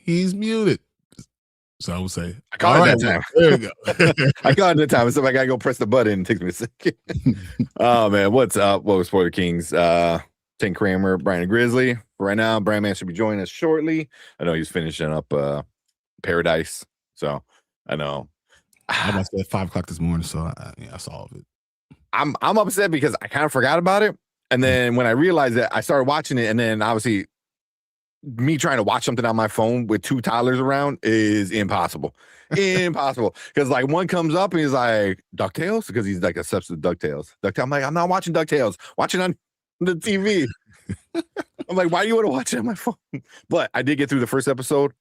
He's muted. So I would say, I caught it that time. There you go. I caught it that time. So I gotta go press the button. It takes me a second. Oh man, what's up? Well, Spoiler Kings. Tim Kramer, Brian and Grizzly. For right now, Brian Man should be joining us shortly. I know he's finishing up Paradise. So I know. I was at 5 o'clock this morning, so I saw it. I'm upset because I kind of forgot about it. And then when I realized that, I started watching it, and then obviously me trying to watch something on my phone with 2 toddlers around is impossible. Impossible. Because like one comes up and he's like, DuckTales? Because he's like obsessed with DuckTales. I'm like, I'm not watching DuckTales. Watching on the TV. I'm like, why do you want to watch it on my phone? But I did get through the first episode.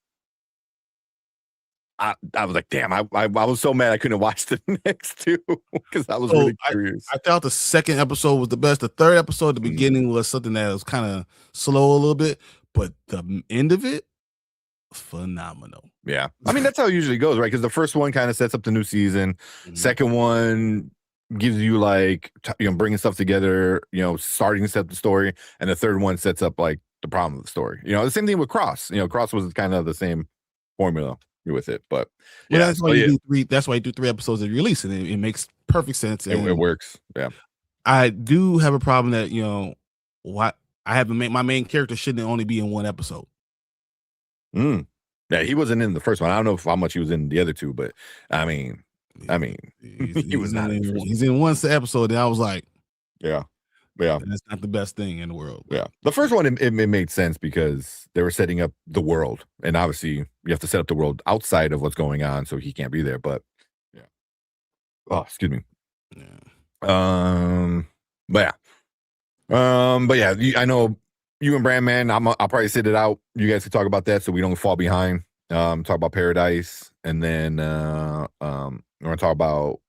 I was like, damn, I was so mad I couldn't watch the next 2 because I was really curious. I thought the second episode was the best. The third episode, the beginning was something that was kind of slow a little bit, but the end of it, phenomenal. Yeah. I mean, that's how it usually goes, right? Because the first one kind of sets up the new season. Second one gives you like, bringing stuff together, starting to set the story. And the third one sets up like the problem of the story. The same thing with Cross. Cross was kind of the same formula with it, but yeah, that's why you do 3. That's why you do 3 episodes of release, and it makes perfect sense. And it works. Yeah, I do have a problem that what I have my main character shouldn't only be in 1 episode. Yeah, he wasn't in the first one. I don't know how much he was in the other 2, but I mean, he was not in the first one. He's in 1 episode, and I was like, yeah. That's not the best thing in the world. Yeah. The first one, it made sense because they were setting up the world. And obviously, you have to set up the world outside of what's going on, so he can't be there. But, yeah. Oh, excuse me. Yeah. But yeah, I know you and Brand Man, I'll probably sit it out. You guys can talk about that so we don't fall behind. Talk about Paradise. And then we're going to talk about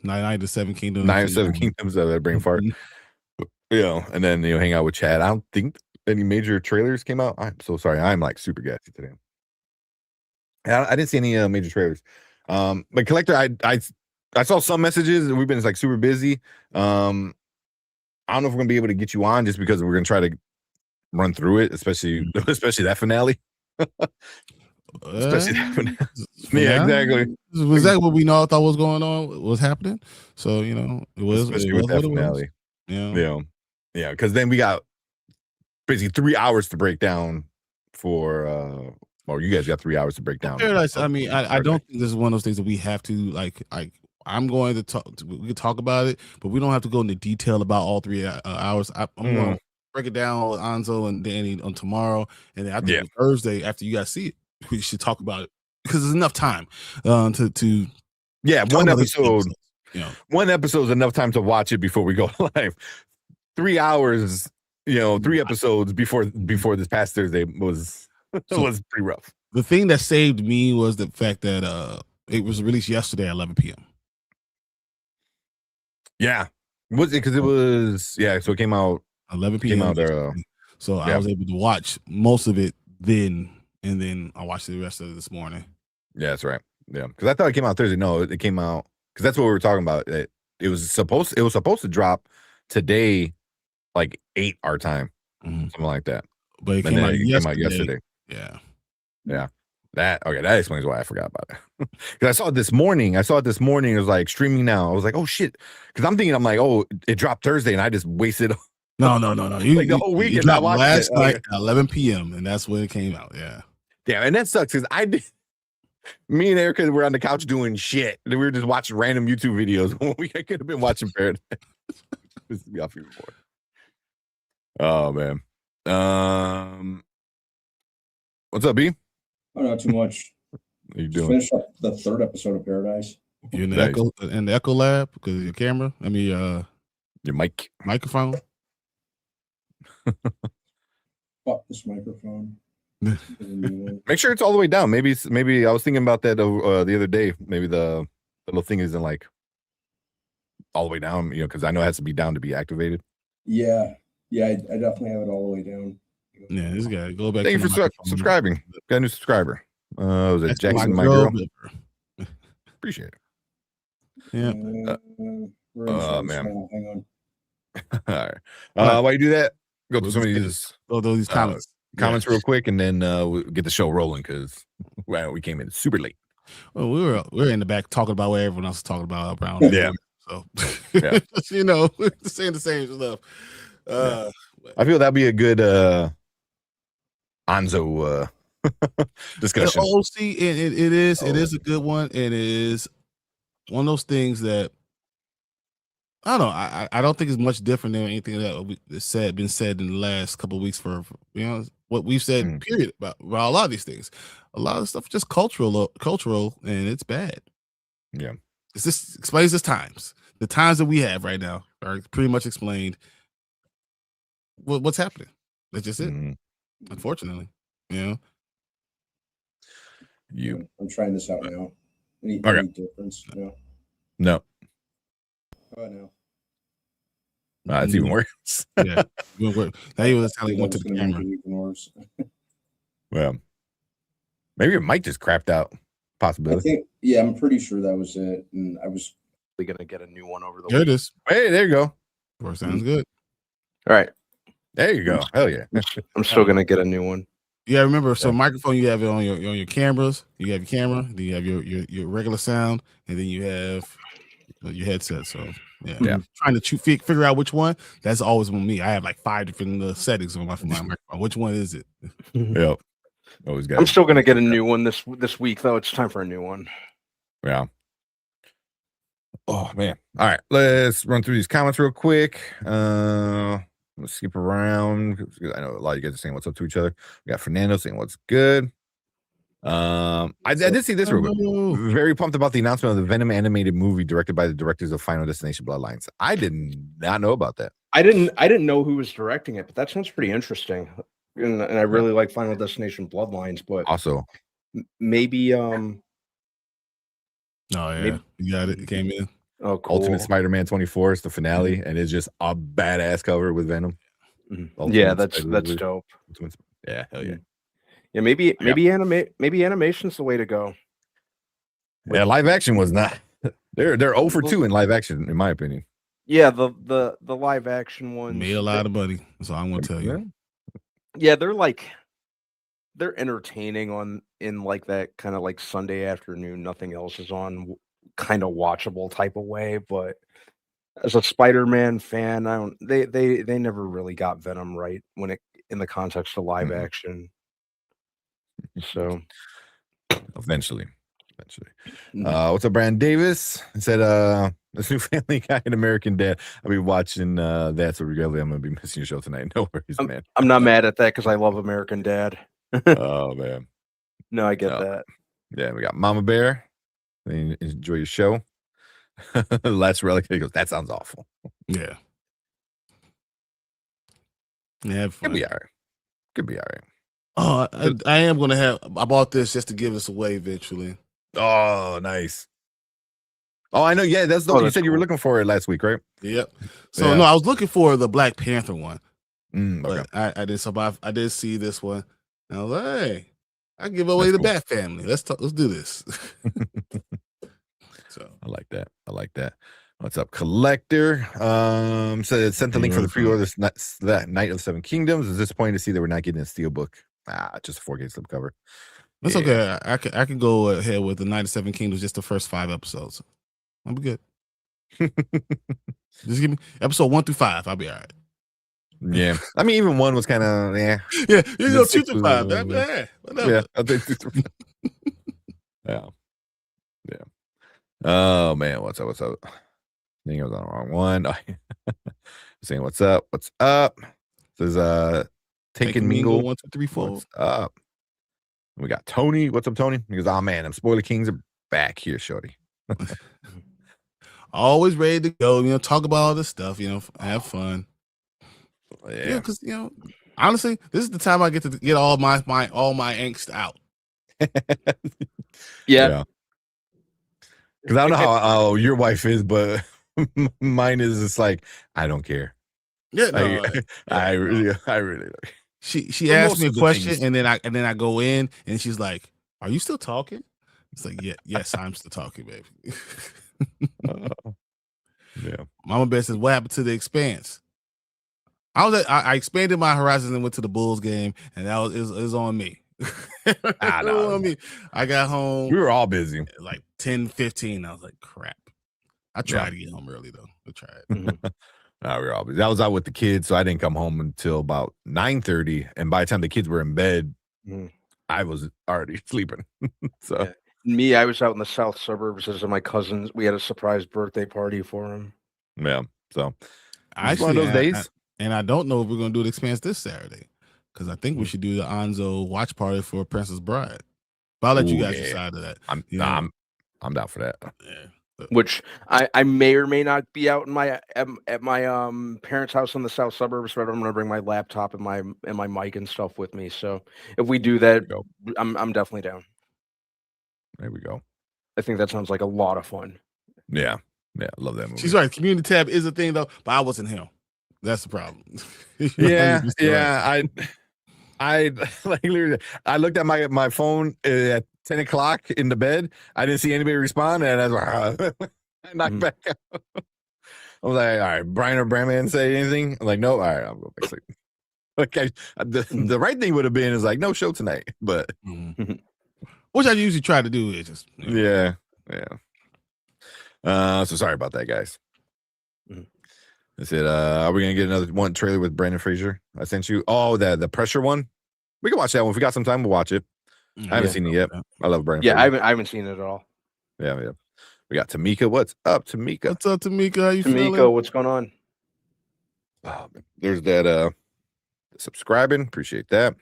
Night of the 7 Kingdoms. Night of the 7 Kingdoms of that brain fart. And then hang out with Chad. I don't think any major trailers came out. I'm so sorry. I'm like super gassy today. I didn't see any major trailers. But Collector, I saw some messages. We've been like super busy. I don't know if we're gonna be able to get you on just because we're gonna try to run through it, especially that finale. Especially that finale. Yeah, exactly. Was that what we thought was going on? Was happening? So it was. Especially with that finale. Yeah. Because then we got basically 3 hours to break down for. You guys got 3 hours to break down. Paradise. I mean, I don't think this is one of those things that we have to like. I'm going to talk. We can talk about it, but we don't have to go into detail about all 3 hours. I'm going to break it down with Anzo and Danny on tomorrow, and then I think Thursday after you guys see it, we should talk about it because there's enough time to. Yeah, one episode. One episode is enough time to watch it before we go live. 3 hours. 3 episodes before this past Thursday was pretty rough. The thing that saved me was the fact that it was released yesterday at 11 p.m. Yeah. Was it because it was so it came out 11 p.m. So I was able to watch most of it then, and then I watched the rest of it this morning. Yeah, that's right. Yeah. Because I thought it came out Thursday. No, it came out because that's what we were talking about. It was supposed to drop today, like 8 our time. Something like that. But it came out yesterday. Yeah. That explains why I forgot about it. Because I saw it this morning. It was like streaming now. I was like, oh shit. Because I'm thinking, oh, it dropped Thursday and I just wasted. No. Like the whole weekend. I watched last night at 11 p.m. and that's when it came out. Yeah. Yeah, and that sucks because me and Erica were on the couch doing shit. We were just watching random YouTube videos. We could have been watching Paradise. Oh man. What's up, B? Oh, not too much. What are you doing? Finish up the 3rd episode of Paradise. You're in the Echo Lab because of your camera. I mean, your microphone. Fuck this microphone. Make sure it's all the way down. Maybe I was thinking about that the other day. Maybe the little thing isn't like all the way down. Because I know it has to be down to be activated. Yeah. I definitely have it all the way down. Yeah, this guy. Go back. Thank you for subscribing. Got a new subscriber. Was it Jackson, my girl? Appreciate it. Yeah. Oh man. Hang on. All right. Why you do that? Go through some of these. These comments. comments real quick, and then we'll get the show rolling because we came in super late. Well, we were in the back talking about what everyone else is talking about around. Yeah. So, Yeah. you know, saying the same stuff. I feel that'd be a good Anzo discussion. See, it is a good one, and it is one of those things that I don't know. I don't think it's much different than anything that been said in the last couple of weeks for you know what we've said. Period about a lot of these things. A lot of stuff just cultural, and it's bad. Yeah, this explains this times. The times that we have right now are pretty much explained. What's happening? That's just it. Unfortunately, you know. I'm trying this out now. Any difference? No. Oh no. It's even worse. Yeah, now you was telling went to the camera. Even worse. Well, maybe your mic just crapped out. Possibility. I'm pretty sure that was it. And I was gonna get a new one over the There it is. Hey, there you go. Sounds good. All right. There you go. Hell yeah. I'm still gonna get a new one. Yeah, remember, so microphone, you have it on your cameras. You have your camera, then you have your regular sound, and then you have your headset. So yeah. Trying to figure out which one. That's always on me. I have like 5 different settings on my microphone. Which one is it? Yep. Always got. I'm still gonna get a new one this week though. It's time for a new one. Yeah. Oh man. All right. Let's run through these comments real quick. Let's skip around. I know a lot of you guys are saying what's up to each other. We got Fernando saying what's good. I did see this real quick. Very pumped about the announcement of the Venom animated movie directed by the directors of Final Destination Bloodlines. I did not know about that. I didn't know who was directing it, but that sounds pretty interesting. And I really like Final Destination Bloodlines, but also maybe you got it. It came in. Oh, cool. Ultimate Spider-Man 24 is the finale, and it's just a badass cover with Venom. Yeah, that's dope. Yeah, hell yeah. Yeah, maybe animation's the way to go. Yeah, live action was not. They're 0 for 2 in live action, in my opinion. Yeah, the live action ones made a lot of money. That's all I'm gonna tell you. Yeah, they're entertaining in like that kind of like Sunday afternoon, nothing else is on kind of watchable type of way. But as a Spider-Man fan, they never really got Venom right when it in the context of live action. So eventually. What's up, Brandon Davis? He said this new Family Guy and American Dad. I'll be watching that, so regretfully I'm gonna be missing your show tonight. No worries, man. I'm not mad at that because I love American Dad. Oh man. No, I get that. Yeah, we got Mama Bear. Enjoy your show. Last Relic. He goes, that sounds awful. Yeah. Yeah, could be all right. Oh, I am gonna have. I bought this just to give this away eventually. Oh, nice. Oh, I know. Yeah, that's the one you said you were looking for it last week, right? Yep. So no, I was looking for the Black Panther one, but I did. So I did see this one. And I was like, hey, I give away the Bat Family. Let's do this. So I like that. What's up, Collector? Said sent the link for the pre-order that Night of the Seven Kingdoms. Is disappointing to see that we're not getting a steelbook. Just a 4K slipcover. That's okay. I can go ahead with the Night of Seven Kingdoms, just the first 5 episodes. I'll be good. Just give me episode 1 through 5. I'll be all right. Yeah, I mean, even 1 was kind of Yeah, you go 2 through 5. Whatever. Yeah, I think 2 through 5. Yeah. Oh man, what's up? I think I was on the wrong one. Saying what's up? Says Take and Mingle 1, 2, 3, 4. What's up? We got Tony. What's up, Tony? He goes, oh man, them Spoiler Kings are back here, shorty. Always ready to go, talk about all this stuff, have fun. Yeah, because honestly, this is the time I get to get all my angst out. Yeah. Because I don't know how your wife is, but mine is just like, I don't care. Yeah, no, I really like. She asked me a question, and then I go in, and she's like, "Are you still talking?" It's like, yes, I'm still talking, baby. Yeah. Mama Bear says, "What happened to The Expanse?" I expanded my horizons and went to the Bulls game, and that was it was on me. It was on me. I got home. We were all busy. At like 10:15. I was like, crap. I tried to get home early though. I tried. No, we were all busy. That was out with the kids, so I didn't come home until about 9:30. And by the time the kids were in bed, I was already sleeping. So me, I was out in the south suburbs visiting my cousins. We had a surprise birthday party for him. Yeah. So Actually, one of those days. And I don't know if we're gonna do the Expanse this Saturday, because I think we should do the Anzo watch party for Princess Bride. But I'll let you guys decide of that. I'm down for that. Yeah. Which I may or may not be out in my at my parents' house in the south suburbs, but I'm gonna bring my laptop and my mic and stuff with me. So if we do that, I'm definitely down. There we go. I think that sounds like a lot of fun. Yeah. Yeah, I love that movie. She's right. Community tab is a thing though, but I wasn't him. That's the problem. Yeah. I like literally, I looked at my phone at 10 o'clock in the bed. I didn't see anybody respond, and I was like, I knocked back out. I was like, all right, Brian or Brandman say anything? I'm like, no, all right, I'll go back to sleep. Okay, the right thing would have been is like, no show tonight, but which I usually try to do is just yeah. So sorry about that, guys. I said, are we gonna get another one trailer with Brandon Fraser? I sent you. Oh, the pressure one. We can watch that one if we got some time. We'll watch it. I haven't seen it yet. I love Brandon. Yeah, Fraser. I haven't seen it at all. Yeah. We got Tamika. What's up, Tamika? What's up, Tamika? How you feeling? What's going on? Oh, there's that subscribing. Appreciate that.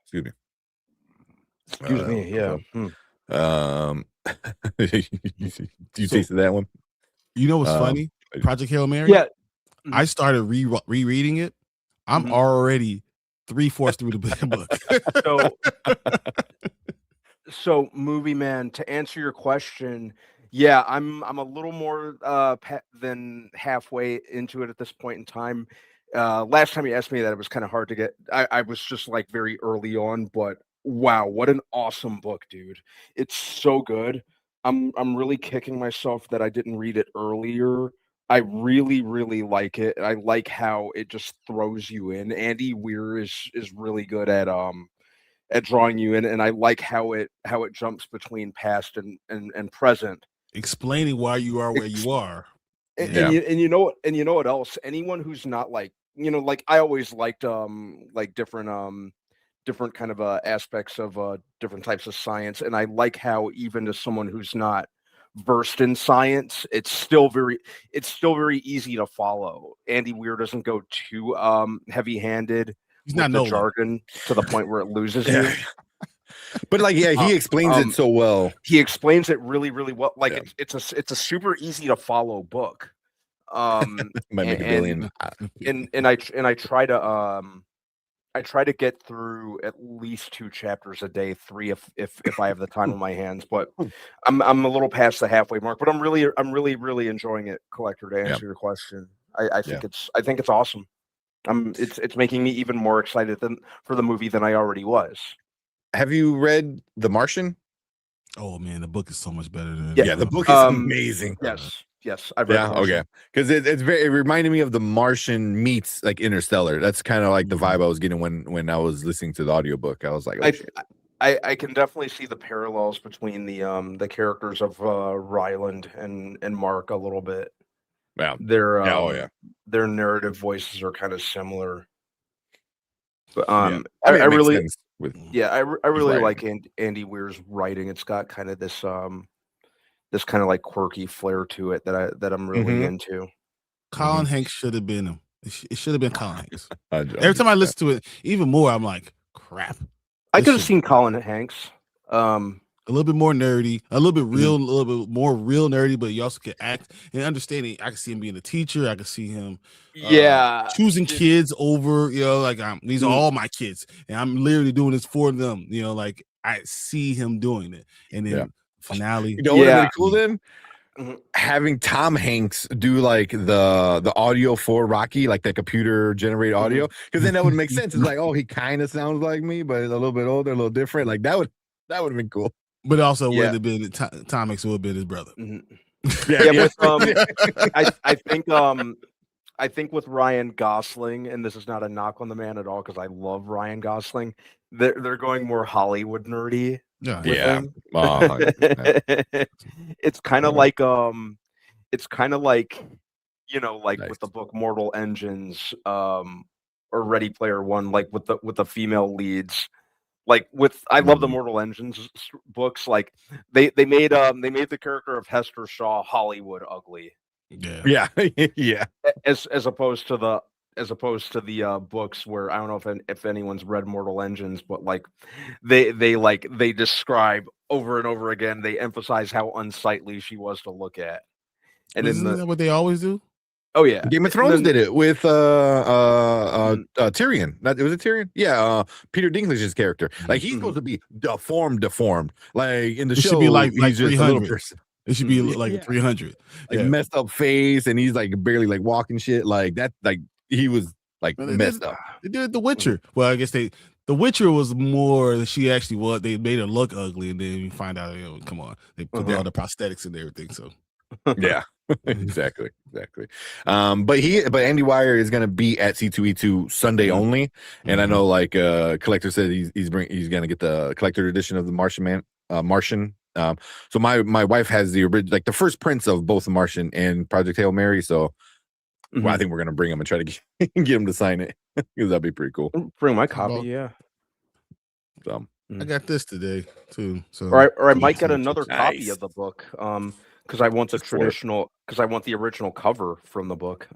Excuse me. Excuse me. Yeah. You tasted that one? You know what's funny? Project Hail Mary. Yeah. I started rereading it. I'm already 3/4 through the book. So movie man, to answer your question, yeah, I'm a little more than halfway into it at this point in time. Last time you asked me that, it was kind of hard to get. I was just like very early on, but wow, what an awesome book, dude! It's so good. I'm really kicking myself that I didn't read it earlier. I really, really like it. I like how it just throws you in. Andy Weir is really good at drawing you in, and I like how it jumps between past and present, explaining why you are where you are. And you know what else? Anyone who's not like, like I always liked like different kind of aspects of different types of science, and I like how even to someone who's not versed in science, it's still very easy to follow. Andy Weir doesn't go too heavy-handed. He's with not the jargon to the point where it loses you. But like, yeah, he explains it so well. He explains it really, really well. Like it's a super easy to follow book. Might make $1 billion. And I try to get through at least 2 chapters a day, 3 if I have the time on my hands. But I'm a little past the halfway mark. But I'm really enjoying it, Collector. To answer your question, I think it's awesome. It's making me even more excited for the movie than I already was. Have you read The Martian? Oh man, the book is so much better than the book is amazing. Yes, I've read. Okay, because it reminded me of The Martian meets like Interstellar. That's kind of like the vibe I was getting when I was listening to the audiobook. I was like, oh, shit. I can definitely see the parallels between the characters of Ryland and Mark a little bit. Yeah, their narrative voices are kind of similar. But I really writing. like Andy Weir's writing. It's got kind of this this kind of like quirky flair to it that I'm really into. Colin Hanks should have been him. It should have been Colin Hanks. Every time I listen to it, even more, I'm like, crap. I could have seen Colin Hanks. A little bit more nerdy, a little bit real, a little bit more real nerdy, but you also can act and understanding. I can see him being a teacher. I can see him, choosing kids over, like these are all my kids, and I'm literally doing this for them. Like I see him doing it, and then finale. What would have been cool then? Having Tom Hanks do like the audio for Rocky, like that computer generated audio, because then that would make sense. It's like, oh, he kind of sounds like me, but a little bit older, a little different. Like that would have been cool. But also would have been Tom Hanks would have been his brother. But I I think with Ryan Gosling, and this is not a knock on the man at all because I love Ryan Gosling. They're going more Hollywood nerdy Yeah, with Yeah. him. 100%. It's kind of Yeah. like it's kind of like like Nice. with the book Mortal Engines, or Ready Player One, like with the female leads. Like I love the Mortal Engines books. Like they made the character of Hester Shaw Hollywood ugly. yeah. Yeah. As opposed to the books where I don't know if anyone's read Mortal Engines, but like they describe over and over again, they emphasize how unsightly she was to look at. And Isn't that what they always do? Oh yeah, Game of Thrones did it with Tyrion. Was it Tyrion? Yeah, Peter Dinklage's character. Like he's supposed to be deformed. Like in the show, should be like he's just a little 300. person. It should be like 300. Like messed up face, and he's like barely like walking shit. Like that, like he was like messed up. They did The Witcher. Well, I guess The Witcher was more. She actually was. They made her look ugly, and then you find out. Come on, they put all the prosthetics and everything. So yeah. exactly. But Andy Weir is gonna be at C2E2 Sunday only, and I know like Collector said he's gonna get the collector edition of the Martian. So my wife has the original, like the first prints of both the Martian and Project Hail Mary. So I think we're gonna bring him and try to get him to sign it because that'd be pretty cool. Bring my copy, yeah. So I got this today too. So or I might get another copy Nice. of the book. Because I want the original cover from the book.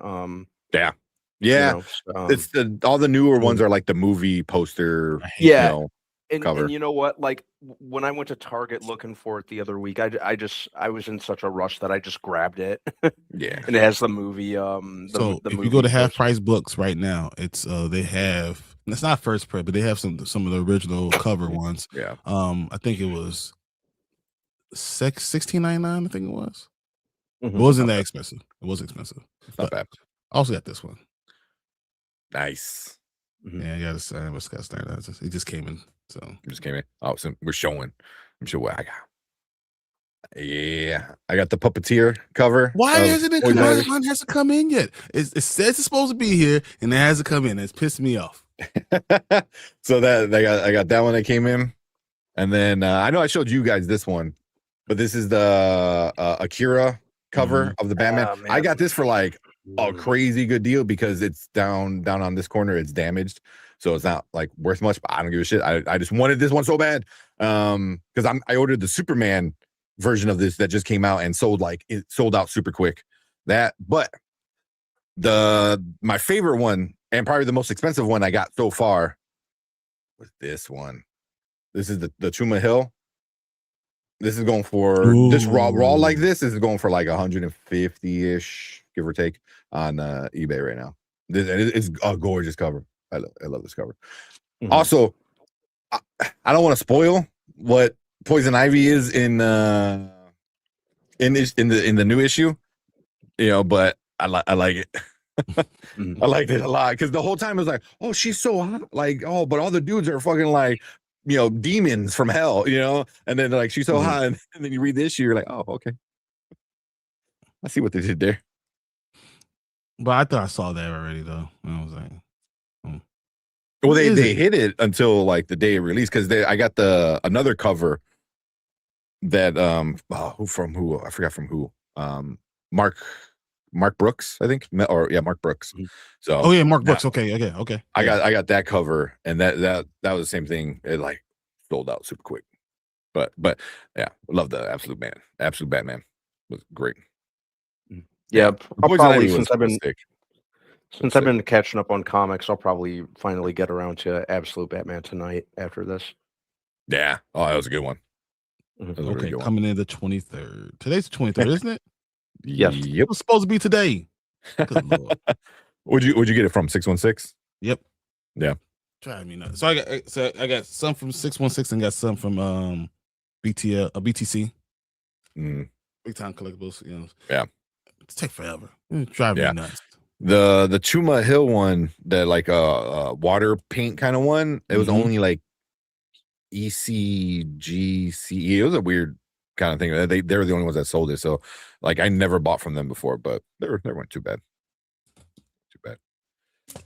Yeah. It's all the newer ones are like the movie poster. Cover. And you know what? Like when I went to Target looking for it the other week, I was in such a rush that I just grabbed it. Yeah, and it has the movie. So if you go to Half Price Books right now, it's they have. It's not first print, but they have some of the original cover ones. Yeah. I think it was $16.99. I think it was. It wasn't that expensive. It was expensive. It's not bad. I also got this one. Nice. Yeah, I got to sign. What's got started? It just came in. So it just came in. Oh, so we're showing. I'm sure what I got. Yeah, I got the Puppeteer cover. Why hasn't it come in? It hasn't come in yet. It says it's supposed to be here, and it hasn't come in. It's pissed me off. So I got that one that came in, and then I know I showed you guys this one, but this is the Akira cover of the Batman. I got this for like a crazy good deal because it's down on this corner. It's damaged, so it's not like worth much. But I don't give a shit. I just wanted this one so bad because I ordered the Superman version of this that just came out and sold out super quick. But my favorite one and probably the most expensive one I got so far was this one. This is the Chuma Hill. This is going for this raw like this. This is going for like 150-ish, give or take, on eBay right now. It's a gorgeous cover. I love this cover. Also, I don't want to spoil what Poison Ivy is in the new issue, but I like it. I liked it a lot because the whole time it was like, oh, she's so hot, like, oh, but all the dudes are fucking like, demons from hell, and then like she's so hot, and then you read the issue, you're like, oh, okay, I see what they did there. But I thought I saw that already though. And I was like, well, they hid it until like the day it released because I got another cover that who I forgot from who Mark Brooks, I think, Mark Brooks. So Mark Brooks. Okay. I got that cover, and that was the same thing. It like sold out super quick, but yeah, love the Absolute Batman was great. Yeah, I'll probably since I've been sick. catching up on comics, I'll probably finally get around to Absolute Batman tonight after this. Yeah, oh, that was a good one. Okay, coming in the 23rd. Today's the 23rd, isn't it? Yes. Yep. It was supposed to be today. Good Lord. Would you get it from 616? Yep. Yeah. Trying me nuts. So I got some from 616 and got some from BTC. Big time collectibles, Yeah. It's take forever. Drive me nuts. The Chuma Hill one, the like water paint kind of one, it was only like ECGCE. It was a weird kind of thing. They were the only ones that sold it. So like I never bought from them before, but they weren't too bad.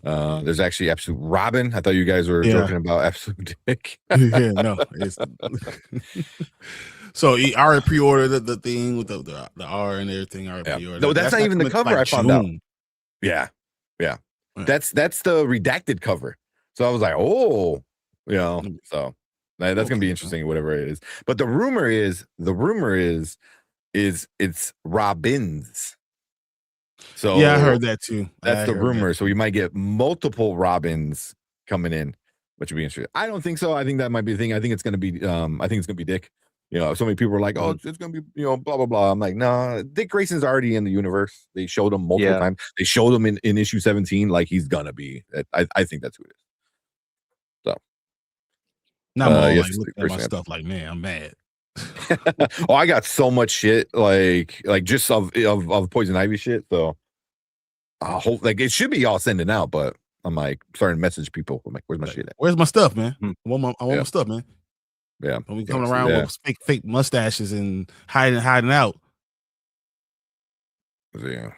There's actually Absolute Robin. I thought you guys were joking about Absolute Dick. Yeah, no. It's so he already pre-ordered the thing with the R and everything. Already pre-ordered. No, that's not even the cover. I found out. Yeah. That's the redacted cover. So I was like, oh, so that's gonna be interesting, whatever it is. But the rumor is it's Robins. So yeah, I heard that too. That's the rumor. So we might get multiple Robins coming in, which would be interesting. I don't think so. I think that might be the thing. I think it's gonna be Dick. So many people are like, oh, it's gonna be, blah blah blah. I'm like, no, Dick Grayson's already in the universe. They showed him multiple times. They showed him in issue 17, like he's gonna be. I think that's who it is. So now I'm all looking at my stuff like, man, I'm mad. Oh, I got so much shit, like just of Poison Ivy shit. So I hope it should be all sending out, but I'm like starting to message people. I'm like, where's my shit at? Where's my stuff, man? I want my stuff, man. Yeah, when we coming around with fake mustaches and hiding out. Yeah.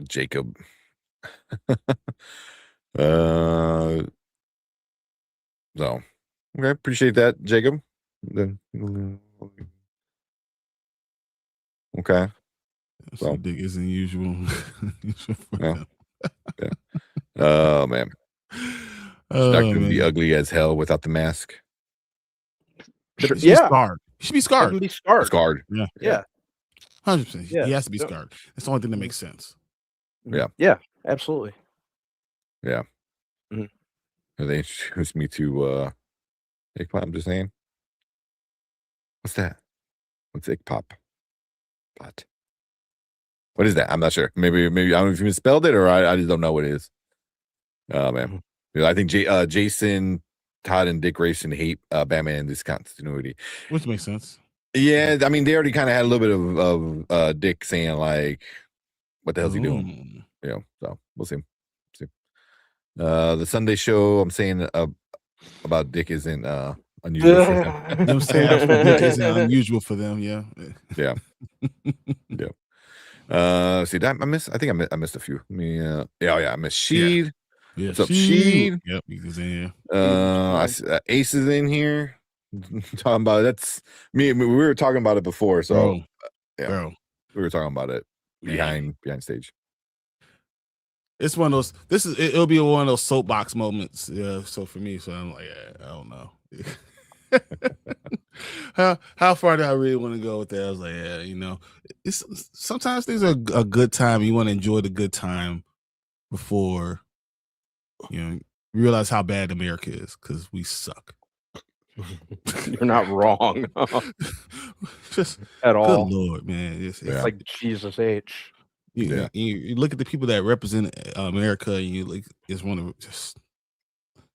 Jacob. So okay, appreciate that, Jacob. Then okay. So Dick isn't usual. Yeah. Oh man. She's not gonna be ugly as hell without the mask. Scarred. He should be scarred. Be scarred. Scarred. Yeah. 100%. He has to be scarred. That's the only thing that makes sense. Yeah, absolutely. Yeah. They introduced me to Egg Pop. I'm just saying. What's that? What's Egg Pop? What is that? I'm not sure. Maybe I don't know if you misspelled it or I just don't know what it is. Oh man. I think Jason, Todd, and Dick Grayson hate Batman discontinuity. Which makes sense. Yeah, I mean they already kind of had a little bit of Dick saying like, what the hell's he doing? So we'll see. The Sunday show, I'm saying about Dick isn't unusual for them. I'm saying Dick isn't unusual for them. Yeah. See that I think I missed a few. I missed Sheed. Yeah. What's up, Sheed? Yep, he's in here. Ace is in here. Talking about that's me. We were talking about it before, so bro. We were talking about it behind stage. It's one of those. It'll be one of those soapbox moments. Yeah. So for me, I'm like, I don't know. How far do I really want to go with that? I was like, it's sometimes things are a good time. You want to enjoy the good time before realize how bad America is because we suck. You're not wrong. Just at all. Good Lord, man. It's like Jesus H. You look at the people that represent America, and you like just want to just.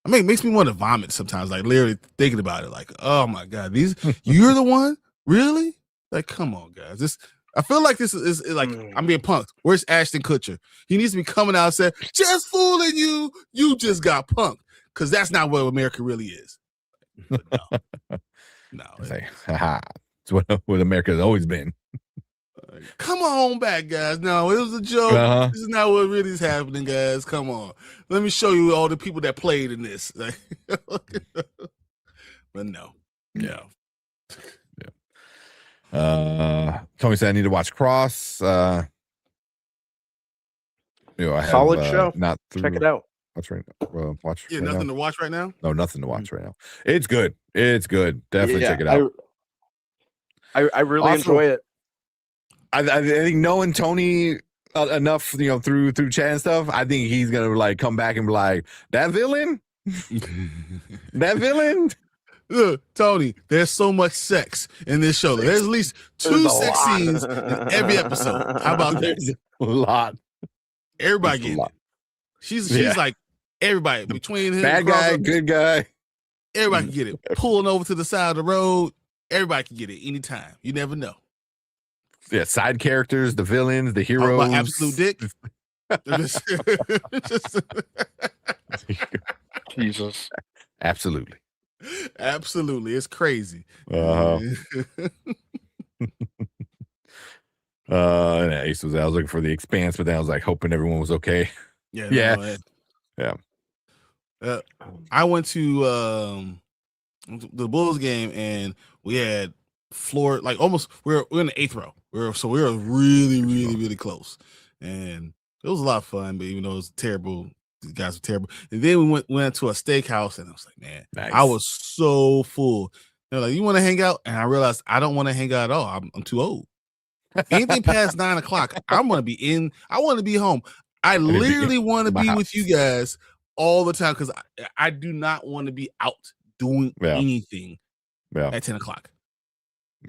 I mean, it makes me want to vomit sometimes. Like literally thinking about it, like, oh my god, you're the one, really? Like, come on, guys. I feel like this is like I'm being punked. Where's Ashton Kutcher? He needs to be coming out and saying, "Just fooling you. You just got punked," because that's not what America really is. But no, it's like, haha. It's what America's always been. Come on back, guys. No, it was a joke. This is not what really is happening, guys. Come on. Let me show you all the people that played in this. But no. Tony said I need to watch Cross. I have, solid show. Not through, check it out. Watch right now. Watch. Yeah, right nothing now. to watch right now. No, nothing to watch right now. It's good. Definitely check it out. I really enjoy it. I think knowing Tony enough, through chat and stuff, I think he's gonna like come back and be like, that villain. Look, Tony, there's so much sex in this show. There's at least 2 sex scenes in every episode. How about that? A lot. Everybody getting it. She's like everybody between him. Bad guy, good guy. Everybody can get it. Pulling over to the side of the road. Everybody can get it anytime. You never know. Yeah, side characters, the villains, the heroes. Absolute dick. Jesus. Absolutely. It's crazy. And Ace was. I was looking for The Expanse, but then I was like hoping everyone was okay. Yeah. I went to the Bulls game, and we had floor like almost. We're in the 8th row. We were really close, and it was a lot of fun. But even though it was terrible, these guys were terrible. And then we went to a steakhouse, and I was like, man, I was so full. They're like, you want to hang out? And I realized I don't want to hang out at all. I'm too old. Anything past 9 o'clock, I want to be in. I want to be home. I literally want to be with you guys all the time because I do not want to be out doing anything at 10 o'clock.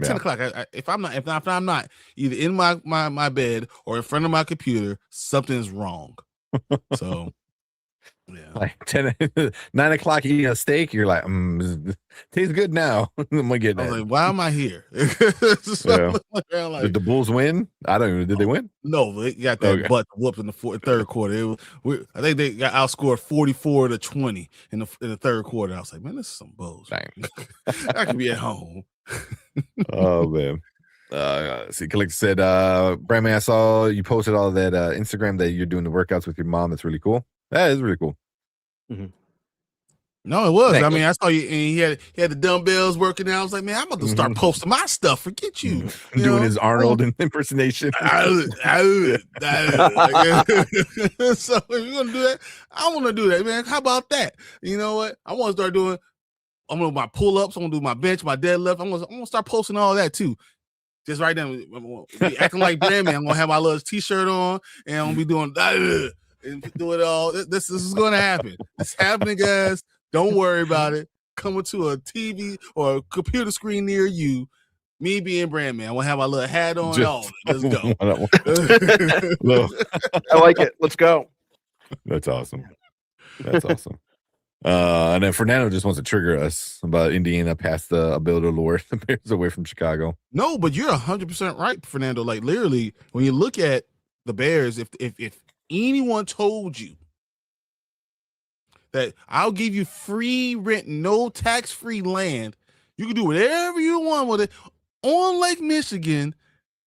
10 o'clock. If I'm not either in my bed or in front of my computer, something's wrong. So. Yeah, like 9 o'clock eating a steak. You're like, tastes good now. I'm gonna get that. I was like, why am I here? Did the Bulls win? I don't even. Did they win? No, they got that butt whooped in the third quarter. I think they got outscored 44-20 in the third quarter. I was like, man, this is some bullshit. I could be at home. Oh man. See, Collector said, Brandman, I saw you posted all that Instagram that you're doing the workouts with your mom. That's really cool. That is really cool. Mm-hmm. No, it was. I mean, I saw you, and he had the dumbbells working out. I was like, man, I'm about to start posting my stuff. Forget you. Doing his Arnold impersonation. So if you're gonna do that, I want to do that, man. How about that? You know what? I want to start doing. I'm gonna do my pull-ups. I'm gonna do my bench, my deadlift. I'm gonna start posting all that too. Just right now, I'm gonna be acting like Brandman. I'm gonna have my little t-shirt on, and I'm gonna be doing and do it all. This is gonna happen. It's happening, guys. Don't worry about it. Coming to a TV or a computer screen near you. Me being Brandman. I'm gonna have my little hat on. Let's go. I like it. Let's go. That's awesome. That's awesome. And then Fernando just wants to trigger us about Indiana past the ability to lure the Bears away from Chicago. No, but you're 100% right, Fernando. Like literally, when you look at the Bears, if anyone told you that I'll give you free rent, no tax-free land, you can do whatever you want with it on Lake Michigan,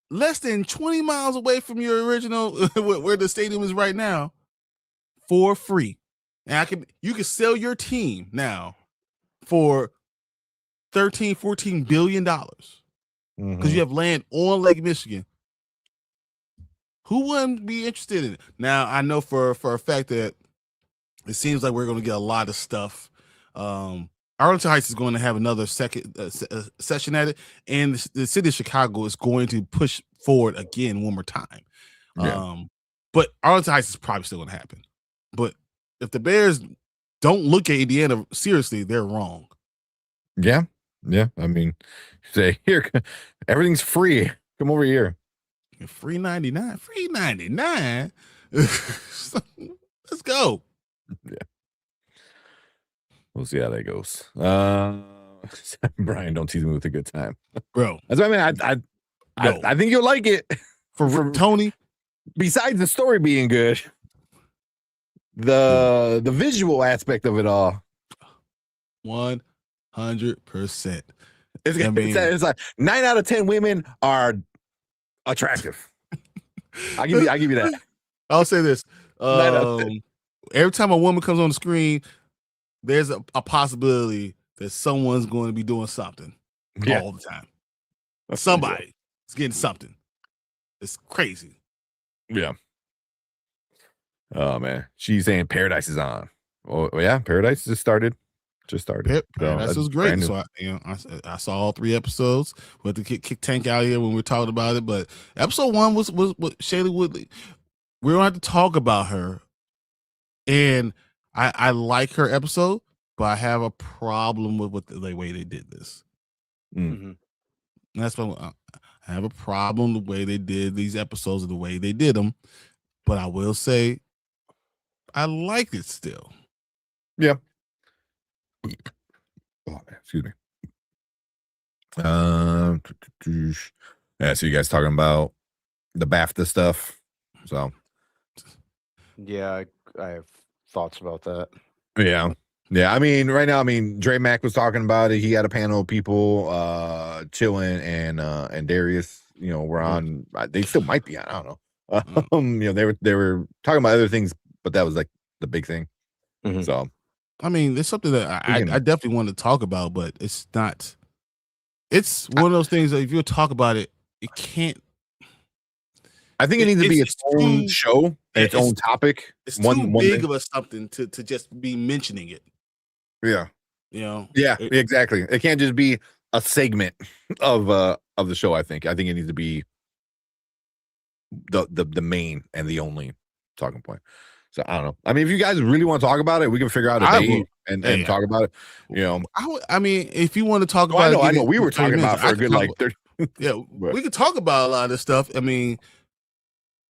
less than 20 miles away from your original where the stadium is right now, for free. And you can sell your team now for $13-14 billion because you have land on Lake Michigan. Who wouldn't be interested in it? Now, I know for a fact that it seems like we're going to get a lot of stuff. Arlington Heights is going to have another second session at it, and the city of Chicago is going to push forward again one more time. But Arlington Heights is probably still going to happen. But if the Bears don't look at Indiana seriously, they're wrong. Yeah. I mean, say here, everything's free. Come over here. Free 99. Free 99. Let's go. Yeah. We'll see how that goes. Brian, don't tease me with a good time, bro. That's what I mean. I think you'll like it. For Tony. Besides the story being good, the visual aspect of it all, 100%. It's like 9 out of 10 women are attractive. I'll give you that. I'll say this. Every time a woman comes on the screen, there's a possibility that someone's going to be doing something all the time. Somebody is getting something. It's crazy. Yeah. Oh man, she's saying Paradise is on. Oh yeah, Paradise just started. Paradise was great. So I saw all 3 episodes. We had to kick Tank out here when we were talking about it. But episode 1 was Shailene Woodley. We don't have to talk about her. And I like her episode, but I have a problem with the way they did this. Mm-hmm. That's why I have a problem the way they did these episodes and the way they did them. But I will say, I like it still. Yeah. Oh, excuse me. Yeah, so you guys talking about the BAFTA stuff. So yeah, I have thoughts about that. Yeah. I mean, right now, Dre Mack was talking about it. He had a panel of people chilling, and Darius were on. They still might be on. I don't know. They were talking about other things, but that was like the big thing. Mhm. So, I mean, it's something that I definitely want to talk about, but it's not. It's one of those things that if you talk about it, it can't. I think it needs to be its own show, its own topic. It's too big of a something to just be mentioning it. Yeah. Yeah, exactly. It can't just be a segment of the show. I think it needs to be the main and the only talking point. So I don't know. I mean, if you guys really want to talk about it, we can figure out a day and talk about it. I mean, if you want to talk about it, I know. We were talking about for a good like 30. Yeah, we could talk about a lot of this stuff. I mean,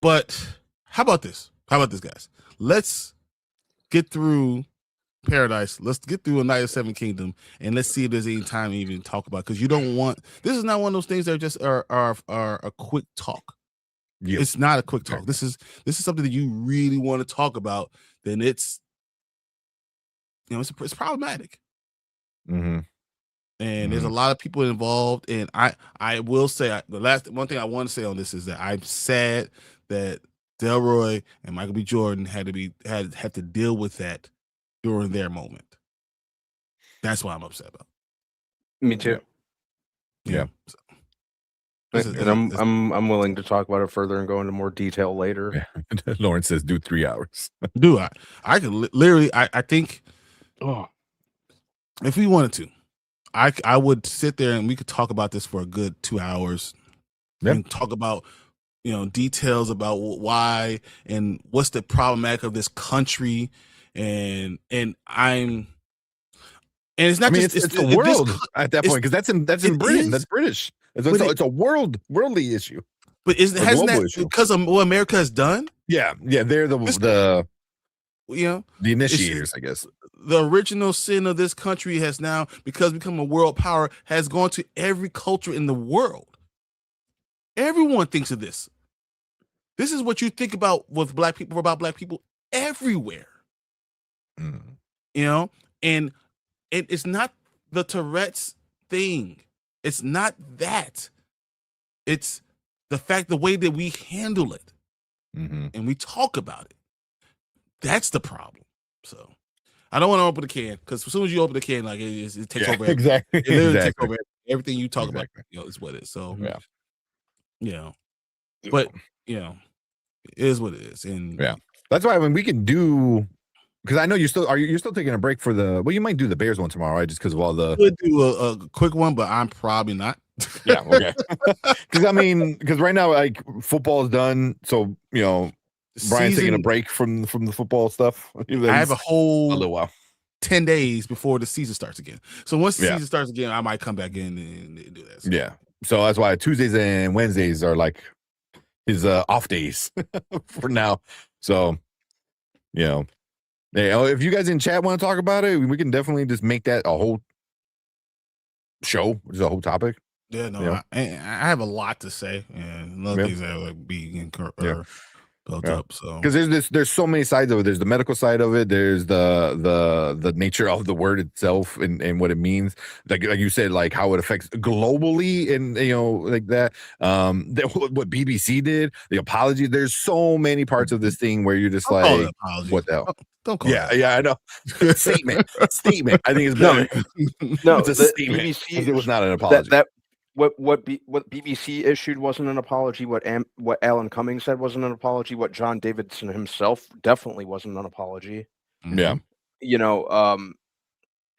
but how about this? Guys? Let's get through Paradise. Let's get through A Night of Seven Kingdom, and let's see if there's any time to even talk about. Because you don't want this is not one of those things that just are a quick talk. Yep. It's not a quick talk. This is something that you really want to talk about. Then it's it's problematic. Mm-hmm. And there's a lot of people involved. And I will say the last one thing I want to say on this is that I'm sad that Delroy and Michael B. Jordan had to deal with that during their moment. That's why I'm upset about. Me too. Yeah. And I'm willing to talk about it further and go into more detail later. Yeah. Lawrence says do 3 hours. Do I could literally I think if we wanted to, I would sit there and we could talk about this for a good 2 hours. Yep. And talk about details about why and what's the problematic of this country and it's not it's the world at that point because that's in Britain. That's British. It's a worldly issue. But hasn't that because of what America has done? Yeah, they're the initiators, I guess. The original sin of this country has now, because become a world power, has gone to every culture in the world. Everyone thinks of this. This is what you think about with Black people, about Black people everywhere. And it's not the Tourette's thing. It's not that. It's the fact, the way that we handle it and we talk about it. That's the problem. So I don't want to open the can because as soon as you open the can, like it takes over. Exactly. It literally takes over everything you talk about. Is what it is. So but it is what it is. And that's why when we can do. Because I know you're still taking a break for you might do the Bears one tomorrow, right? Just because of all the. Could do a quick one, but I'm probably not. Yeah, okay. Because right now, like football is done, so Brian's taking a break from the football stuff. I have a little while, 10 days before the season starts again. So once the season starts again, I might come back in and do that. So. Yeah, so that's why Tuesdays and Wednesdays are like his off days for now. So if you guys in chat want to talk about it, we can definitely just make that a whole show, just a whole topic. Yeah, no, I have a lot to say, and other things that would be built up. So because there's so many sides of it. There's the medical side of it. There's the nature of the word itself and what it means. Like you said, like how it affects globally, and like that. What BBC did, the apology. There's so many parts of this thing where you're just like, what the hell? Don't call it. Yeah, I know. Statement. I think it's better. No, it's a statement. BBC, it was not an apology. What BBC issued wasn't an apology. What Alan Cumming said wasn't an apology. What John Davidson himself definitely wasn't an apology. Yeah.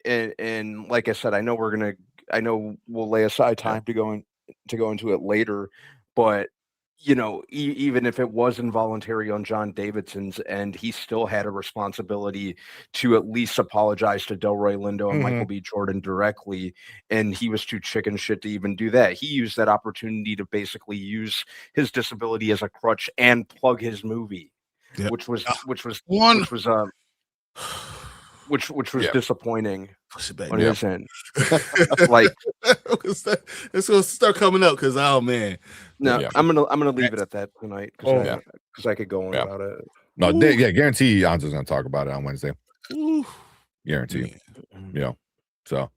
And like I said, I know we'll lay aside time to go into it later, but even if it was involuntary on John Davidson's end, he still had a responsibility to at least apologize to Delroy Lindo and Michael B. Jordan directly, and he was too chicken shit to even do that. He used that opportunity to basically use his disability as a crutch and plug his movie, which was disappointing on his end. Like it's gonna start coming up because I'm gonna leave it at that tonight because I could go on about it. No, guarantee Anzo's gonna talk about it on Wednesday. Guarantee. So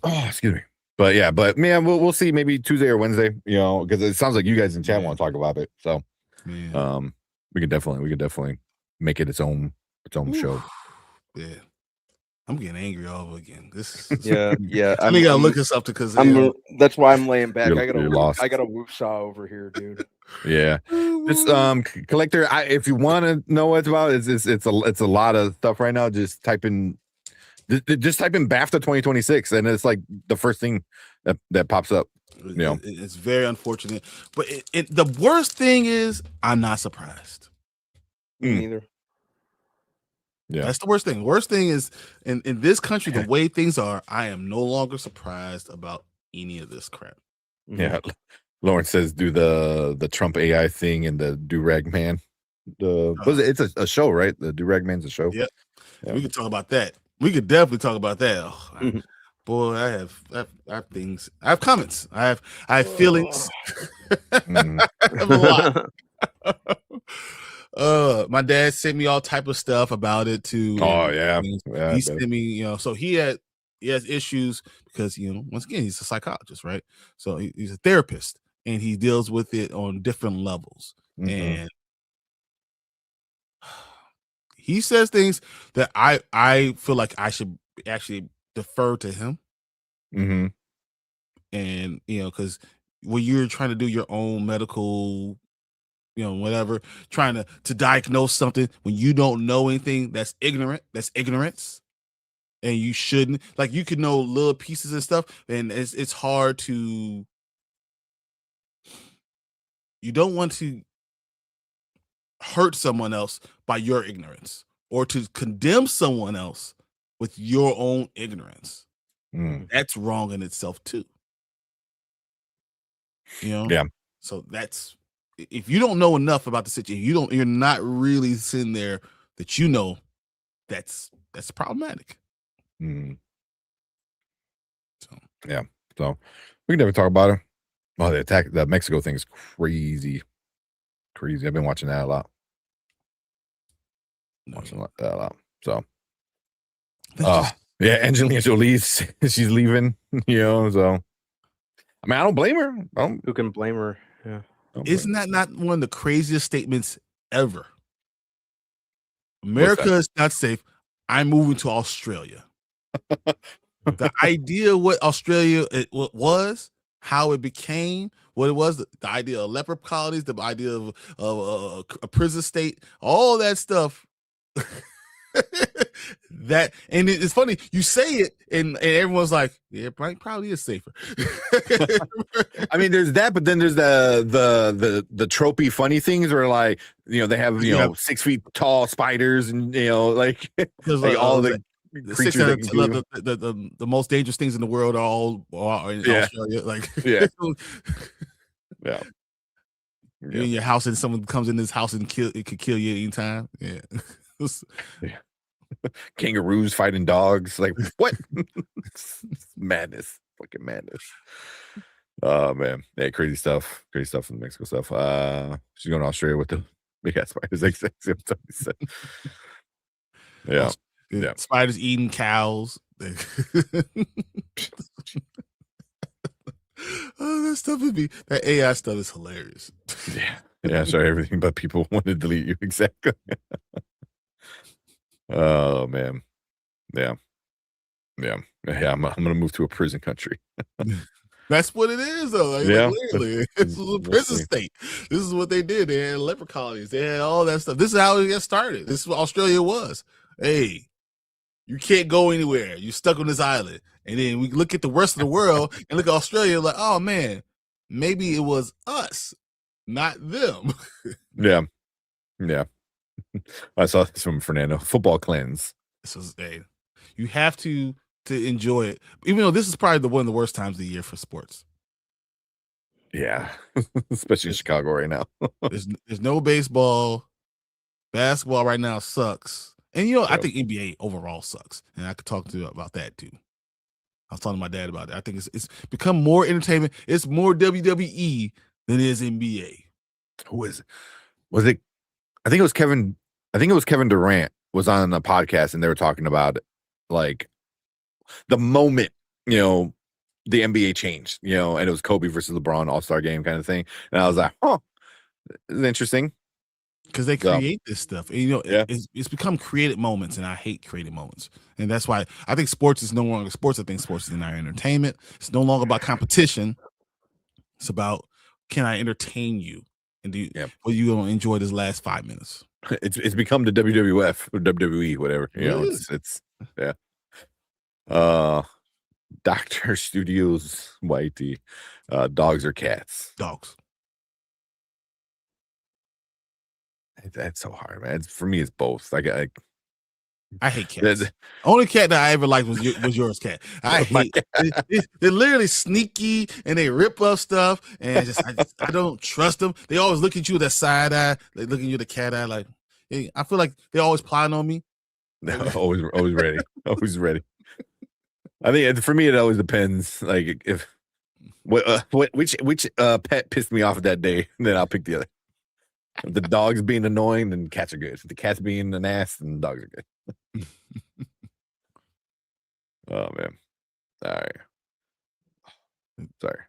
excuse me. But yeah, we'll see maybe Tuesday or Wednesday, because it sounds like you guys in chat want to talk about it. So we could definitely make it its own show. Yeah. I'm getting angry all over again. Yeah. I think I'll look this up because that's why I'm laying back. I got a whoop-saw over here, dude. Yeah. Just collector. If you want to know what it's about, it's a lot of stuff right now. Just type in BAFTA 2026, and it's like the first thing that pops up. It's very unfortunate, but the worst thing is I'm not surprised. Me neither. Yeah, that's the worst thing. Worst thing is in this country, the way things are, I am no longer surprised about any of this crap. Yeah. Lawrence says do the Trump AI thing and the do-rag man. It's a show, right? The do-rag man's a show. Yep. Yeah. We could talk about that. We could definitely talk about that. Oh, boy, I have things. I have comments. I have feelings. I have a lot. My dad sent me all type of stuff about it too. Oh yeah. He sent me, so he has issues because once again he's a psychologist, right? So he's a therapist and he deals with it on different levels. And he says things that I feel like I should actually defer to him. And because when you're trying to do your own medical whatever, trying to diagnose something when you don't know anything, that's ignorance. And you shouldn't, like, you could know little pieces and stuff, and it's hard to, you don't want to hurt someone else by your ignorance or to condemn someone else with your own ignorance. That's wrong in itself too. Yeah. So that's, if you don't know enough about the situation, you're not really sitting there that that's problematic. So we can never talk about it. Oh, the Mexico thing is crazy. I've been watching that a lot. So yeah, Angelina Jolie, she's leaving, so I mean, I don't blame her. Who can blame her? Yeah. Isn't that not one of the craziest statements ever? America is not safe. I'm moving to Australia. The idea what Australia was, how it became, what it was, the idea of leopard colonies, the idea of a prison state, all that stuff. And it's funny, you say it and everyone's like, yeah, probably is safer. I mean, there's that, but then there's the tropey funny things where, like, they have 6 feet tall spiders and like all the creatures the most dangerous things in the world are in Australia. Like you're in your house and someone comes in this house and it could kill you anytime. Yeah. Kangaroos fighting dogs, like what? Madness, fucking madness. Oh man, yeah, crazy stuff in the Mexico stuff. She's going to Australia with the big ass spiders. Yeah, spiders eating cows. Oh, that stuff would be, that AI stuff is hilarious. Yeah, sorry, everything but people want to delete you. Exactly. Oh man, yeah. I'm gonna move to a prison country. That's what it is, though. Like literally, it's a prison state. This is what they did. They had leper colonies. They had all that stuff. This is how it got started. This is what Australia was. Hey, you can't go anywhere. You're stuck on this island. And then we look at the rest of the world and look at Australia like, oh man, maybe it was us, not them. Yeah. I saw this from Fernando. Football cleanse. This was, hey, you have to enjoy it, even though this is probably one of the worst times of the year for sports. Yeah, especially in Chicago right now. There's no baseball. Basketball right now sucks, and I think NBA overall sucks, and I could talk to you about that too. I was talking to my dad about it. I think it's become more entertainment. It's more WWE than it is NBA. Who is it? Was it? I think it was Kevin. I think it was Kevin Durant was on a podcast and they were talking about like the moment the NBA changed, you know, and it was Kobe versus LeBron All-Star game kind of thing. And I was like, oh, it's interesting. Because they create this stuff. And, you know, Yeah. it's become created moments, and I hate created moments. And that's why I think sports is no longer sports. I think sports is now entertainment. It's no longer about competition. It's about, can I entertain you? And will you gonna enjoy this last 5 minutes? It's become the WWF or WWE, whatever. You know, it's yeah. Dr. Studios Whitey. Dogs or cats? Dogs. That's so hard, man. For me, it's both. I hate cats. Only cat that I ever liked was yours, cat. I hate. They're literally sneaky and they rip up stuff, and I don't trust them. They always look at you with that side eye. They look at you with the cat eye. Like, hey, I feel like they're always plotting on me. Always ready. Always ready. I think for me, it always depends. Like which pet pissed me off that day, then I'll pick the other. If the dog's being annoying, then cats are good. If the cat's being an ass, then dogs are good. Oh man. All right. Sorry.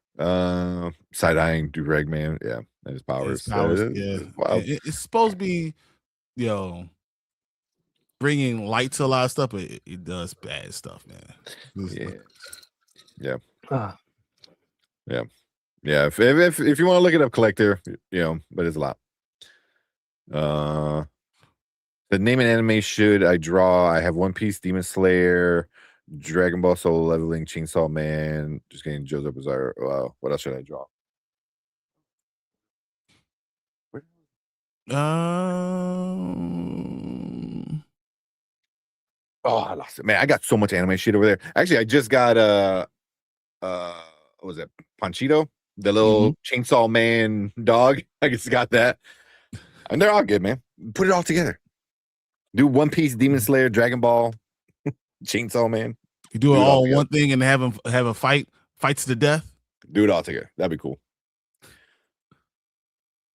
Side-eyeing Durag man. Yeah, and his powers. It's supposed to be, you know, bringing light to a lot of stuff, but it does bad stuff, man. Yeah. If you want to look it up, collector, you know, but it's a lot. The name and anime should I draw? I have One Piece, Demon Slayer, Dragon Ball Solo Leveling, Chainsaw Man. Just getting Joseph Bizarre. Wow, what else should I draw? Oh, I lost it, man. I got so much anime shit over there. Actually, I just got what was it? Panchito, the little Chainsaw Man dog. I just got that, and they're all good, man. Put it all together. Do One Piece, Demon Slayer, Dragon Ball, Chainsaw Man. You do it all one thing and have a fights to death. Do it all together. That'd be cool.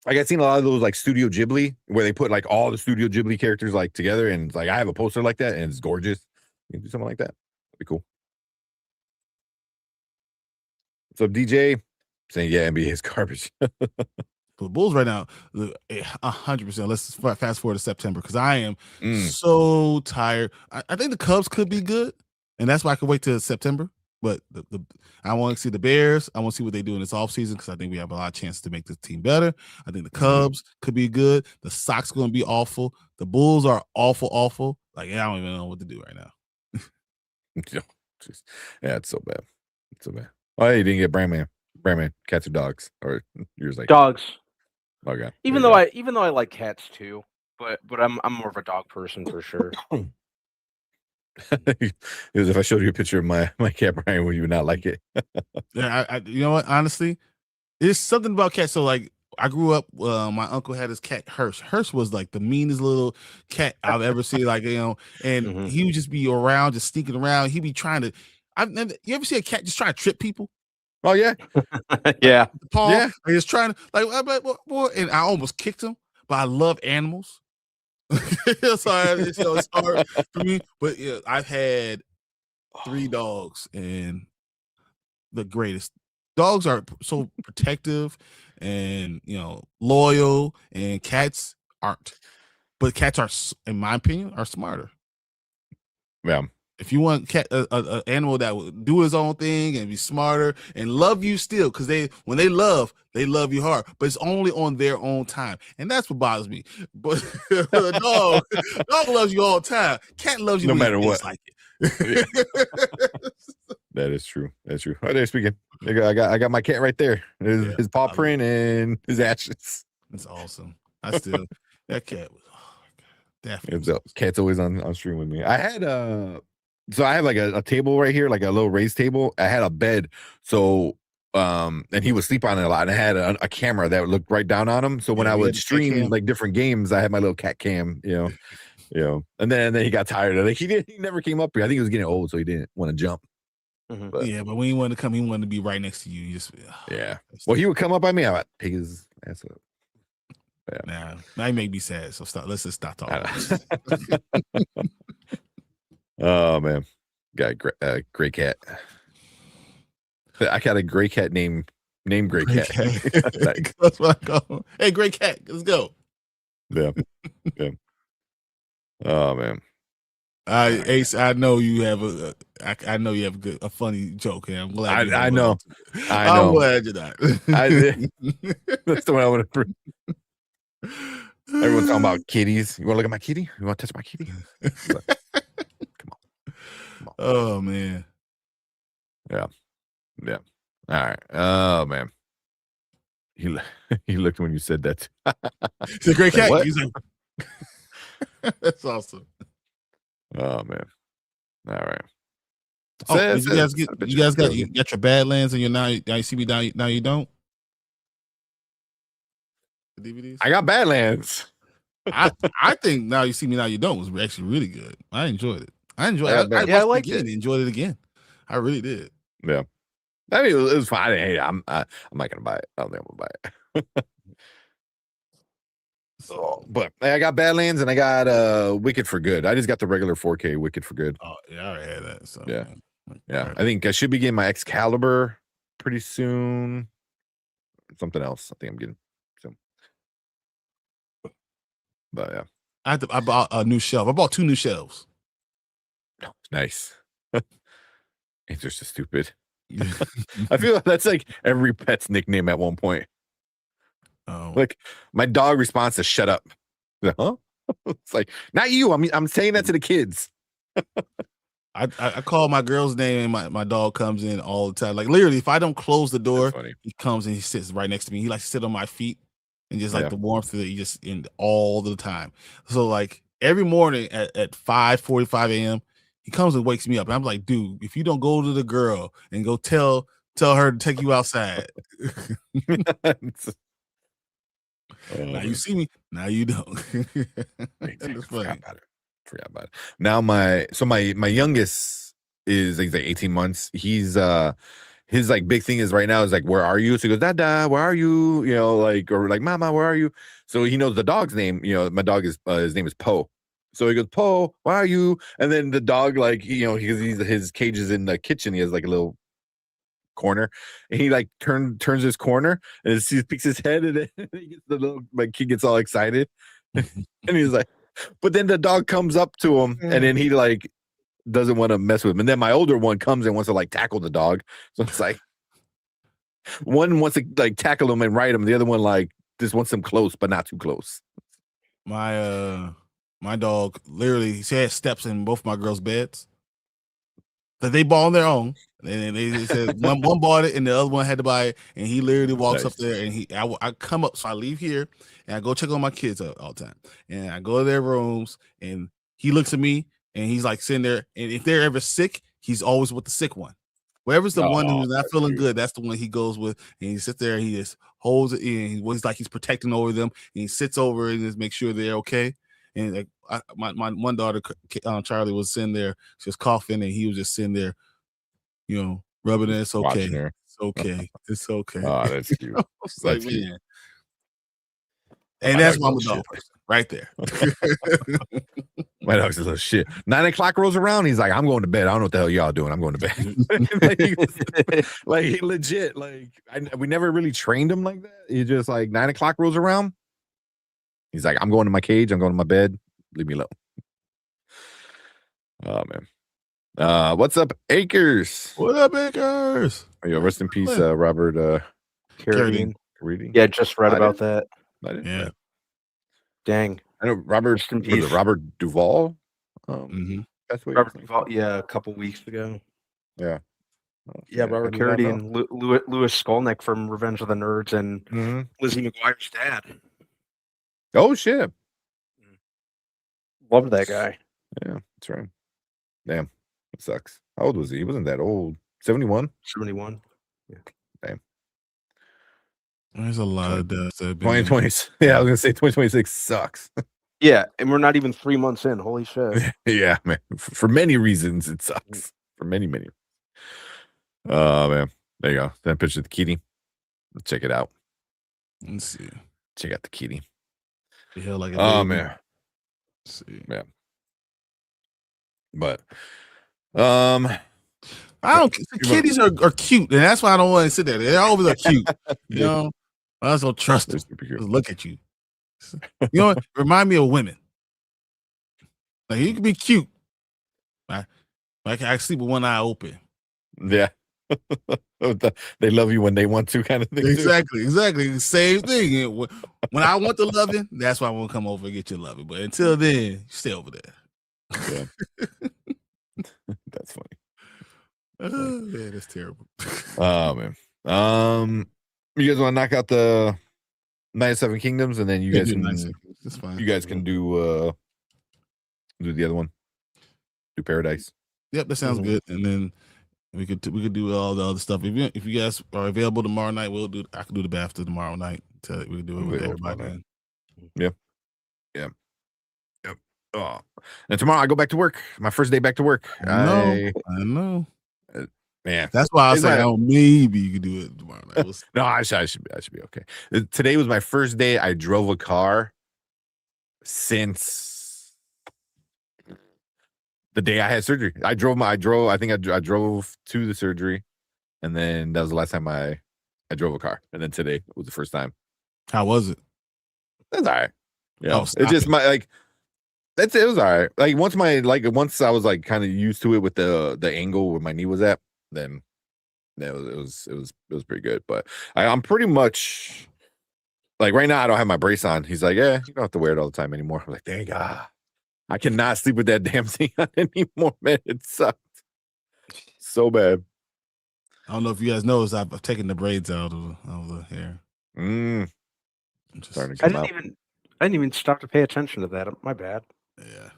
Like I've seen a lot of those like Studio Ghibli where they put like all the Studio Ghibli characters like together, and it's like I have a poster like that, and it's gorgeous. You can do something like that. That'd be cool. What's up, DJ? Saying yeah, NBA is garbage. The Bulls right now, 100%. Let's fast forward to September because I am so tired. I think the Cubs could be good, and that's why I could wait till September. But I want to see the Bears. I want to see what they do in this offseason because I think we have a lot of chances to make this team better. I think the Cubs could be good. The Sox going to be awful. The Bulls are awful. Like, I don't even know what to do right now. Yeah, it's so bad. It's so bad. Oh, you didn't get Brandman. Cats or dogs? Or yours like dogs. Okay. Even though I like cats too, but I'm more of a dog person for sure. Because if I showed you a picture of my cat Brian, would you not like it? Yeah, you know what? Honestly, there's something about cats. So like, I grew up. My uncle had his cat Hirsch. Hirsch was like the meanest little cat I've ever seen. Like, you know, and he would just be around, just sneaking around. He'd be trying to. You ever see a cat just try to trip people? Oh yeah, yeah. Paul, yeah. He was trying to and I almost kicked him. But I love animals. It's hard for me. But yeah, I've had 3 dogs, and the greatest. Dogs are so protective and, you know, loyal, and cats aren't. But cats are, in my opinion, are smarter. Yeah. If you want an animal that will do his own thing and be smarter and love you still, because when they love you hard, but it's only on their own time, and that's what bothers me. But a dog loves you all the time. Cat loves you no matter what. Like it. That is true. That's true. Oh, there speaking. I got my cat right there. His paw print and his ashes. That's awesome. That cat was definitely. Cat's always on stream with me. I had so I have like a table right here, like a little raised table. I had a bed, so and he would sleep on it a lot. And I had a camera that would look right down on him. So when I would stream like different games, I had my little cat cam, you know. And then he got tired of it. He never came up here. I think he was getting old, so he didn't want to jump. But when he wanted to come, he wanted to be right next to you. You just Well, he would come up by me. I would pick his ass up. Yeah. Now you make me sad. So let's just stop talking. Oh man, got a great cat. I got a gray cat named Gray Cat. That's what I call him. Hey, Gray Cat, let's go. Yeah. Oh man. Ace, I know you have I know you have a funny joke here. I'm glad. I know. I'm glad you're not. That's the one I want to. Everyone's talking about kitties. You want to look at my kitty? You want to touch my kitty? Come on. Oh man. Yeah. All right. Oh man. He looked when you said that. It's a great cat. What? He's like, that's awesome. Oh man. All right. Oh, you guys got your Badlands and your now you see me now you don't. The DVDs. I got Badlands. I think Now You See Me Now You Don't was actually really good. I enjoyed it. I liked it. Enjoyed it again. I really did. Yeah. I mean, it was fine. Hey, I'm not gonna buy it. I don't think I'm gonna buy it. So, but I got Badlands and I got Wicked for Good. I just got the regular 4K Wicked for Good. Oh yeah, I already had that. So yeah. I think I should be getting my Excalibur pretty soon. Something else I think I'm getting. So, but yeah, I bought a new shelf. I bought 2 new shelves. Nice. It's just stupid. I feel like that's like every pet's nickname at one point. Oh, like my dog responds to "shut up." Like, huh? It's like, not you. I mean, I'm saying that to the kids. I call my girl's name and my dog comes in all the time. Like literally, if I don't close the door, he comes and he sits right next to me. He likes to sit on my feet and just like the warmth of it. He just in all the time. So like every morning at 5:45 a.m. he comes and wakes me up. And I'm like, dude, if you don't go to the girl and go tell her to take you outside. Now you see me, now you don't. Forgot about it. Now my youngest is like 18 months. He's his like big thing is right now is like, where are you? So he goes, Dada, where are you? You know, like, or like, Mama, where are you? So he knows the dog's name. You know, my dog is his name is Poe. So he goes, Poe, where are you? And then the dog, like, you know, his cage is in the kitchen. He has like a little corner, and he like turns his corner and he picks his head, and then he gets the little, like, he gets all excited, and he's like, but then the dog comes up to him, and then he like doesn't want to mess with him, and then my older one comes and wants to like tackle the dog. So it's like one wants to like tackle him and ride him, the other one like just wants him close but not too close. My dog literally, she had steps in both my girls' beds that they bought on their own. And they said one bought it and the other one had to buy it. And he literally walks up there and I come up. So I leave here and I go check on my kids all the time. And I go to their rooms and he looks at me and he's like sitting there. And if they're ever sick, he's always with the sick one. Wherever's the one who's not feeling good, that's the one he goes with. And he sits there and he just holds it in. He's like he's protecting over them. And he sits over and just makes sure they're okay. And like my one daughter, Charlie, was sitting there, she was coughing, and he was just sitting there, you know, rubbing it. It's okay. It's okay. It's okay. Oh, that's cute. That's like, cute. Man. And that's why I'm a dog person right there. My dog's a little shit. 9 o'clock rolls around. He's like, I'm going to bed. I don't know what the hell y'all doing. I'm going to bed. like legit. Like we never really trained him like that. He just like 9 o'clock rolls around. He's like, I'm going to my cage. I'm going to my bed. Leave me alone. Oh man. What's up, Akers? What up, Akers? Yo, rest in peace, Robert Carradine. Yeah, just read about that. Yeah. Dang. I know Robert Duvall. That's what Robert Duvall. Yeah, a couple weeks ago. Yeah. Yeah, Robert Carradine, Louis Skolnick from Revenge of the Nerds, and Lizzie McGuire's dad. Oh shit! Loved that guy. Yeah, that's right. Damn, it sucks. How old was he? He wasn't that old. 71. 71. Yeah. Damn. There's a lot of deaths. 2020. Yeah, I was gonna say 2026 sucks. Yeah, and we're not even 3 months in. Holy shit. Yeah, man. For many reasons, it sucks. For many. Oh man, there you go. That picture of the kitty. Let's check it out. Let's see. Check out the kitty. Like oh man. Let's see. Yeah. But I don't. Kitties are cute, and that's why I don't want to sit there. They're always are cute. You know, I just don't trust them. Just look at you. You know, what? Remind me of women. Like you can be cute. I sleep with one eye open. Yeah. They love you when they want to, kind of thing. Exactly. Same thing. When I want the loving, that's why I want to come over and get your loving. But until then, stay over there. Yeah. That's funny. Man, that's terrible. Oh man. You guys want to knock out the 97 Kingdoms, and then you guys can. That's fine. You guys can do the other one. Do Paradise. Yep, that sounds good. And then we could do all the other stuff. If you guys are available tomorrow night, I can do the BAFTA tomorrow night. We can do it with everybody. Yep. Oh, and tomorrow I go back to work. My first day back to work. I know. Man, that's why I was like, maybe you could do it tomorrow night. No, I should be okay. Today was my first day I drove a car since the day I had surgery. I drove to the surgery, and then that was the last time I drove a car. And then today was the first time. How was it? That's all right. Yeah, it's just it was all right. Like once I was like kind of used to it with the angle where my knee was at, then it was pretty good. But I'm pretty much like right now I don't have my brace on. He's like, yeah, you don't have to wear it all the time anymore. I'm like, dang God, I cannot sleep with that damn thing on anymore, man. It sucked so bad. I don't know if you guys noticed, I've taken the braids out of the hair. I didn't even stop to pay attention to that. My bad. Yeah.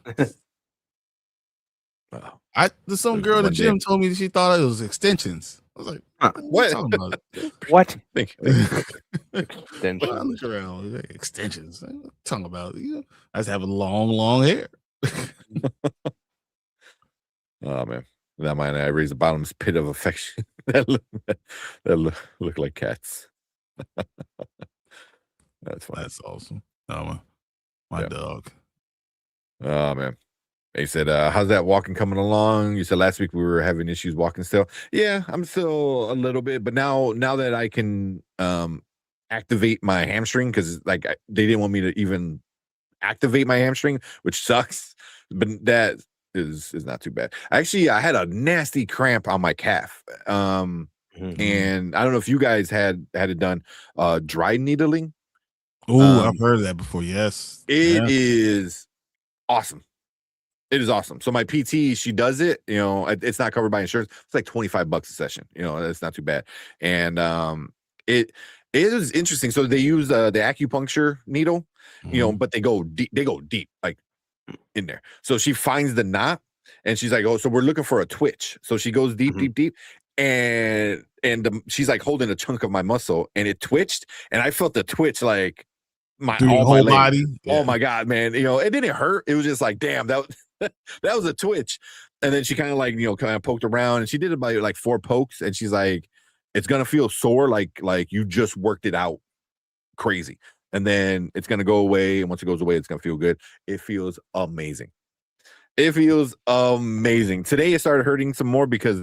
There's some girl at the gym told me she thought it was extensions. I was like, what? What? Extensions. I look around, extensions. I'm talking about, I just have a long hair. Oh man, that mine I raised the bottom's pit of affection. that look like cats. That's funny. That's awesome. My dog. Oh man. They said, how's that walking coming along? You said last week we were having issues walking still. Yeah, I'm still a little bit, but now that I can activate my hamstring, because like they didn't want me to even activate my hamstring, which sucks. But that is not too bad. Actually, I had a nasty cramp on my calf. And I don't know if you guys had it done. Dry needling. Oh, I've heard of that before. Yes. It is awesome. It is awesome. So my PT, she does it, it's not covered by insurance. It's like $25 a session. It's not too bad. And it is interesting. So they use the acupuncture needle, but they go deep, like in there. So she finds the knot and she's like, oh, so we're looking for a twitch. So she goes deep, and she's like holding a chunk of my muscle, and it twitched, and I felt the twitch like my whole body. Yeah. Oh my God, man. It didn't hurt. It was just like, damn, that was a twitch. And then she kind of poked around, and she did about like 4 pokes, and she's like, it's gonna feel sore, like you just worked it out crazy. And then it's gonna go away, and once it goes away, it's gonna feel good. It feels amazing. Today it started hurting some more because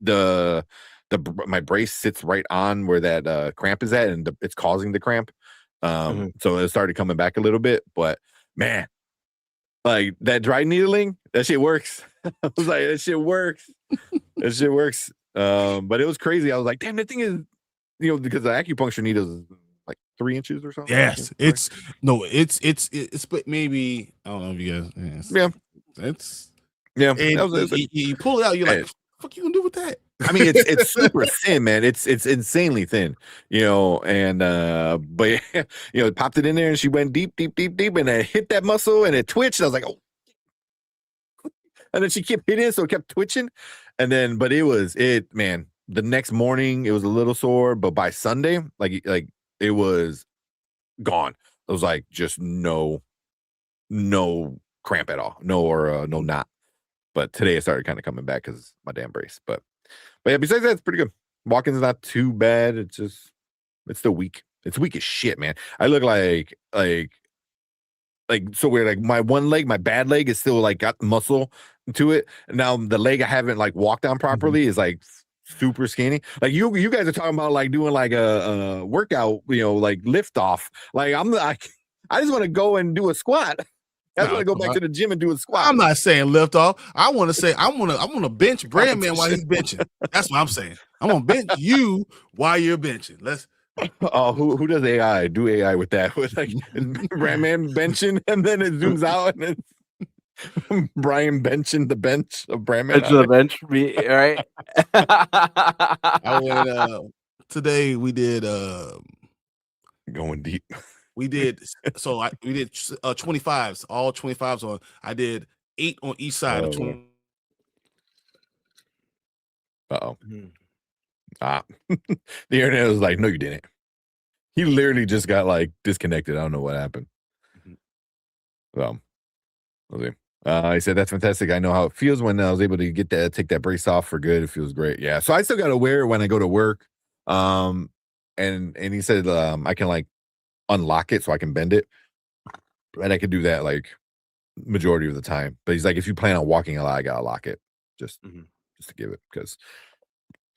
my brace sits right on where that cramp is at, and it's causing the cramp. So it started coming back a little bit, but man, like that dry needling, that shit works. I was like, that shit works. But it was crazy. I was like, damn, that thing is, because the acupuncture needle is like 3 inches or something. Yes, it's but maybe I don't know if you guys. You pull it out, you're like, what the fuck you gonna do with that? I mean, it's super thin, man. It's insanely thin, and but it popped it in there, and she went deep, and it hit that muscle, and it twitched. And I was like, oh, and then she kept hitting it, so it kept twitching, and then, but man. The next morning, it was a little sore, but by Sunday, like it was gone. It was like just no cramp at all, no knot. But today it started kind of coming back because my damn brace. But yeah, besides that, it's pretty good. Walking's not too bad. It's still weak. It's weak as shit, man. I look like like so weird. Like my one leg, my bad leg is still like got muscle to it. Now the leg I haven't like walked on properly is like super skinny. Like you guys are talking about like doing like a workout, like lift off. Like I just want to go and do a squat. I just want to go back to the gym and do a squat. I'm not saying lift off. I want to say I want to bench Brandman while he's benching. That's what I'm saying. I'm gonna bench you while you're benching. Let's. Oh, who does AI? Do AI with that? With like Brandman benching, and then it zooms out, and then Brian benching the bench of Brandman. Bench the bench, me right? I went. Today we did. Going deep. We did. So we did 25s, all 25s on. I did 8 on each side of 20. Uh-oh. The internet was like, no, you didn't. He literally just got like disconnected. I don't know what happened. So, we'll see. He said, that's fantastic. I know how it feels when I was able to take that brace off for good. It feels great. Yeah. So I still got to wear it when I go to work. And he said, I can like unlock it so I can bend it. And I can do that like majority of the time. But he's like, if you plan on walking a lot, I got to lock it just to give it, because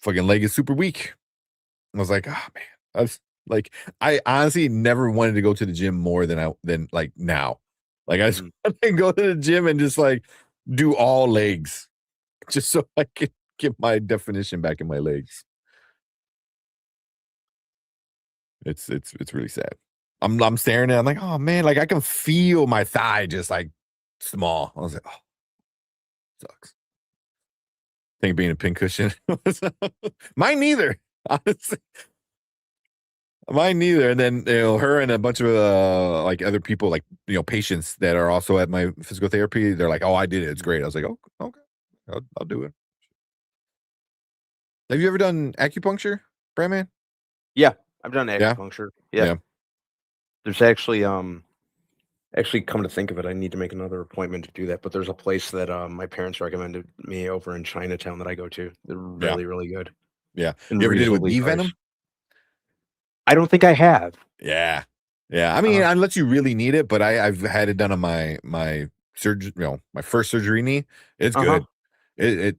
fucking leg is super weak. I was like, oh man, I honestly never wanted to go to the gym more than like now. Like I just want to go to the gym and just like do all legs, just so I can get my definition back in my legs. It's really sad. I'm staring at it, I'm like, oh man, like I can feel my thigh just like small. I was like, oh, sucks. I think being a pincushion. Mine neither, honestly. Mine neither. And then her and a bunch of like other people, like patients that are also at my physical therapy, they're like, oh, I did it, it's great. I was like, oh, okay, I'll do it. Have you ever done acupuncture, Brandman? Yeah, I've done acupuncture. Yeah. There's actually come to think of it, I need to make another appointment to do that. But there's a place that my parents recommended me over in Chinatown that I go to. They're really, really good. Yeah. You ever did it with bee venom? I don't think I have. Yeah. I mean, unless you really need it, but I've had it done on my surgery, my first surgery knee. It's good. It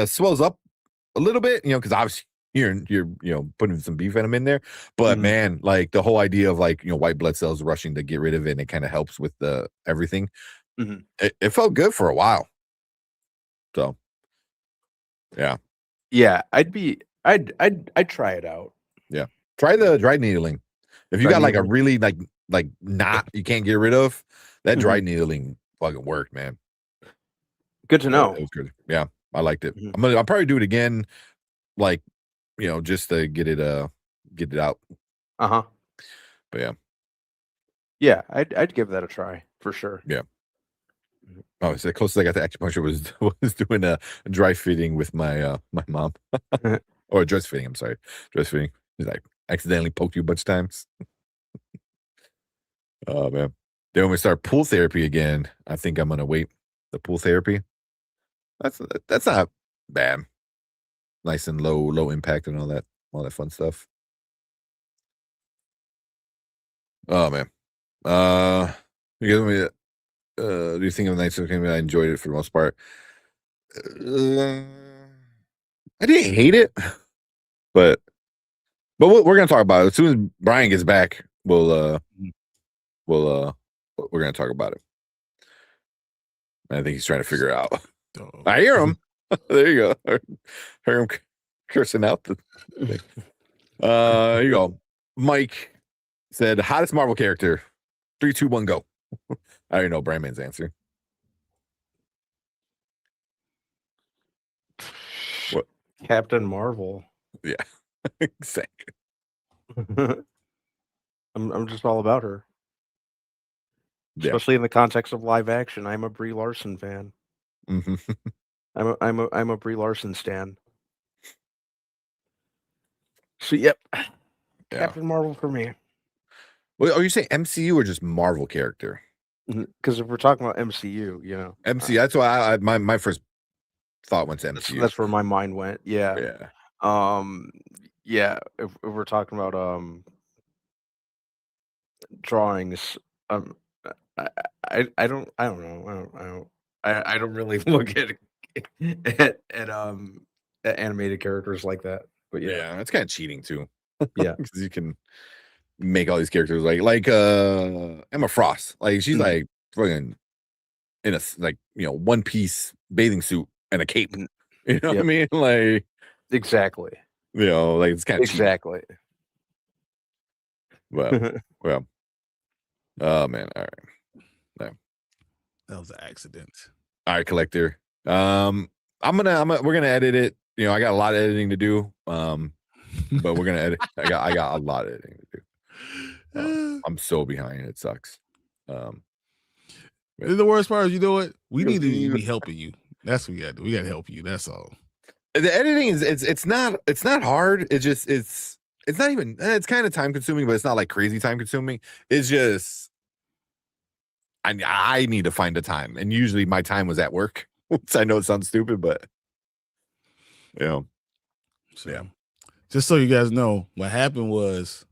swells up a little bit, because obviously you're putting some bee venom in there, but man, like the whole idea of like white blood cells rushing to get rid of it, and it kind of helps with the everything. It felt good for a while. So yeah, I'd try it out. Yeah, try the dry needling. If you got like a really like knot you can't get rid of, that dry needling fucking worked, man. Good to know. It was good. Yeah, I liked it. I'll probably do it again, like just to get it out. But yeah, I'd give that a try for sure. Yeah. Oh, so the closest I got to acupuncture was doing a dry fitting with my my mom, or a dress fitting. I'm sorry, dress fitting. He's like accidentally poked you a bunch of times. Oh man. Then when we start pool therapy again, I think I'm gonna wait. The pool therapy. That's not bad. Nice and low impact and all that fun stuff. Oh man. You guys want me to, do you think of Nights of the I enjoyed it for the most part. I didn't hate it, but we're gonna talk about it as soon as Brian gets back. We're gonna talk about it. I think he's trying to figure it out. I hear him. There you go. Hear him cursing out the thing. Here you go. Mike said, hottest Marvel character. 3, 2, 1, go. I already know Brandman's answer. What? Captain Marvel. Yeah, exactly. I'm just all about her. Especially in the context of live action. I'm a Brie Larson fan. I'm a Brie Larson stan. So yep. Captain Marvel for me. Well, are you saying MCU or just Marvel character? Because if we're talking about MCU, MCU. That's why my first thought went to MCU. That's where my mind went. Yeah. Yeah. If we're talking about drawings, Um, I don't know. I don't really look at animated characters like that. But yeah, Yeah, it's kind of cheating too. yeah, Because you can make all these characters like Emma Frost. Like she's Mhm. like fucking in a like one piece bathing suit and a cape. Mm, You know what I yep. mean? Like exactly, like it's kind of cheating. exactly. Well, well. Oh man, all right. That was an accident. All right, collector. We're gonna edit it. I got a lot of editing to do. But we're gonna edit. I got a lot of editing to do. I'm so behind. It sucks. The worst part is, you know what? We need to be helping you. That's what we got to do. We got to help you. That's all. The editing is it's not hard. It's not even. It's kind of time consuming, but it's not like crazy time consuming. It's just I need to find a time, and usually my time was at work. So I know it sounds stupid, but So, yeah. Just so you guys know, what happened was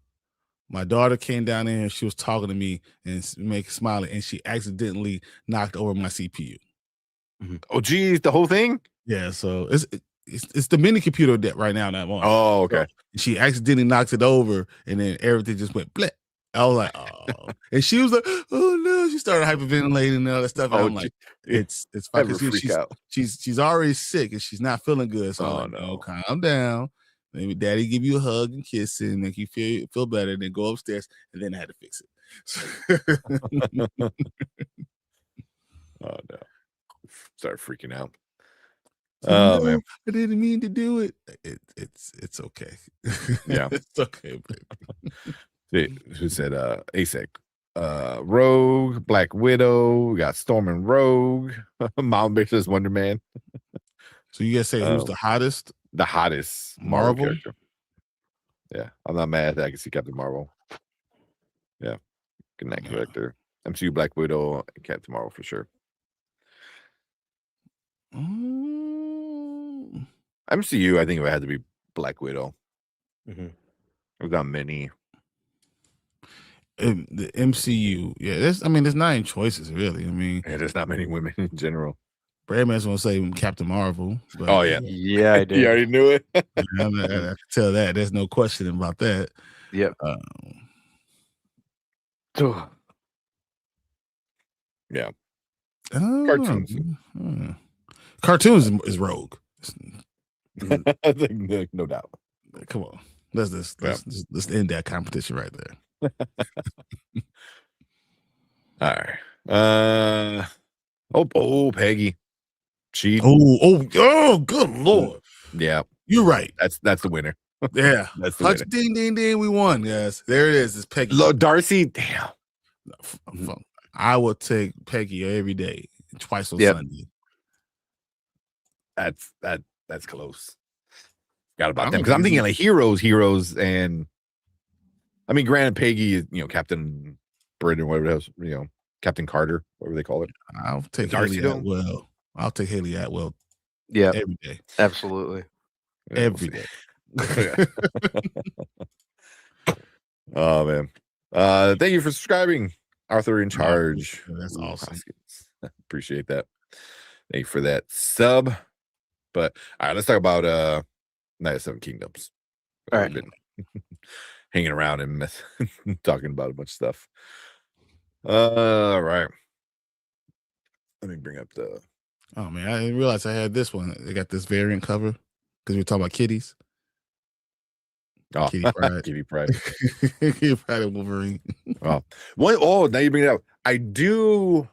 my daughter came down in and she was talking to me and smiling, and she accidentally knocked over my CPU. Oh, geez, the whole thing. Yeah, so it's the mini computer that right now that I'm on. Oh, okay. So she accidentally knocked it over, and then everything just went bleh. I was like, oh, and she was like, oh no. She started hyperventilating and all that stuff. And I'm like, it's fine. She's already sick and she's not feeling good. So I'm like, no, calm down. Maybe daddy give you a hug and kiss and make you feel better. Then go upstairs, and then I had to fix it. Oh no! Start freaking out. Oh no, man, I didn't mean to do it. It's okay. Yeah, it's okay, baby. Who said ASEC? Rogue, Black Widow. We got Storm and Rogue. Mom Bitch says Wonder Man. So you guys say who's the hottest? The hottest Marvel character. Yeah, I'm not mad that I can see Captain Marvel. Yeah, good night, character. MCU Black Widow, and Captain Marvel for sure. MCU, I think it had to be Black Widow. We've got many. The MCU, yeah. There's not any choices really. There's not many women in general. Bradman's gonna say Captain Marvel. But, oh yeah, yeah, I did. You already knew it. I can tell that. There's no question about that. Yep. Yeah. Cartoons. Cartoons is Rogue. No doubt. Come on, let's end that competition right there. All right. Peggy. She. Oh, good Lord. Yeah, you're right. That's the winner. Yeah, that's the winner. Ding, ding, ding. We won, guys. There it is. It's Peggy. Darcy. Damn. I will take Peggy every day, twice on Sunday. That's close. Forgot about them because I'm thinking like heroes, and I mean, granted, Peggy is Captain Britain, whatever else, Captain Carter, whatever they call it. I'll take Haley Atwell. I'll take Haley Atwell. Yeah, every day. Absolutely, every day. Oh man, thank you for subscribing, Arthur in Charge. That's awesome. Appreciate that. Thank you for that sub. But all right, let's talk about Night of Seven Kingdoms. All right, been hanging around and talking about a bunch of stuff. All right, let me bring up the. Oh man, I didn't realize I had this one. They got this variant cover because we were talking about kitties. Oh, Kitty Pride. Kitty Pride. Kitty Pride and Wolverine. Now you bring it up. I do.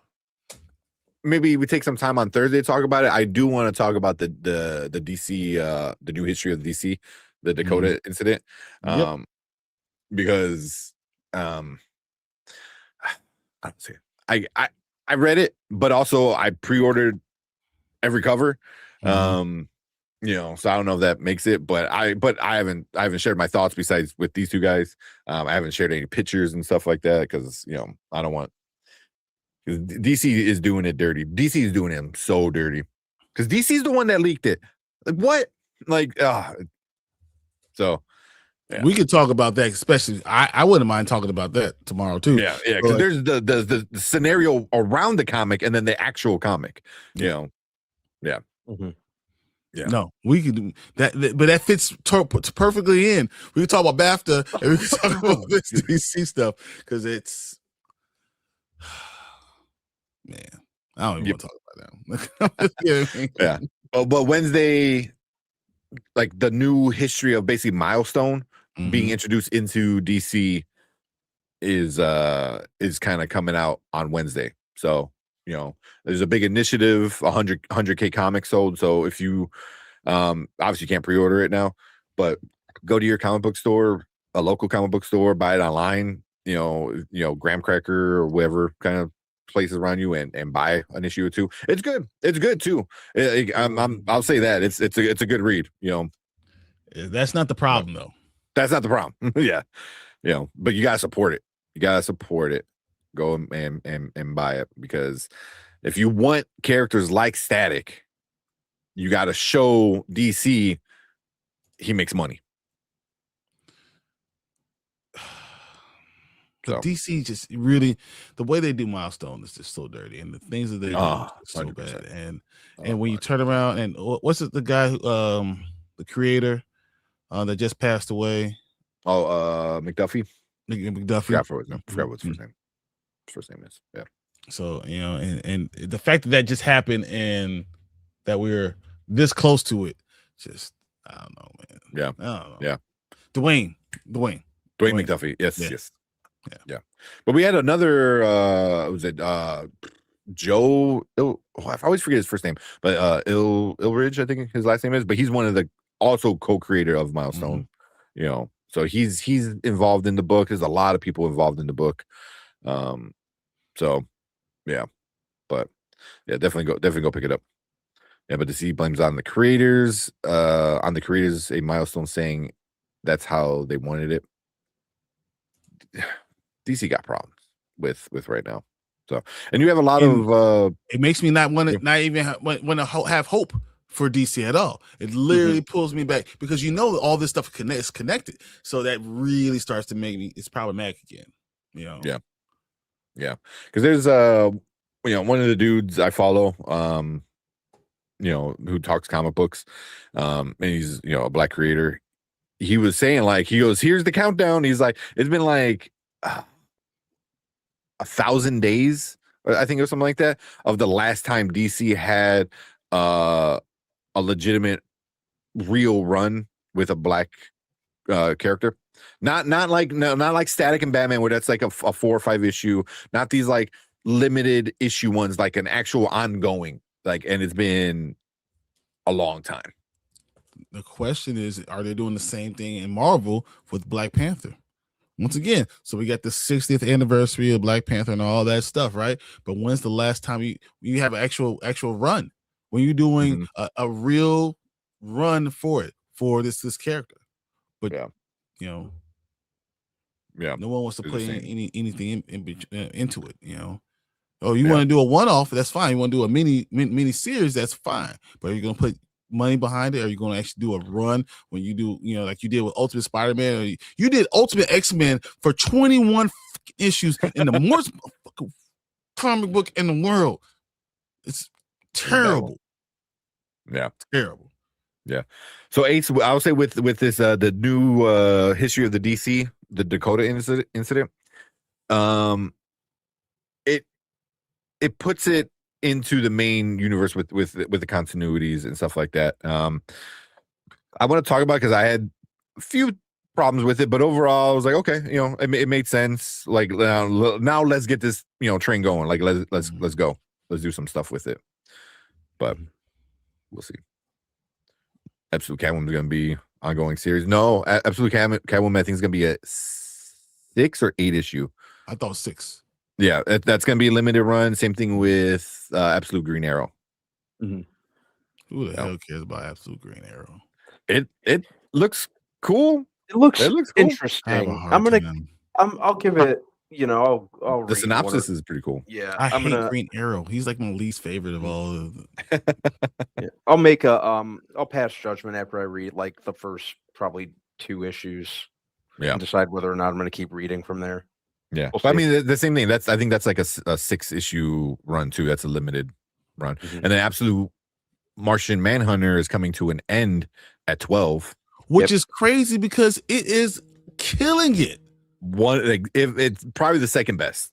Maybe we take some time on Thursday to talk about it. I do want to talk about the DC, the new history of DC, the Dakota incident, because I don't see it. I read it, but also I pre-ordered every cover. So I don't know if that makes it, but I haven't shared my thoughts besides with these two guys. I haven't shared any pictures and stuff like that because I don't want. Because DC is doing it dirty. DC is doing him so dirty. Because DC is the one that leaked it. Like what? So Yeah. We could talk about that, especially I wouldn't mind talking about that tomorrow too. Yeah, because there's the scenario around the comic and then the actual comic. You know, yeah. Mm-hmm. Yeah. No, we could do that, but that fits perfectly in. We can talk about BAFTA and we can talk about this DC stuff because it's man, I don't even want to talk about that. Yeah. But Wednesday, like the new history of basically Milestone being introduced into DC is kind of coming out on Wednesday. So, you know, there's a big initiative, 100K comics sold. So if you obviously you can't pre-order it now, but go to your comic book store, a local comic book store, buy it online, you know, Graham Cracker or whatever kind of places around you and buy an issue or two. It's good. It's good too. I'll say that it's a good read, you know. That's not the problem though. That's not the problem. Yeah. You know, but you gotta support it. You gotta support it. Go and buy it, because if you want characters like Static, you gotta show DC he makes money. So DC just really, the way they do Milestone is just so dirty, and the things that they do is so 100%. bad. And when you turn around and what's it, the guy who the creator that just passed away? McDuffie. McDuffie. I forgot what his first name is. Yeah. So, you know, and the fact that just happened and that we're this close to it, just I don't know, man. Yeah. I don't know. Yeah. Dwayne McDuffie. Yes. Yeah. But we had another was it Joe I always forget his first name, but Ilridge, I think his last name is, but he's one of the also co-creator of Milestone. You know, so he's involved in the book. There's a lot of people involved in the book. So yeah, but yeah, definitely go pick it up. Yeah, but DC blames on the creators, a Milestone saying that's how they wanted it. DC got problems with right now. So, and you have a lot of it makes me not want to not even want to have hope for DC at all. It literally pulls me back, because you know all this stuff is connected. So that really starts to make me, it's problematic again. You know. Yeah. Because there's you know, one of the dudes I follow, you know, who talks comic books, and he's, you know, a black creator. He was saying, like, he goes, here's the countdown. He's like, it's been like 1,000 days, I think, or something like that, of the last time DC had a legitimate real run with a black character. Not like Static and Batman, where that's like a 4 or 5 issue, not these like limited issue ones, like an actual ongoing, like, and it's been a long time. The question is, are they doing the same thing in Marvel with Black Panther? Once again, so we got the 60th anniversary of Black Panther and all that stuff, right? But when's the last time you have an actual run? When you're doing a real run for this character? But you know, no one wants to put anything into it. You know, oh, you want to do a one-off? That's fine. You want to do a mini series? That's fine. But are you gonna put money behind it? Or are you going to actually do a run when you do, you know, like you did with Ultimate Spider-Man, or you did Ultimate X-Men for 21 issues in the worst comic book in the world? It's terrible. Yeah, terrible. Yeah. So Ace, I would say with this the new history of the DC, the Dakota incident, it puts it into the main universe with the continuities and stuff like that. I want to talk about, because I had a few problems with it, but overall I was like, okay, you know, it made sense. Like, now let's get this, you know, train going. Like, let's go, let's do some stuff with it. But we'll see. Absolute Catwoman's gonna be ongoing series. No, Absolute Catwoman, I think is gonna be a 6 or 8 issue. I thought 6. Yeah, that's gonna be a limited run. Same thing with Absolute Green Arrow. Who the hell cares about Absolute Green Arrow? It looks cool. It looks cool. interesting. I'll give it, you know, I'll the synopsis is pretty cool. Yeah, I hate Green Arrow. He's like my least favorite of all of them. I'll make I'll pass judgment after I read like the first probably 2 issues. Yeah. and decide whether or not I'm going to keep reading from there. Yeah. We'll But I see. mean, the same thing. I think that's like a 6-issue run too. That's a limited run. Mhm. And then Absolute Martian Manhunter is coming to an end at 12. which is crazy because it is killing it. It's probably the second best.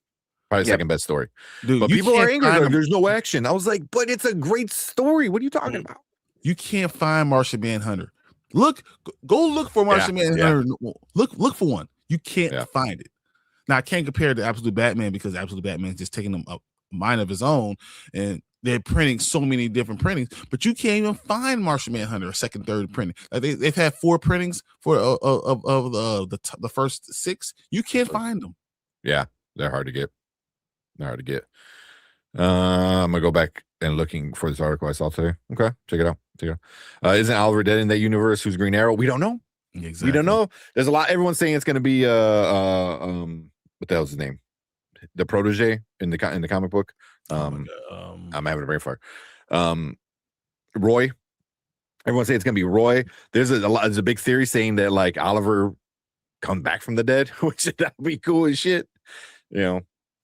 Probably the second best story. Dude, But you people are can't angry. find Like, there's no action. I was like, but it's a great story. What are you talking about? You can't find Martian Manhunter. Go look for Martian Manhunter. Look for one. You can't find it. Now I can't compare it to Absolute Batman because Absolute Batman is just taking a mind of his own, and they're printing so many different printings. But you can't even find Martian Manhunter a second, third printing. Like they've had 4 printings for of the first 6. You can't find them. Yeah, they're hard to get. I'm gonna go back and looking for this article I saw today. Okay, check it out. Isn't Oliver dead in that universe? Who's Green Arrow? We don't know. Exactly. We don't know. There's a lot. Everyone's saying it's gonna be what the hell's his name? The protege in the comic book. I'm having a brain fart. Roy. Everyone's saying it's gonna be Roy. There's a big theory saying that like Oliver come back from the dead, which that would be cool as shit.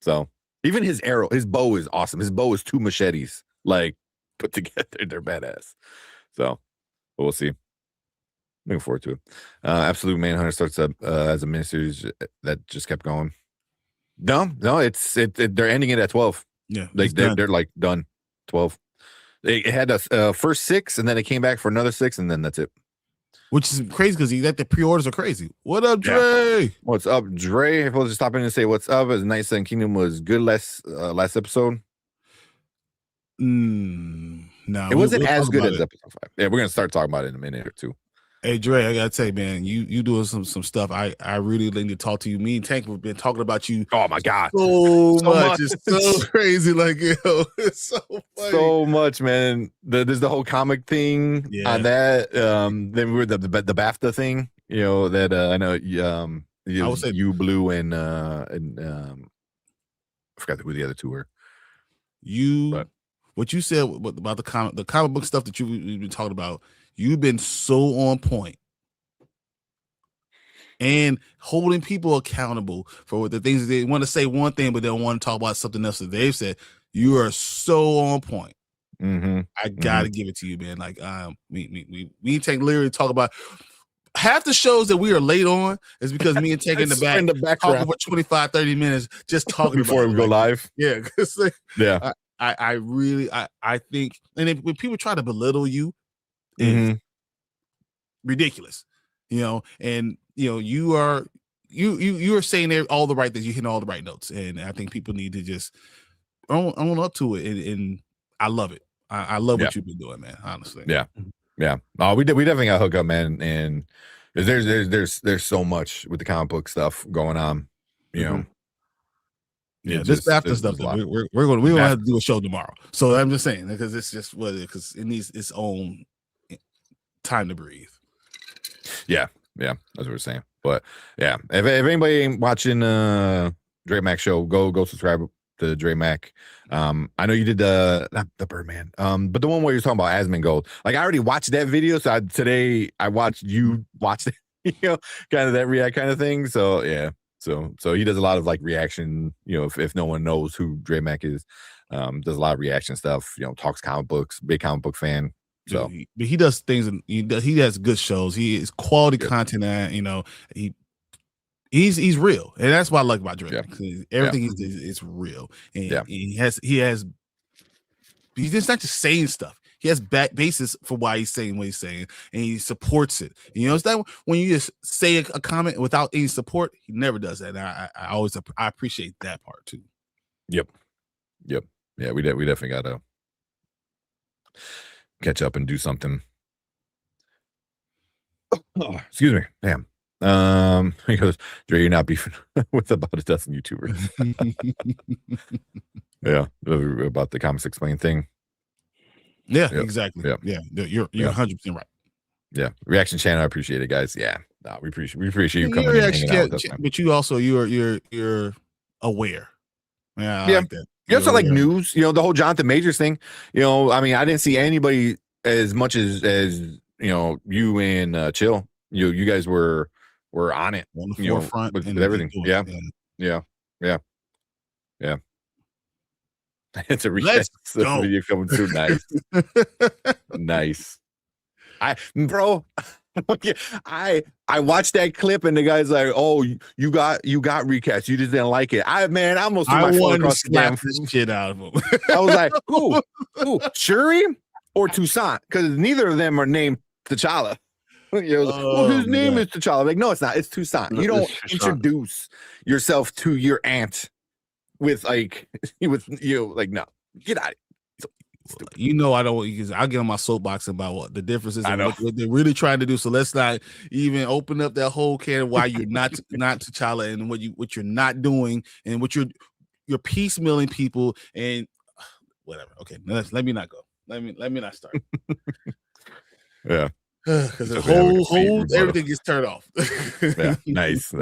So even his arrow, his bow is awesome. His bow is 2 machetes like put together. They're badass. So but we'll see. Looking forward to it. Absolute Manhunter starts up as a miniseries that just kept going. No, they're ending it at 12. Yeah, they're like done. 12. It had a first 6, and then it came back for another 6, and then that's it. Which is crazy because the pre-orders are crazy. What up, Dre? Yeah. What's up, Dre? If I was to stop in and say what's up, as Night Sun Kingdom was good last episode. No, it wasn't as good as episode 5. Yeah, we're gonna start talking about it in a minute or two. Hey Dre, I gotta tell you, man, you doing some stuff. I really need to talk to you. Me and Tank have been talking about you. Oh my god, so much. It's so crazy. Like it's so funny. So much, man. There's the whole comic thing on that. Then we were the BAFTA thing. That I know. I would say you, Blue, and I forgot who the other 2 were. What you said about the comic book stuff that you've been talking about. You've been so on point and holding people accountable for the things they want to say one thing, but they don't want to talk about something else that they've said. You are so on point. I gotta give it to you, man. Like we Tank literally talk about half the shows that we are late on is because me and Tank in the back talking for 25-30 minutes just talking before we go live. Yeah, yeah. I really think, and when people try to belittle you, is ridiculous, and you are saying all the right things, you're hitting all the right notes, and I think people need to just own up to it, and I love it. I love what you've been doing, man. Honestly, yeah. Oh, we definitely got hooked up, man, and there's so much with the comic book stuff going on, Yeah, this BAFTA stuff that we're gonna have to do a show tomorrow. So I'm just saying because it's just because it needs its own time to breathe. Yeah, that's what we're saying. But yeah, if anybody ain't watching Dre Mac show, go subscribe to Dre Mac. I know you did not the Birdman, but the one where you're talking about Asmongold. Like I already watched that video, so today I watched you watch it, kind of that react kind of thing. So yeah, so he does a lot of like reaction. If no one knows who Dre Mac is, does a lot of reaction stuff. Talks comic books, big comic book fan. So but he does things, and he has good shows. He is quality content, and he's real, and that's what I like about Dre. Everything is real, and he's just not just saying stuff. He has basis for why he's saying what he's saying, and he supports it. It's that when you just say a comment without any support, he never does that. And I appreciate that part too. Yep. Yeah, we definitely gotta catch up and do something. Oh, excuse me. Damn. He goes, Dre, you're not beefing with about a dozen YouTubers. Yeah, about the Comics Explained thing. Yeah, exactly. Yeah, you're 100% right. Yeah, reaction channel. I appreciate it, guys. Yeah, we appreciate you coming in. But you also you're aware. Yeah, I like that. You also like news, the whole Jonathan Majors thing. I mean, I didn't see anybody as much as you and Chill. You guys were were on it. On the You know, forefront with and everything. doing Yeah. it, Yeah. It's a Let's go. video coming soon. Nice. Nice. Bro, I watched that clip and the guy's like, "Oh, you got recast. You just didn't like it." I almost threw I my phone wanted to across the damn. slap this shit out of him. I was like, "Who? Shuri or Toussaint?" Because neither of them are named T'Challa. Well, his name is T'Challa. I'm like, no, it's not. It's Toussaint. You don't introduce yourself to your aunt with like no, get out of here. Stupid. You know I don't, because I'll get on my soapbox about what the differences and I know. what they're really trying to do. So let's not even open up that whole can of why you're not T'Challa and what you're not doing and what you're piecemealing people and whatever. Okay, let me not go. Let me not start. Yeah. Because the whole everything gets turned off. Yeah, nice.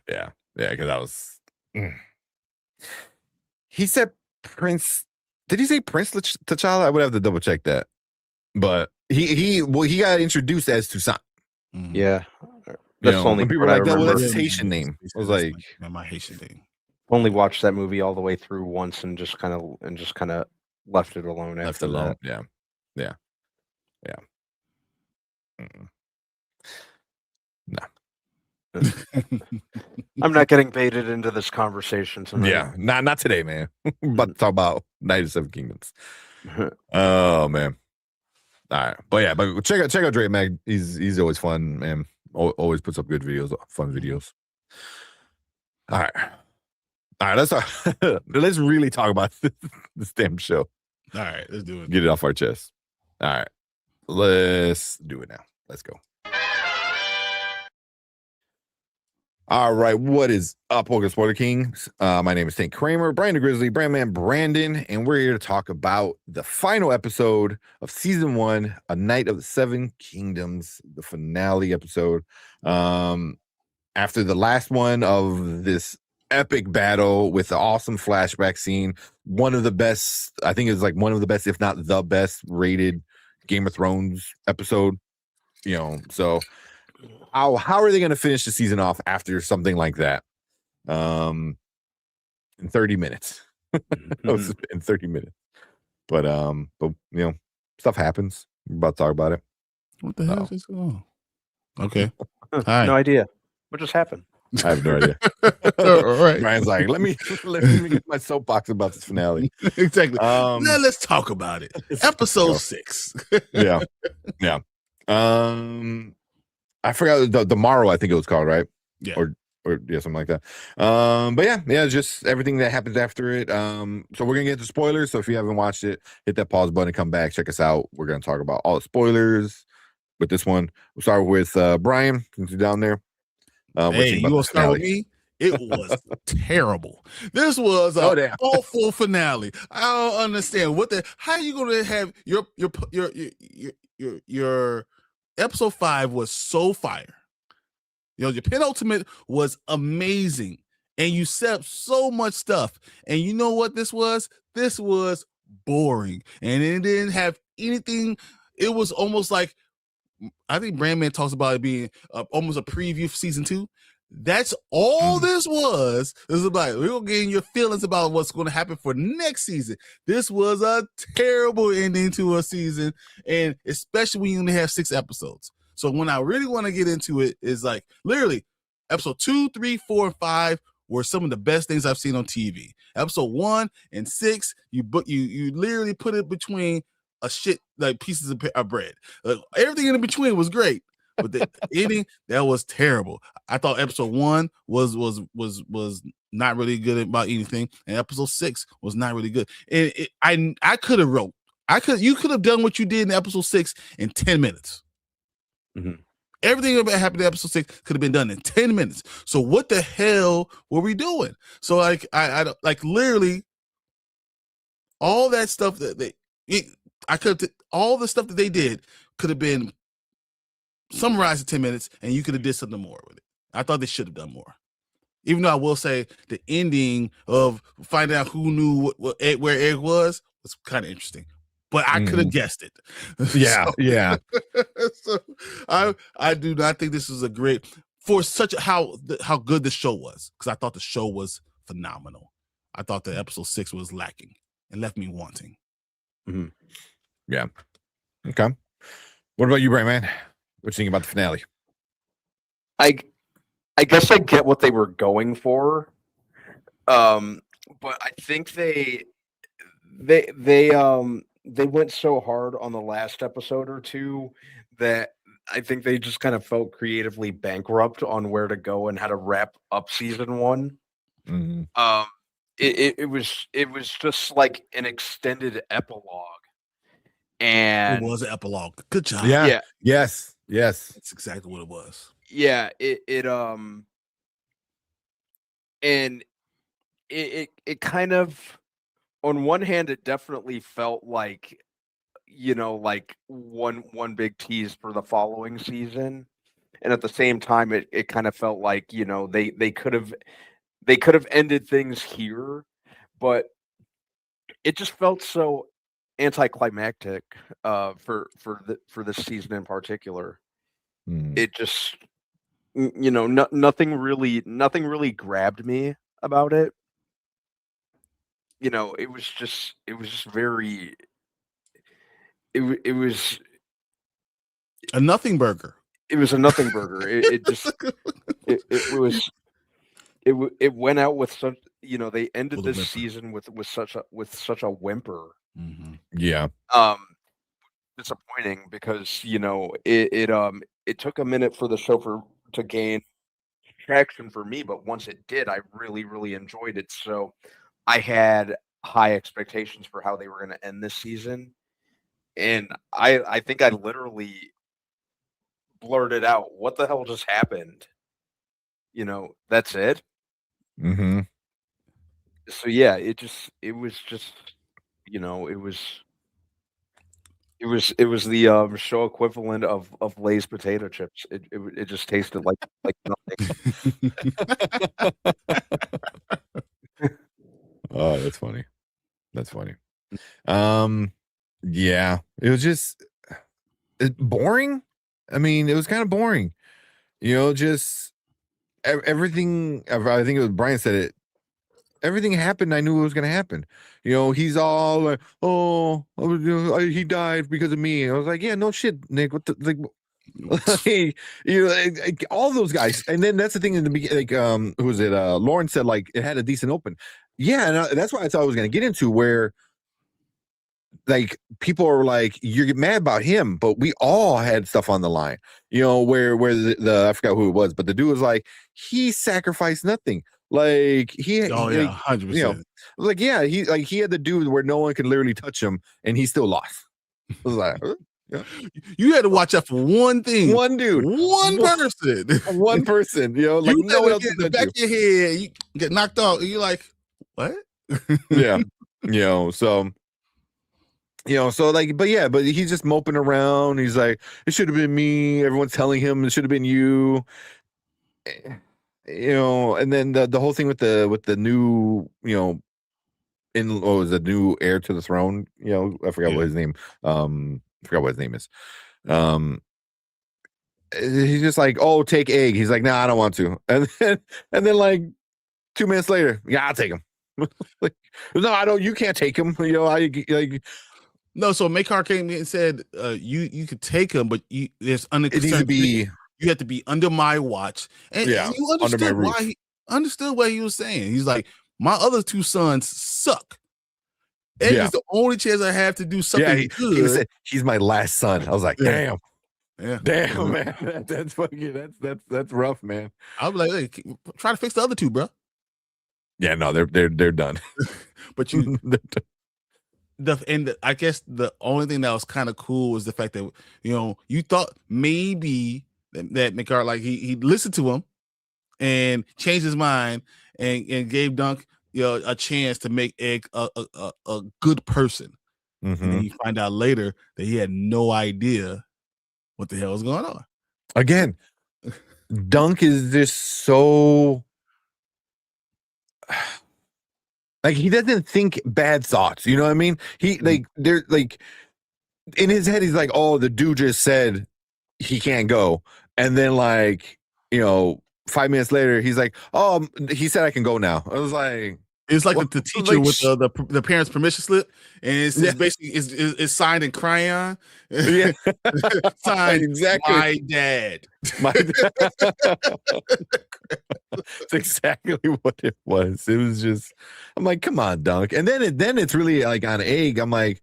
Yeah, because I was. He said Prince. Did he say Prince T'Challa? I would have to double check that. But he got introduced as Toussaint. Mm-hmm. Yeah, that's the only people were like, "Well, that's his Haitian name." I was like, "My Haitian name." Only watched that movie all the way through once and just kind of left it alone. Left alone. That. Yeah. Mm-mm. No. I'm not getting baited into this conversation tonight. Yeah, not today, man. We're about to talk about Night of Seven Kingdoms. Oh man. All right, but check out Dre Mag. He's always fun, man. Always puts up good videos, fun videos. All right. Let's really talk about this damn show. All right, let's do it. Get it off our chest. All right, let's do it now. Let's go. All right, what is up, welcome to Spoiler Kings? My name is Tank Kramer, Brian the Grizzly, Brandman Brandon, and we're here to talk about the final episode of season 1, A Night of the Seven Kingdoms, the finale episode. After the last one of this epic battle with the awesome flashback scene, one of the best, I think it's like one of the best, if not the best rated Game of Thrones episode. So how are they going to finish the season off after something like that? In 30 minutes. In 30 minutes. But stuff happens. We're about to talk about it. What the hell is going on? Okay. Hi. No idea. What just happened? I have no idea. All right. Brian's like, let me get my soapbox about this finale. Exactly. Now let's talk about it. Episode 6. Yeah. I forgot the Morrow, I think it was called, right? Yeah. Or something like that. But yeah, just everything that happens after it. So we're gonna get to spoilers. So if you haven't watched it, hit that pause button, come back, check us out. We're gonna talk about all the spoilers with this one. We'll start with Brian, since you're down there. Hey, you gonna start with me? It was terrible. This was an awful finale. I don't understand how you gonna have your episode 5 was so fire. Your penultimate was amazing, and you set up so much stuff. And you know what this was? This was boring, and it didn't have anything. It was almost like, I think Brandman talks about it being almost a preview for season 2. That's all this was. This is about, we're going to get in your feelings about what's going to happen for next season. This was a terrible ending to a season, and especially when you only have 6 episodes. So when I really want to get into it is like literally episode 2, 3, 4, and 5 were some of the best things I've seen on TV. Episode 1 and 6, you literally put it between a shit like pieces of bread. Everything in between was great, but the ending, that was terrible. I thought episode 1 was not really good about anything, and episode 6 was not really good. And you could have done what you did in episode 6 in 10 minutes. Mm-hmm. Everything that happened in episode 6 could have been done in 10 minutes. So what the hell were we doing? So like I literally all that stuff that all the stuff that they did could have been summarized in 10 minutes, and you could have did something more with it. I thought they should have done more. Even though I will say the ending of finding out who knew where Egg was kind of interesting. But I could have guessed it. Yeah, yeah. So I do not think this was a great. for such how good the show was, because I thought the show was phenomenal. I thought the episode 6 was lacking and left me wanting. Mm-hmm. Yeah. Okay. What about you, Brian, man? What you think about the finale? I guess I get what they were going for, but I think they went so hard on the last episode or two that I think they just kind of felt creatively bankrupt on where to go and how to wrap up season 1. Mm-hmm. It was just like an extended epilogue, and it was an epilogue. Good job. Yeah. Yes. That's exactly what it was. Yeah. And it kind of, on one hand, it definitely felt like, like one big tease for the following season, and at the same time, it kind of felt like, they could have ended things here, but it just felt so anticlimactic for this season in particular. It just, nothing really grabbed me about it. It was just very. It was a nothing burger. It was a nothing burger. It went out with such, they ended this season with such a whimper. Mm-hmm. Yeah. Disappointing because it took a minute for the show to gain traction for me, but once it did, I really, really enjoyed it. So I had high expectations for how they were going to end this season, and I think I literally blurted out, "What the hell just happened?" That's it. Mm-hmm. So yeah, it was the show equivalent of Lay's potato chips. It just tasted like nothing. Oh, that's funny. Yeah, it was just boring. I mean, it was kind of boring. Just everything. I think it was Brian said it. Everything happened. I knew it was going to happen. He's all like, "Oh, he died because of me." I was like, "Yeah, no shit, Nick. What the like?" All those guys. And then that's the thing in the beginning. Like, who was it? Lauren said like it had a decent open. Yeah, and that's what I thought I was going to get into, where like people are like, you're mad about him, but we all had stuff on the line. Where the I forgot who it was, but the dude was like, he sacrificed nothing. Like he 100%. Like he had the dude where no one could literally touch him, and he still lost. I was like, yeah. You had to watch out for one thing, one dude, one person, one person. Like you no one else in the back of your head, you get knocked out. You're like, what? Yeah, so. But he's just moping around. He's like, it should have been me. Everyone's telling him it should have been you. And then the whole thing with the new, was the new heir to the throne. I forgot what his name. Forgot what his name is. He's just like, oh, take egg. He's like, nah, I don't want to. And then like 2 minutes later, yeah, I'll take him. Like, no, I don't. You can't take him. No, so Makar came in and said, you could take him, but there's it needs to be. You have to be under my watch. And you understood why he understood what he was saying. He's like, my other 2 sons suck. Egg is the only chance I have to do something good. He said, he's my last son. I was like, damn. Yeah. Damn, man. That's fucking that's rough, man. I was like, hey, try to fix the other 2, bro. Yeah, no, they're done. But I guess the only thing that was kind of cool was the fact that you thought maybe that Makar, like he listened to him and changed his mind and gave Dunk a chance to make Egg a good person. Mm-hmm. And then you find out later that he had no idea what the hell was going on. Again, Dunk is just so like he doesn't think bad thoughts. You know what I mean? He they're like in his head, he's like, oh, the dude just said he can't go. And then like 5 minutes later, he's like, "Oh, he said I can go now." I was like, It's like what? the teacher Like, with the parents' permission slip, and it's basically it's signed in crayon. yeah, Signed exactly. my dad. My That's exactly what it was. It was just, I'm like, come on, Dunk. And then it's really like on Egg. I'm like,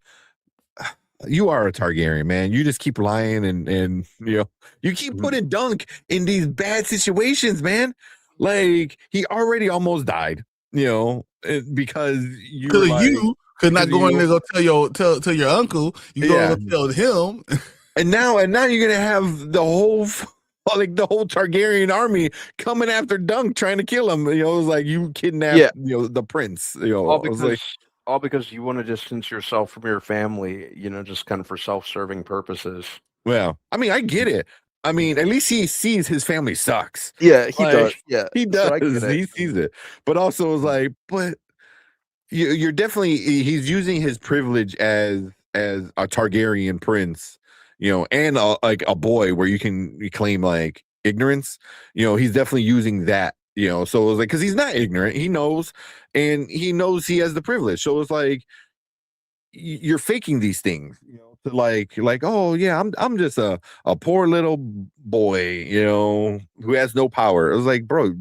you are a Targaryen, man. You just keep lying and you keep putting Dunk in these bad situations, man. Like he already almost died, because you were like, you could not go in there go tell your uncle. You go tell him. And now you're gonna have the whole Targaryen army coming after Dunk trying to kill him. It was like you kidnapped the prince. All because you want to distance yourself from your family, just kind of for self-serving purposes. Well, I mean, I get it. I mean, at least he sees his family sucks. Yeah, he does. Yeah, he does. He sees it. But also is like, but you're definitely he's using his privilege as a Targaryen prince, and like a boy where you can claim like ignorance. He's definitely using that. So it was like, because he's not ignorant, he knows, and he knows he has the privilege. So it's like you're faking these things, to like, oh yeah, I'm just a poor little boy, who has no power. It was like, bro,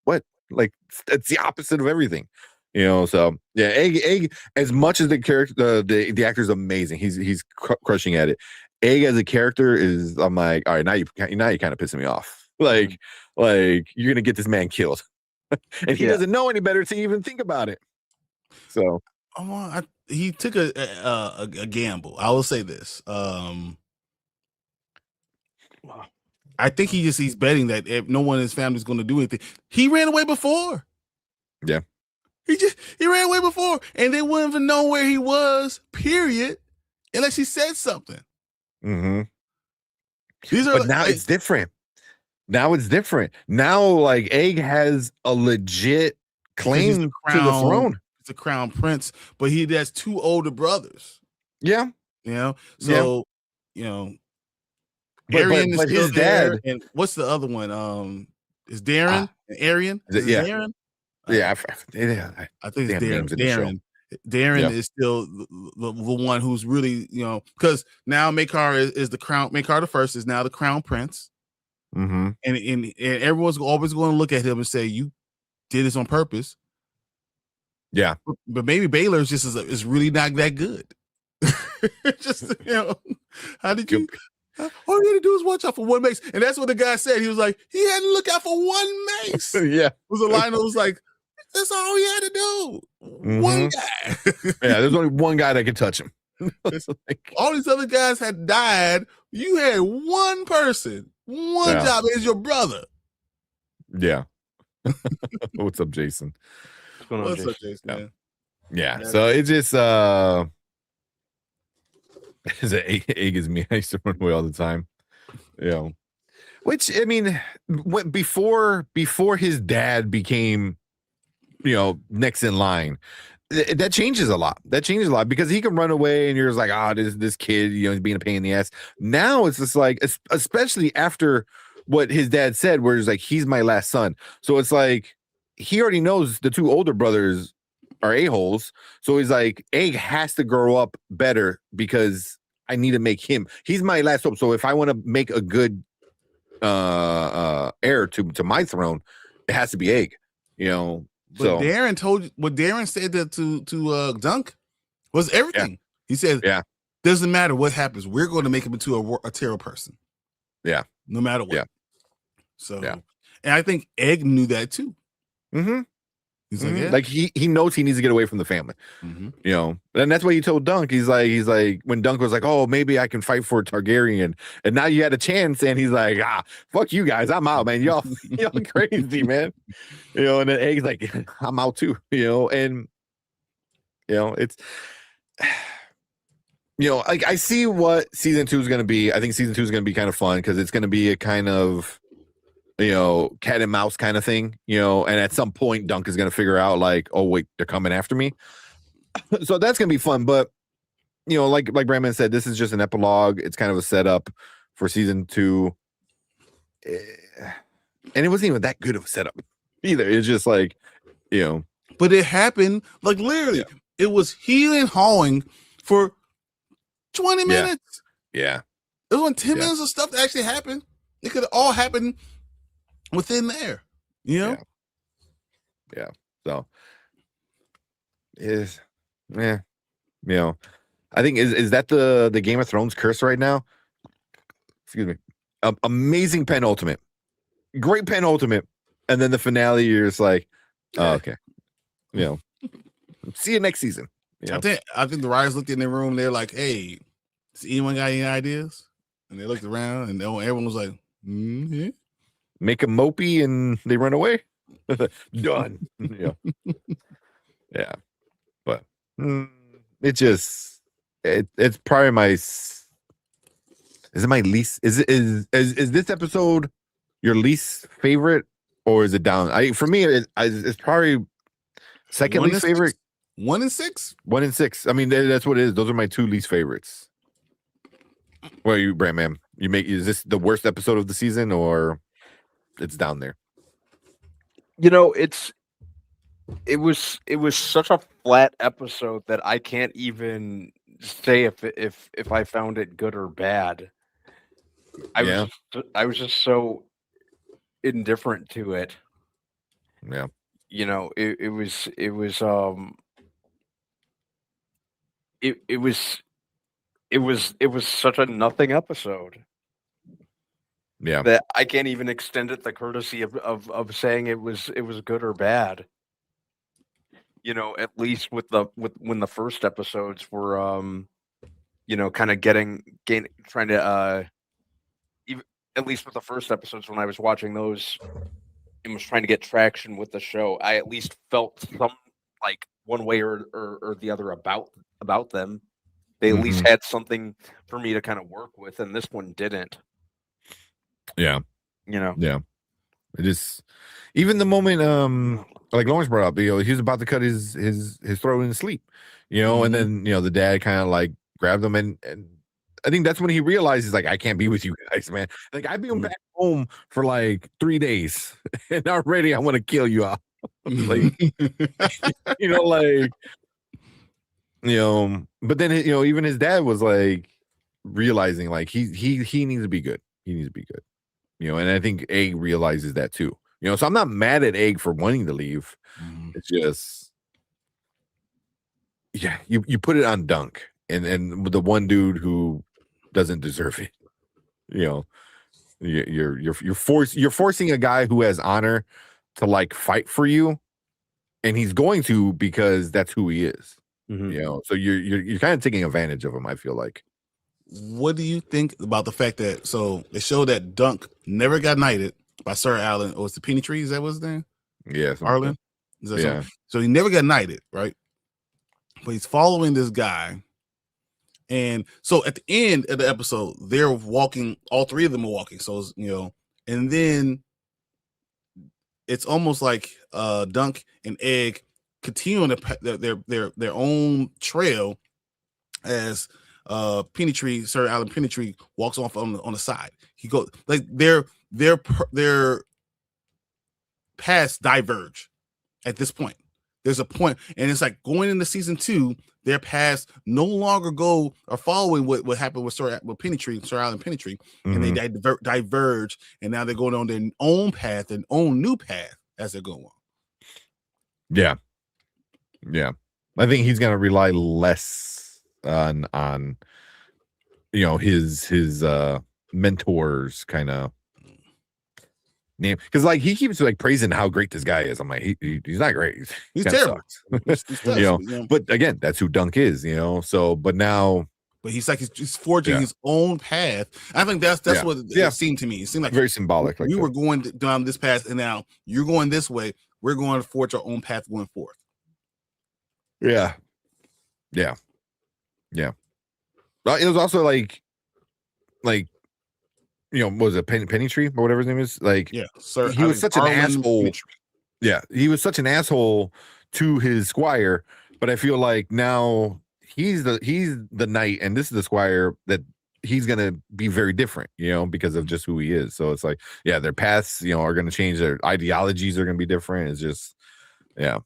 what? Like it's the opposite of everything, So yeah, Egg as much as the character, the actor's amazing. He's crushing at it. Egg as a character is, I'm like, all right, now you kind of pissing me off. Like you're gonna get this man killed, and he doesn't know any better to even think about it. So he took a gamble. I will say this. I think he's betting that if no one in his family is going to do anything. He ran away before. Yeah, he ran away before, and they wouldn't even know where he was. Period, unless he said something. Mm-hmm. But now it's different. Now it's different. Now, like, Egg has a legit claim to the throne. He's a crown prince, but he has 2 older brothers. Yeah. So, Arian is his dad. And what's the other one? Is Darren and Arian? Darren? I think it's Darren. Darren is still the one who's really, because now Maekar is the crown. Maekar the First is now the crown prince. Mm-hmm. And everyone's always going to look at him and say, you did this on purpose. Yeah. But maybe Baylor is really not that good. Just, how did you? All you had to do is watch out for one mace. And that's what the guy said. He was like, he had to look out for one mace. Yeah. It was a line that was like, that's all he had to do. Mm-hmm. One guy. Yeah, there's only one guy that can touch him. All these other guys had died. You had one person. One job is your brother. Yeah. What's up, Jason? What's up, Jason? Yeah. So it just Egg is me. I used to run away all the time. Which I mean, before his dad became, next in line, that changes a lot. Because he can run away and you're just like, this kid, he's being a pain in the ass. Now it's just like, especially after what his dad said, where it's like, he's my last son. So it's like, he already knows the 2 older brothers are a-holes. So he's like, Egg has to grow up better because I need to make him. He's my last hope. So if I want to make a good heir to my throne, it has to be Egg, But Darren told you what Darren said that to Dunk was everything. He said, doesn't matter what happens, we're going to make him into a terrible person. Yeah. No matter what. Yeah. So, and I think Egg knew that too. Mm-hmm. He's like, like he knows he needs to get away from the family. Mm-hmm. And that's what he told Dunk. He's like, when Dunk was like, oh, maybe I can fight for Targaryen, and now you had a chance, and he's like, fuck you guys, I'm out, man. Y'all crazy, man. And then Egg's like, I'm out too. And it's like, I see what season 2 is going to be. I think season 2 is going to be kind of fun because it's going to be a kind of cat and mouse kind of thing, and at some point Dunk is going to figure out like, oh wait, they're coming after me. So that's going to be fun. But like Brandman said, this is just an epilogue. It's kind of a setup for season 2. And it wasn't even that good of a setup either. It's just like, But it happened like literally. It was he and hawing for 20 minutes. Yeah. It was only 10 minutes of stuff that actually happened. It could have all happened within there. Yeah. So I think is that the Game of Thrones curse right now? Excuse me. Amazing penultimate. Great penultimate. And then the finale, you're just like, oh, okay. See you next season. I think the writers looked in their room. They're like, "Hey, does anyone got any ideas?" And they looked around, and everyone was like, "Hmm." Make a mopey, and they run away. Done. Yeah. But it just it's probably my. Is it my least? Is this episode your least favorite, or is it down? For me, it's probably second least favorite. 1 and 6. 1 and 6. I mean, that's what it is. Those are my 2 least favorites. What are you, Brandman? Is this the worst episode of the season, or it's down there? It was such a flat episode that I can't even say if I found it good or bad. I was just so indifferent to it. Yeah. It was such a nothing episode. Yeah. That I can't even extend it the courtesy of saying it was good or bad. At least when the first episodes were kind of trying to even at least with the first episodes when I was watching those and was trying to get traction with the show, I at least felt some like one way or the other about them. They at least had something for me to kind of work with, and this one didn't. Yeah. Yeah. It is even the moment like Lawrence brought up, he was about to cut his throat in sleep, and then the dad kind of like grabbed him and I think that's when he realizes like I can't be with you guys, man. Like I've been back home for like 3 days and already I want to kill you all. Like but then even his dad was like realizing like he needs to be good. He needs to be good. And I think Egg realizes that too. So I'm not mad at Egg for wanting to leave. It's just you put it on Dunk and the one dude who doesn't deserve it. You're forcing a guy who has honor to like fight for you, and he's going to because that's who he is. So you're kind of taking advantage of him, I feel like. What do you think about the fact that they showed that Dunk never got knighted by Sir Alan, or was the Penny Tree? Is that what's his name? Yeah, Arlen. Is that something? So he never got knighted, right? But he's following this guy, and so at the end of the episode, they're walking. All 3 of them are walking. So and then it's almost like Dunk and Egg continue on their own trail as Sir Alan Pennytree walks off on the side. He goes like their paths diverge at this point. There's a point, and it's like going into season 2, their paths no longer are following what happened with Sir Alan Pennytree, and they diverge, and now they're going on their own path, their own new path as they go on. Yeah. I think he's gonna rely less on his mentors kind of name, because like he keeps like praising how great this guy is. I'm like he's not great, he's terrible. But again, that's who Dunk is, so but now he's like he's forging his own path. I think that's what it seemed to me. It seemed like very symbolic. We were going down this path, and now you're going this way. We're going to forge our own path going forth. Yeah. It was also like was it Penny Tree or whatever his name is? Like, sir, he was such an asshole. Yeah, he was such an asshole to his squire, but I feel like now he's the knight, and this is the squire that he's gonna be very different, because of just who he is. So it's like, yeah, their paths, are gonna change. Their ideologies are gonna be different. It's just, yeah.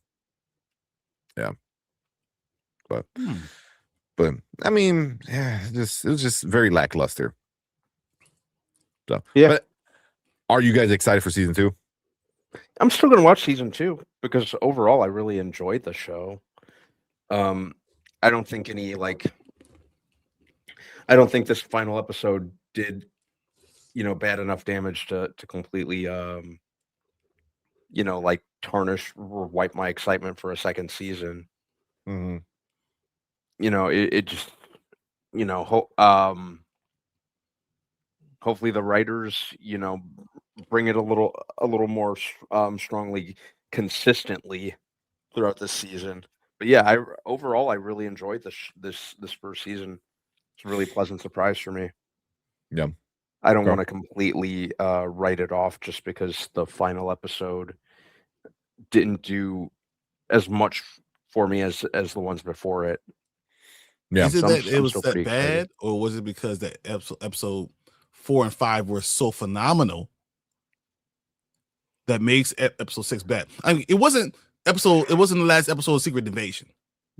But I mean, yeah, it was just very lackluster. So yeah. But are you guys excited for season 2? I'm still gonna watch season 2 because overall I really enjoyed the show. I don't think this final episode did, bad enough damage to completely tarnish or wipe my excitement for a second season. Mm-hmm. It just, hopefully the writers, bring it a little more strongly, consistently throughout this season. But yeah, overall I really enjoyed this first season. It's a really pleasant surprise for me. Yeah. I don't want to completely write it off just because the final episode didn't do as much for me as the ones before it. Yeah. Is it that it was that bad, or was it because that episode 4 and 5 were so phenomenal that makes episode 6 bad? I mean, it wasn't the last episode of Secret Invasion.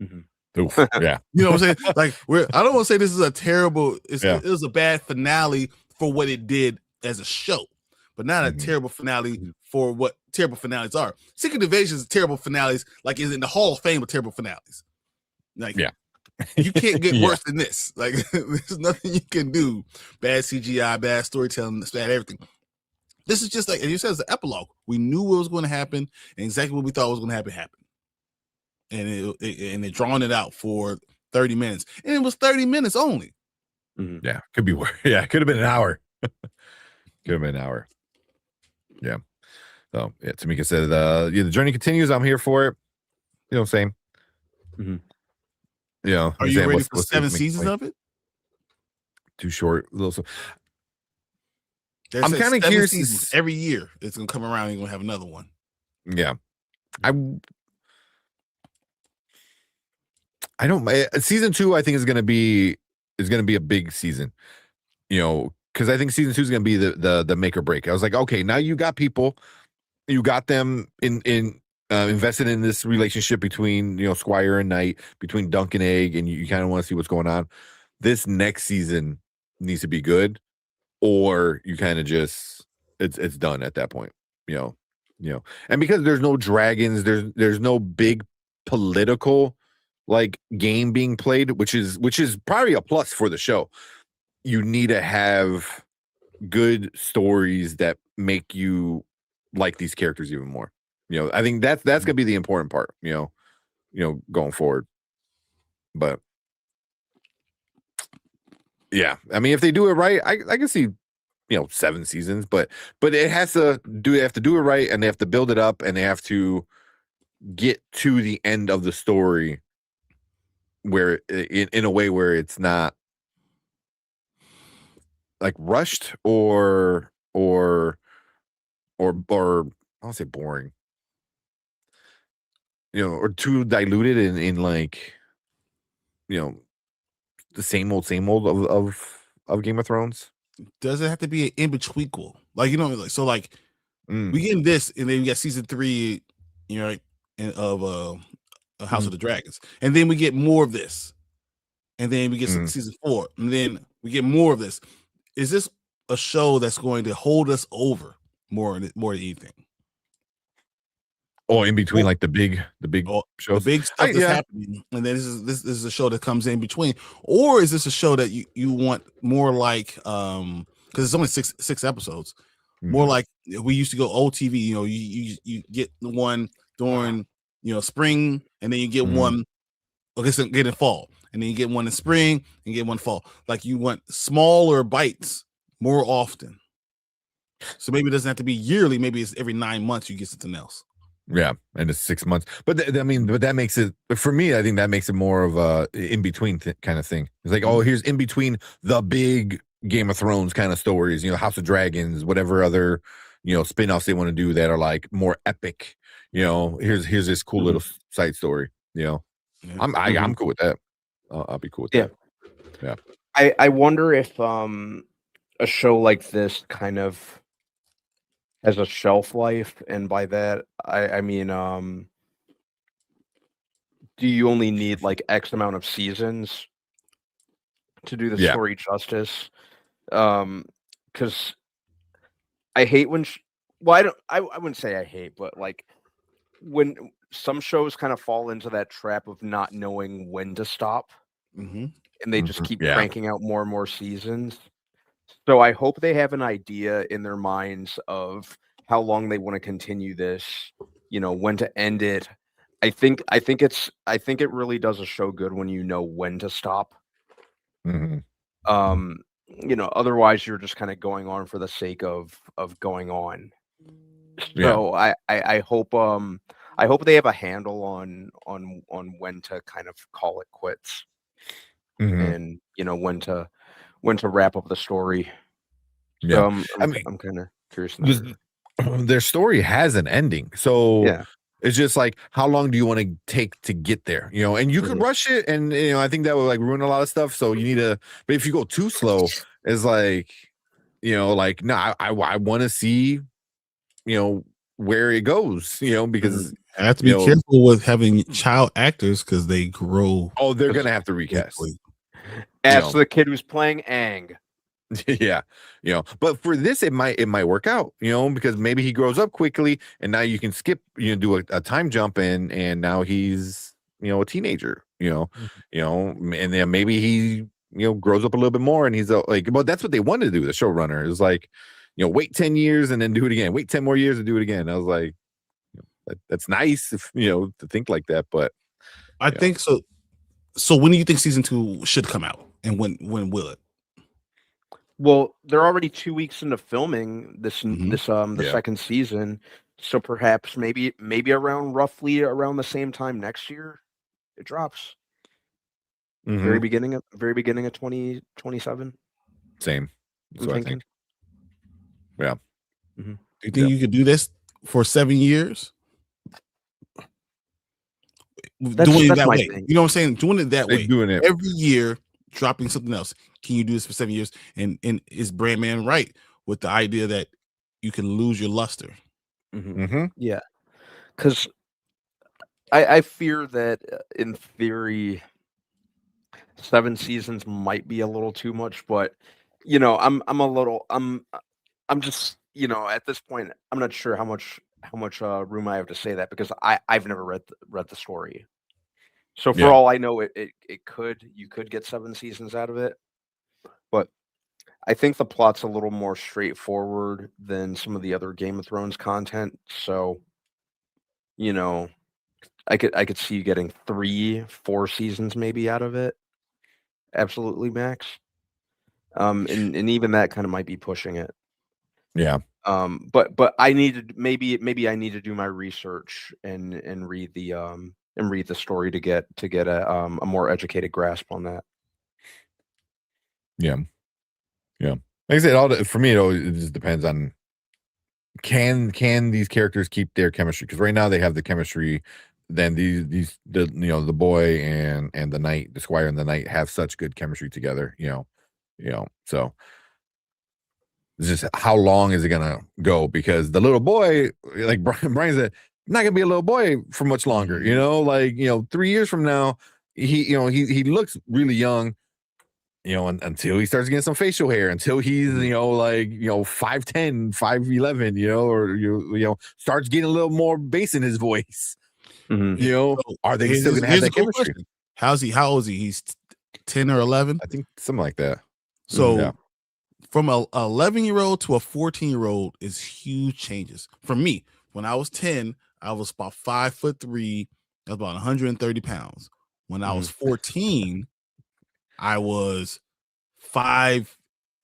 Mm-hmm. Oof, yeah. You know what I'm saying? Like, I don't want to say this is a terrible, it was a bad finale for what it did as a show, but not a terrible finale for what terrible finales are. Secret Invasion's terrible finales, like, is in the Hall of Fame of terrible finales. Like, yeah. You can't get worse than this. Like, there's nothing you can do. Bad CGI, bad storytelling, bad everything. This is just like, as you said, it's an epilogue. We knew what was going to happen, and exactly what we thought was going to happen. And it drawn it out for 30 minutes. And it was 30 minutes only. Mm-hmm. Yeah, could be worse. Yeah, could have been an hour. Could have been an hour. Yeah. So, yeah, Tamika said, the journey continues. I'm here for it. Same. Mm-hmm. Are you ready for 7 seasons of it? Too short. A little. I'm kind of curious. Every year it's gonna come around and you're gonna have another one. Yeah. I don't. Season 2, I think, is gonna be a big season. Because I think season 2 is gonna be the make or break. I was like, okay, now you got people, you got them in invested in this relationship between Squire and Knight, between Dunk and Egg, and you kind of want to see what's going on. This next season needs to be good, or you kind of just it's done at that point. And because there's no dragons, there's no big political like game being played, which is probably a plus for the show. You need to have good stories that make you like these characters even more. I think that's gonna be the important part, going forward. But yeah, I mean, if they do it right, I can see 7 seasons, but they have to do it right, and they have to build it up, and they have to get to the end of the story where in a way where it's not like rushed or I don't say boring, or too diluted in like, the same old of Game of Thrones. Does it have to be an in-between? Like, we get this, and then we got season 3, of House of the Dragons, and then we get more of this, and then we get season 4, and then we get more of this. Is this a show that's going to hold us over more than anything? Or in between, like the big shows, the big stuff that's happening, and then this is a show that comes in between, or is this a show that you want more like, because it's only six episodes, more like we used to go old TV. You get the one during spring, and then you get one, get in fall, and then you get one in spring and get one fall. Like, you want smaller bites more often. So maybe it doesn't have to be yearly. Maybe it's every 9 months you get something else. Yeah, and it's 6 months. But that makes it, for me, I think that makes it more of a in between kind of thing. It's like, oh, here's in between the big Game of Thrones kind of stories, House of Dragons, whatever other spin-offs they want to do that are like more epic. Here's this cool little side story. I'm cool with that. I'll be cool with that. Yeah. I wonder if a show like this kind of has a shelf life, and by that I mean do you only need like X amount of seasons to do the Yeah. story justice? Because I hate when well, I wouldn't say I hate, but like when some shows kind of fall into that trap of not knowing when to stop, Mm-hmm. and they just keep Yeah. cranking out more and more seasons. So I hope they have an idea in their minds of how long they want to continue this, when to end it. I think it really does a show good when you know when to stop. Mhm. Otherwise you're just kind of going on for the sake of going on. Yeah. So I hope they have a handle on when to kind of call it quits, Mhm. and when to wrap up the story. Yeah. So I'm I mean, I'm kind of curious in that regard. their story has an ending. So Yeah. it's just like, how long do you want to take to get there? And you could Mhm. rush it, and I think that would like ruin a lot of stuff. So you need to, but if you go too slow, it's like, like, no, I want to see, where it goes, because I have to be careful with having child actors because they grow. oh, they're gonna have to recast. quickly. Ask the kid who's playing Aang. Yeah, but for this, it might work out, because maybe he grows up quickly, and now you can skip, do a time jump, and now he's, a teenager, and then maybe he, grows up a little bit more, and he's like, well, that's what they wanted to do. The showrunner is like, wait 10 years and then do it again. Wait 10 more years and do it again. I was like, that's nice, if, to think like that, but I think so. So when do you think season 2 should come out, and when will it? Well, they're already 2 weeks into filming the Yeah. second season, so perhaps maybe roughly around the same time next year it drops. Very beginning of 2027. Same. I'm thinking. Yeah. Do you think you could do this for 7 years? Doing it that way. Thing. You know what I'm saying? Doing it that way. Doing it every year, dropping something else. Can you do this for 7 years? And is Brandman right with the idea that you can lose your luster? Yeah, because I fear that in theory 7 seasons might be a little too much, but I'm just at this point I'm not sure how much room I have to say that, because I've never read the story. So for all I know, you could get 7 seasons out of it, but I think the plot's a little more straightforward than some of the other Game of Thrones content. So, I could see you getting 3-4 seasons maybe out of it. Absolutely max. And even that kind of might be pushing it. Yeah. But I need to maybe I need to do my research and read the story to get a more educated grasp on that. Yeah. Like I said, for me, it just depends on can these characters keep their chemistry, because right now they have the chemistry. Then the boy and the knight, the squire and the knight, have such good chemistry together. So it's just how long is it gonna go? Because the little boy, like Brian said, not gonna be a little boy for much longer. 3 years from now, he looks really young. Until he starts getting some facial hair, until he's, 5'10", 5'11", or starts getting a little more bass in his voice. Are they still gonna have that chemistry? How old is he? He's 10 or 11? I think something like that. So from a 11-year-old to a 14-year-old is huge changes. For me, when I was 10, I was about 5'3", I was about 130 pounds. When I was 14, I was 5'9",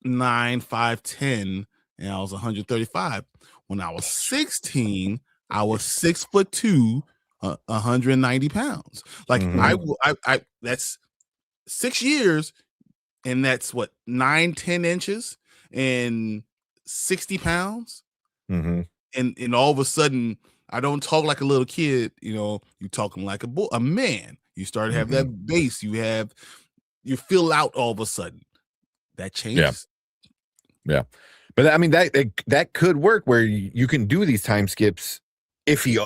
5'10", and I was 135. When I was 16, I was 6'2", 190 pounds. Like I that's 6 years, and that's what 9-10 inches and 60 pounds. And all of a sudden, I don't talk like a little kid. You talking like a man. You start to have that base. You fill out all of a sudden. that changes. Yeah. But I mean that could work where you can do these time skips if he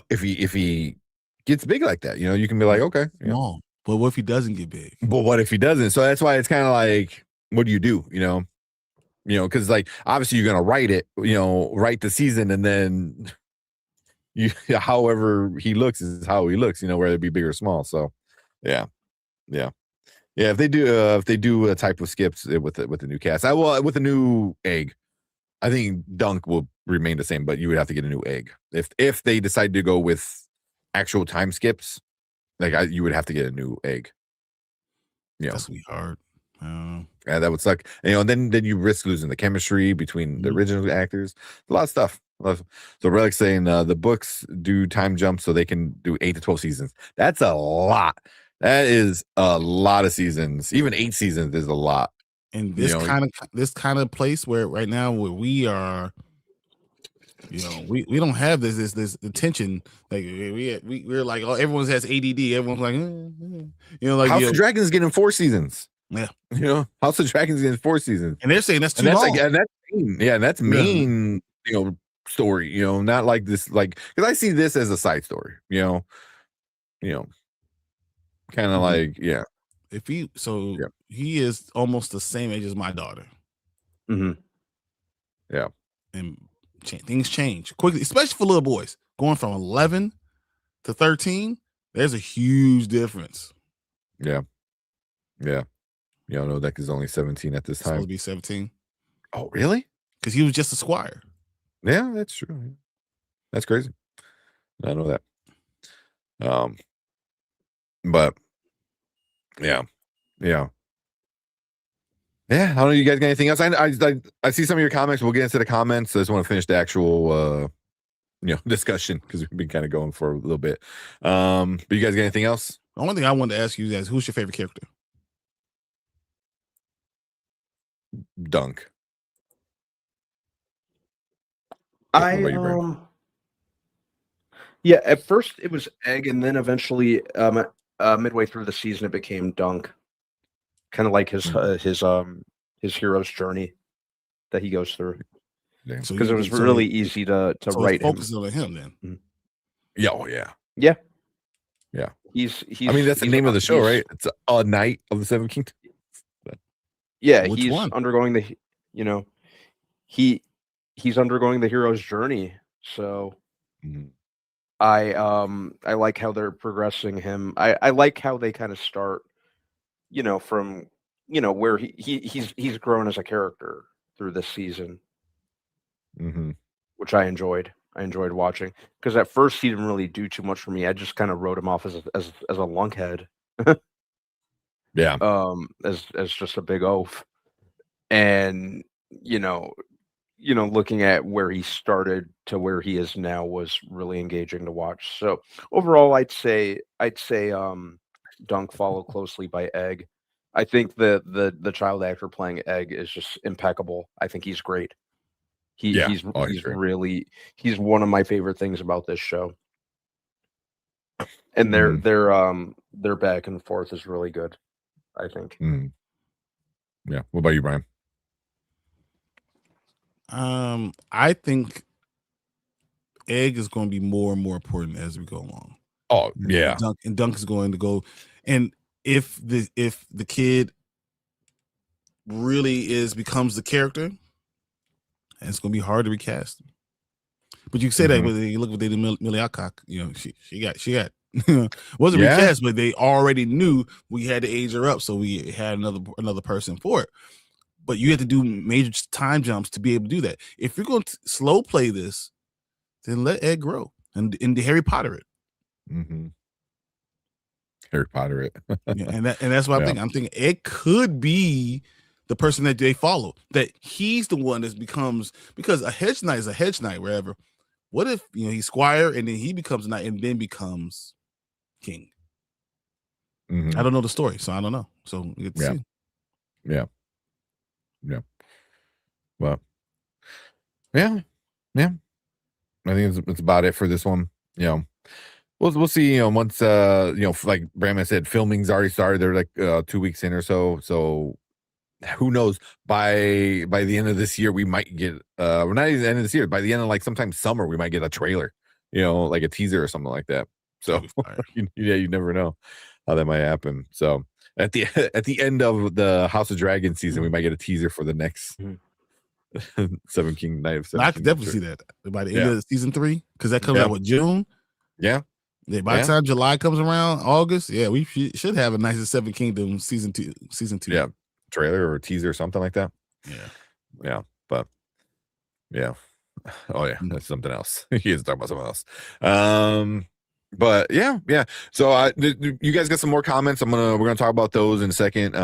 gets big like that. You know, you can be like, okay, Small. But what if he doesn't get big? But what if he doesn't? So that's why it's kind of like, what do you do? You know, because like obviously you're gonna write it, write the season, and then however he looks is how he looks. Whether it be big or small. So yeah. If they do a type of skips with the new cast, with a new egg, I think Dunk will remain the same, but you would have to get a new egg if they decide to go with actual time skips. Like you would have to get a new egg. That's gonna be hard. I don't know. Yeah, that would suck. And then you risk losing the chemistry between the original actors. A lot of stuff. So Relic's saying the books do time jumps so they can do 8 to 12 seasons. That's a lot. That is a lot of seasons. Even 8 seasons is a lot. And this kind of place where right now where we are, we don't have this attention. Like we're like, oh, everyone has ADD. Everyone's like, House of Dragons getting 4 seasons. Yeah, House of Dragons getting 4 seasons, and they're saying that's too long. That's main, story. Not like this, like because I see this as a side story. Kind of like If he is almost the same age as my daughter. Mm-hmm. Yeah, and things change quickly, especially for little boys. Going from 11 to 13, there's a huge difference. Yeah. Deck is only 17 at this time. Supposed to be 17. Oh, really? Because he was just a squire. Yeah, that's true. That's crazy. I know that. But yeah. I don't know. You guys got anything else? I see some of your comments. We'll get into the comments. I just want to finish the actual discussion because we've been kind of going for a little bit. But you guys got anything else? The only thing I wanted to ask you guys, who's your favorite character? Dunk. At first it was Egg, and then eventually midway through the season it became Dunk. Kind of like his hero's journey that he goes through. Because it was really easy to write him. Focus on him then. Mm-hmm. Yeah, oh yeah. Yeah. He's I mean, that's the name of the show, right? It's A Night of the Seven Kingdoms. Yeah, he's undergoing he's undergoing the hero's journey. So I like how they're progressing him. I like how they kind of start, from where he's grown as a character through this season. Which I enjoyed. I enjoyed watching because at first he didn't really do too much for me. I just kind of wrote him off as a lunkhead. Yeah. As just a big oaf. And looking at where he started to where he is now was really engaging to watch. So overall, I'd say Dunk followed closely by Egg. I think the child actor playing Egg is just impeccable. I think he's great. He's one of my favorite things about this show. And their back and forth is really good, I think. Yeah. What about you, Brian? I think Egg is going to be more and more important as we go along. Oh yeah, Dunk is going to go, and if the kid really becomes the character, and it's going to be hard to recast. But you say that when you look what they did, Millie Alcock, she got wasn't recast, but they already knew we had to age her up, so we had another person for it. But you have to do major time jumps to be able to do that. If you're going to slow play this, then let Egg grow and Harry Potter it. Harry Potter it. And that's what I'm thinking. I'm thinking Egg could be the person that they follow. That he's the one that becomes, because a hedge knight is a hedge knight wherever. What if he's squire and then he becomes knight and then becomes king? I don't know the story, so I don't know. So we get to see. Yeah. Well, yeah. I think it's about it for this one. We'll see. Once like Brandon said, filming's already started. They're like 2 weeks in or so. So who knows, by the end of this year we might get we're not even the end of this year, by the end of like sometime summer we might get a trailer, like a teaser or something like that. So you never know how that might happen. So at the end of the House of Dragon season, we might get a teaser for the next Seven King Night of Seven. I could definitely see that by the end of season 3, because that comes out with June. Yeah. By the time July comes around, August, we should have a nice Seven Kingdoms season 2. Yeah, trailer or teaser or something like that. Yeah, but oh yeah, that's something else. He is talking about something else. But yeah. So you guys got some more comments. We're gonna talk about those in a second.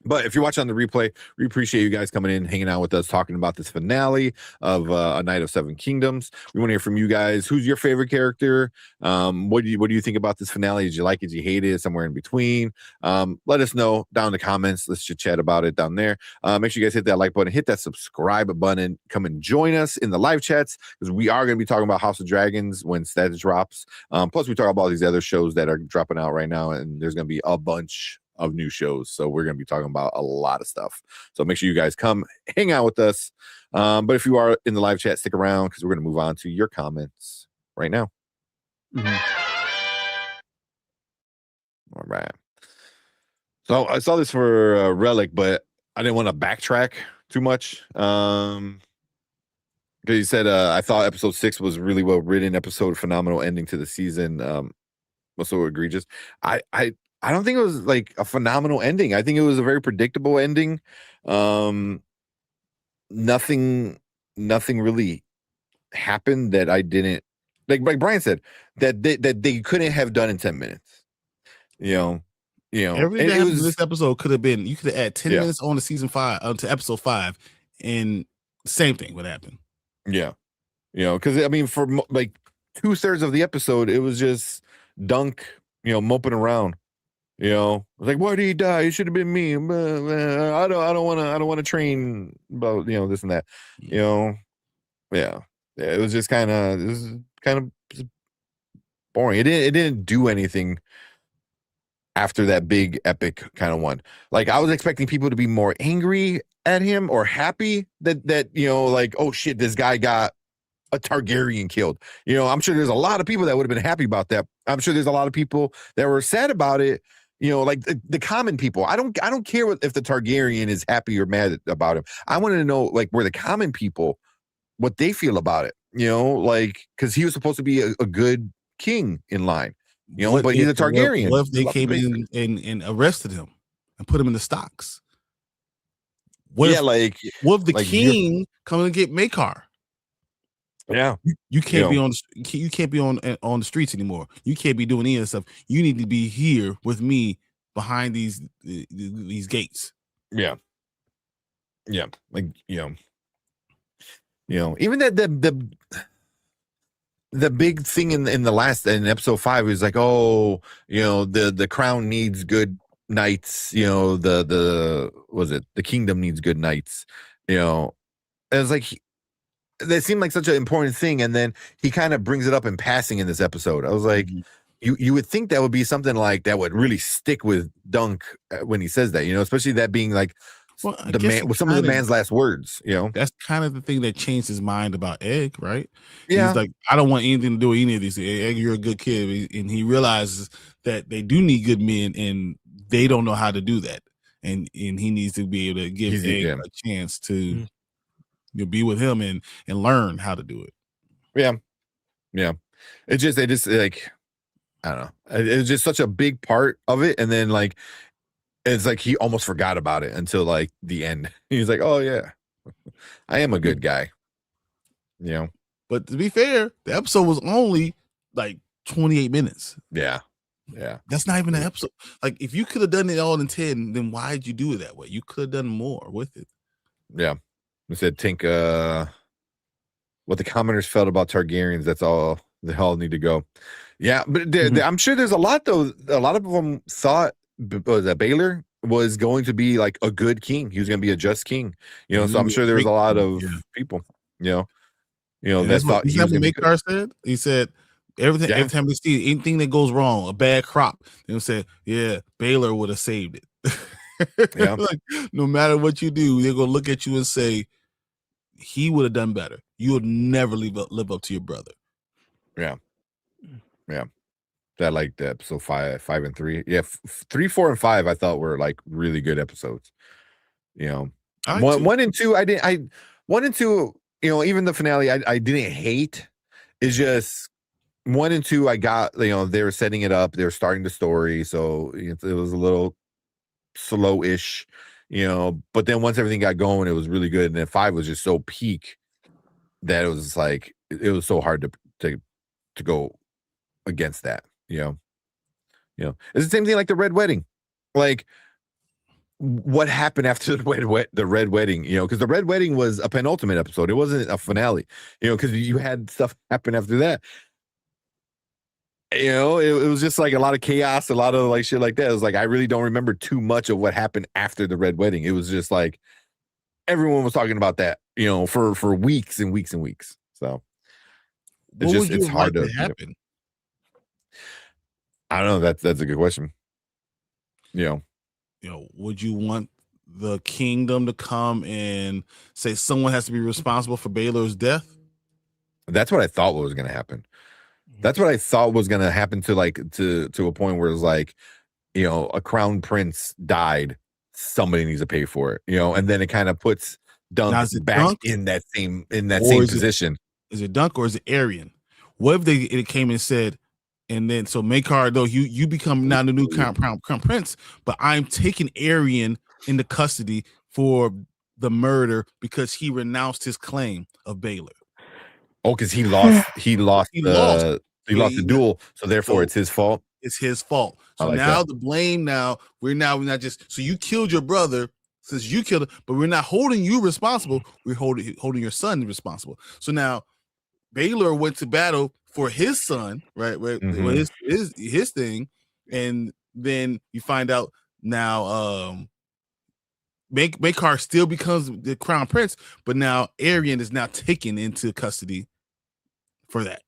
But if you're watching on the replay, we appreciate you guys coming in, hanging out with us, talking about this finale of A Night of Seven Kingdoms. We want to hear from you guys. Who's your favorite character? What do you think about this finale? Did you like it? Did you hate it? Somewhere in between? Let us know down in the comments. Let's just chat about it down there. Make sure you guys hit that like button, hit that subscribe button. Come and join us in the live chats, because we are going to be talking about House of Dragons when status drops. Plus, we talk about these other shows that are dropping out right now, and there's going to be a bunch of new shows, so we're going to be talking about a lot of stuff. So make sure you guys come hang out with us. But if you are in the live chat, stick around, because we're going to move on to your comments right now. All right. So I saw this for Relic, but I didn't want to backtrack too much. Because you said I thought episode 6 was really well written episode, phenomenal ending to the season. Was so egregious. I don't think it was like a phenomenal ending. I think it was a very predictable ending. Nothing really happened that I didn't like Brian said that they couldn't have done in 10 minutes. Everything that happened in this episode could have been, you could have added 10 minutes on to season 5 to episode 5, and same thing would happen. Because I mean, for like 2/3 of the episode, it was just Dunk, moping around. Like, why did he die? It should have been me. I don't want to train about this and that. It was just kind of boring. It didn't do anything after that big epic kind of one. Like, I was expecting people to be more angry at him or happy that like, oh shit, this guy got a Targaryen killed. I'm sure there's a lot of people that would have been happy about that. I'm sure there's a lot of people that were sad about it. Like the common people. I don't care if the Targaryen is happy or mad about him. I wanted to know, like, where the common people, what they feel about it. Like, because he was supposed to be a good king in line. But he's a Targaryen. What if they came in and arrested him and put him in the stocks? What if the king coming to get Maekar? Yeah, you can't be on the streets anymore. You can't be doing any of that stuff. You need to be here with me behind these gates. Like even that the big thing in episode 5 is like, oh, the crown needs good knights. The kingdom needs good knights. It was like. That seemed like such an important thing, and then he kind of brings it up in passing in this episode. I was like, you would think that would be something like that would really stick with Dunk when he says that, especially that being like some of the man's last words. That's kind of the thing that changed his mind about Egg, right? Yeah, he's like, I don't want anything to do with any of these. Egg, you're a good kid, and he realizes that they do need good men, and they don't know how to do that, and he needs to be able to give Egg a chance to. You'll be with him and learn how to do it. Yeah. It just like, I don't know. It was just such a big part of it, and then like it's like he almost forgot about it until like the end. He's like, oh yeah, I am a good guy. But to be fair, the episode was only like 28 minutes. Yeah. That's not even an episode. Like, if you could have done it all in 10, then why did you do it that way? You could have done more with it. Yeah. I said, think what the commoners felt about Targaryens. That's all they all need to go. Yeah, but I'm sure there's a lot, though. A lot of them thought that Baylor was going to be like a good king. He was going to be a just king. So I'm sure there was a lot of people. That thought. He was Maekar said. He said every time they see anything that goes wrong, a bad crop, they would say, "Yeah, Baylor would have saved it." Yeah. Like, no matter what you do, they're gonna look at you and say, he would have done better. You would never live up to your brother. Yeah. That like the episode 5 and 3. Yeah, 3, 4, and 5 I thought were like really good episodes. One and 2 1 and 2, even the finale I didn't hate. It's just 1 and 2 I got, they were setting it up, they were starting the story, so it was a little slow-ish, but then once everything got going, it was really good. And then 5 was just so peak that it was like it was so hard to go against that. It's the same thing like the Red Wedding. Like, what happened after the Red Wedding? Because the Red Wedding was a penultimate episode. It wasn't a finale. Because you had stuff happen after that. It was just like a lot of chaos, a lot of like shit like that. It was like I really don't remember too much of what happened after the Red Wedding. It was just like everyone was talking about that, for weeks and weeks and weeks. So it's hard to happen. I don't know. That's a good question. Would you want the kingdom to come and say someone has to be responsible for Baylor's death? That's what I thought was going to happen. That's what I thought was going to happen to a point where it's like, a crown prince died. Somebody needs to pay for it, and then it kind of puts Dunk back in that same position. Is it Dunk or is it Arian? What if it came and said, and then so Makar, though you become now the new crown prince, but I'm taking Arian into custody for the murder because he renounced his claim of Baylor. Oh, because he lost the duel, so therefore it's his fault. It's his fault. So like now the blame. We're not just so you killed your brother. Since you killed him, but we're not holding you responsible. We're holding your son responsible. So now Baylor went to battle for his son, right? His thing, and then you find out now Makar still becomes the crown prince, but now Arian is now taken into custody for that.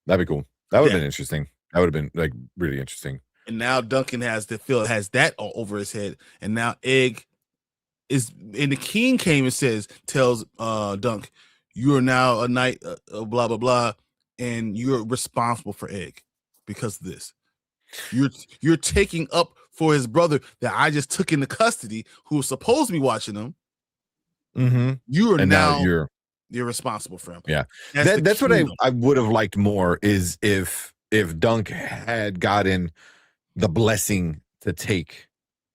That'd be cool. That would have been interesting. That would have been like really interesting. And now Duncan has that all over his head, and now Egg is, and the king came and tells Dunk, you are now a knight, blah blah blah, and you're responsible for Egg because of this. You're taking up for his brother that I just took into custody, who was supposed to be watching him. Mm-hmm. You are now you're responsible for him. Yeah, that's what I would have liked more is if Dunk had gotten the blessing to take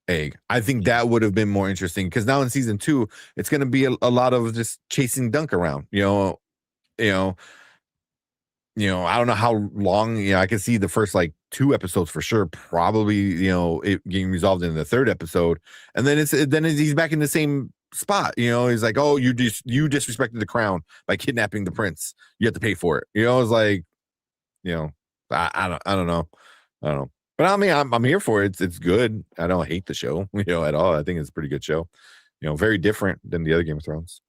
Egg. I think that would have been more interesting because now in season 2, it's going to be a lot of just chasing Dunk around. I don't know how long. I can see the first like 2 episodes for sure. Probably it getting resolved in the 3rd episode, and then he's back in the same spot. He's like, oh, you disrespected the crown by kidnapping the prince. You have to pay for it. It's like, I don't know. But I mean, I'm here for it. It's good. I don't hate the show, at all. I think it's a pretty good show. Very different than the other Game of Thrones.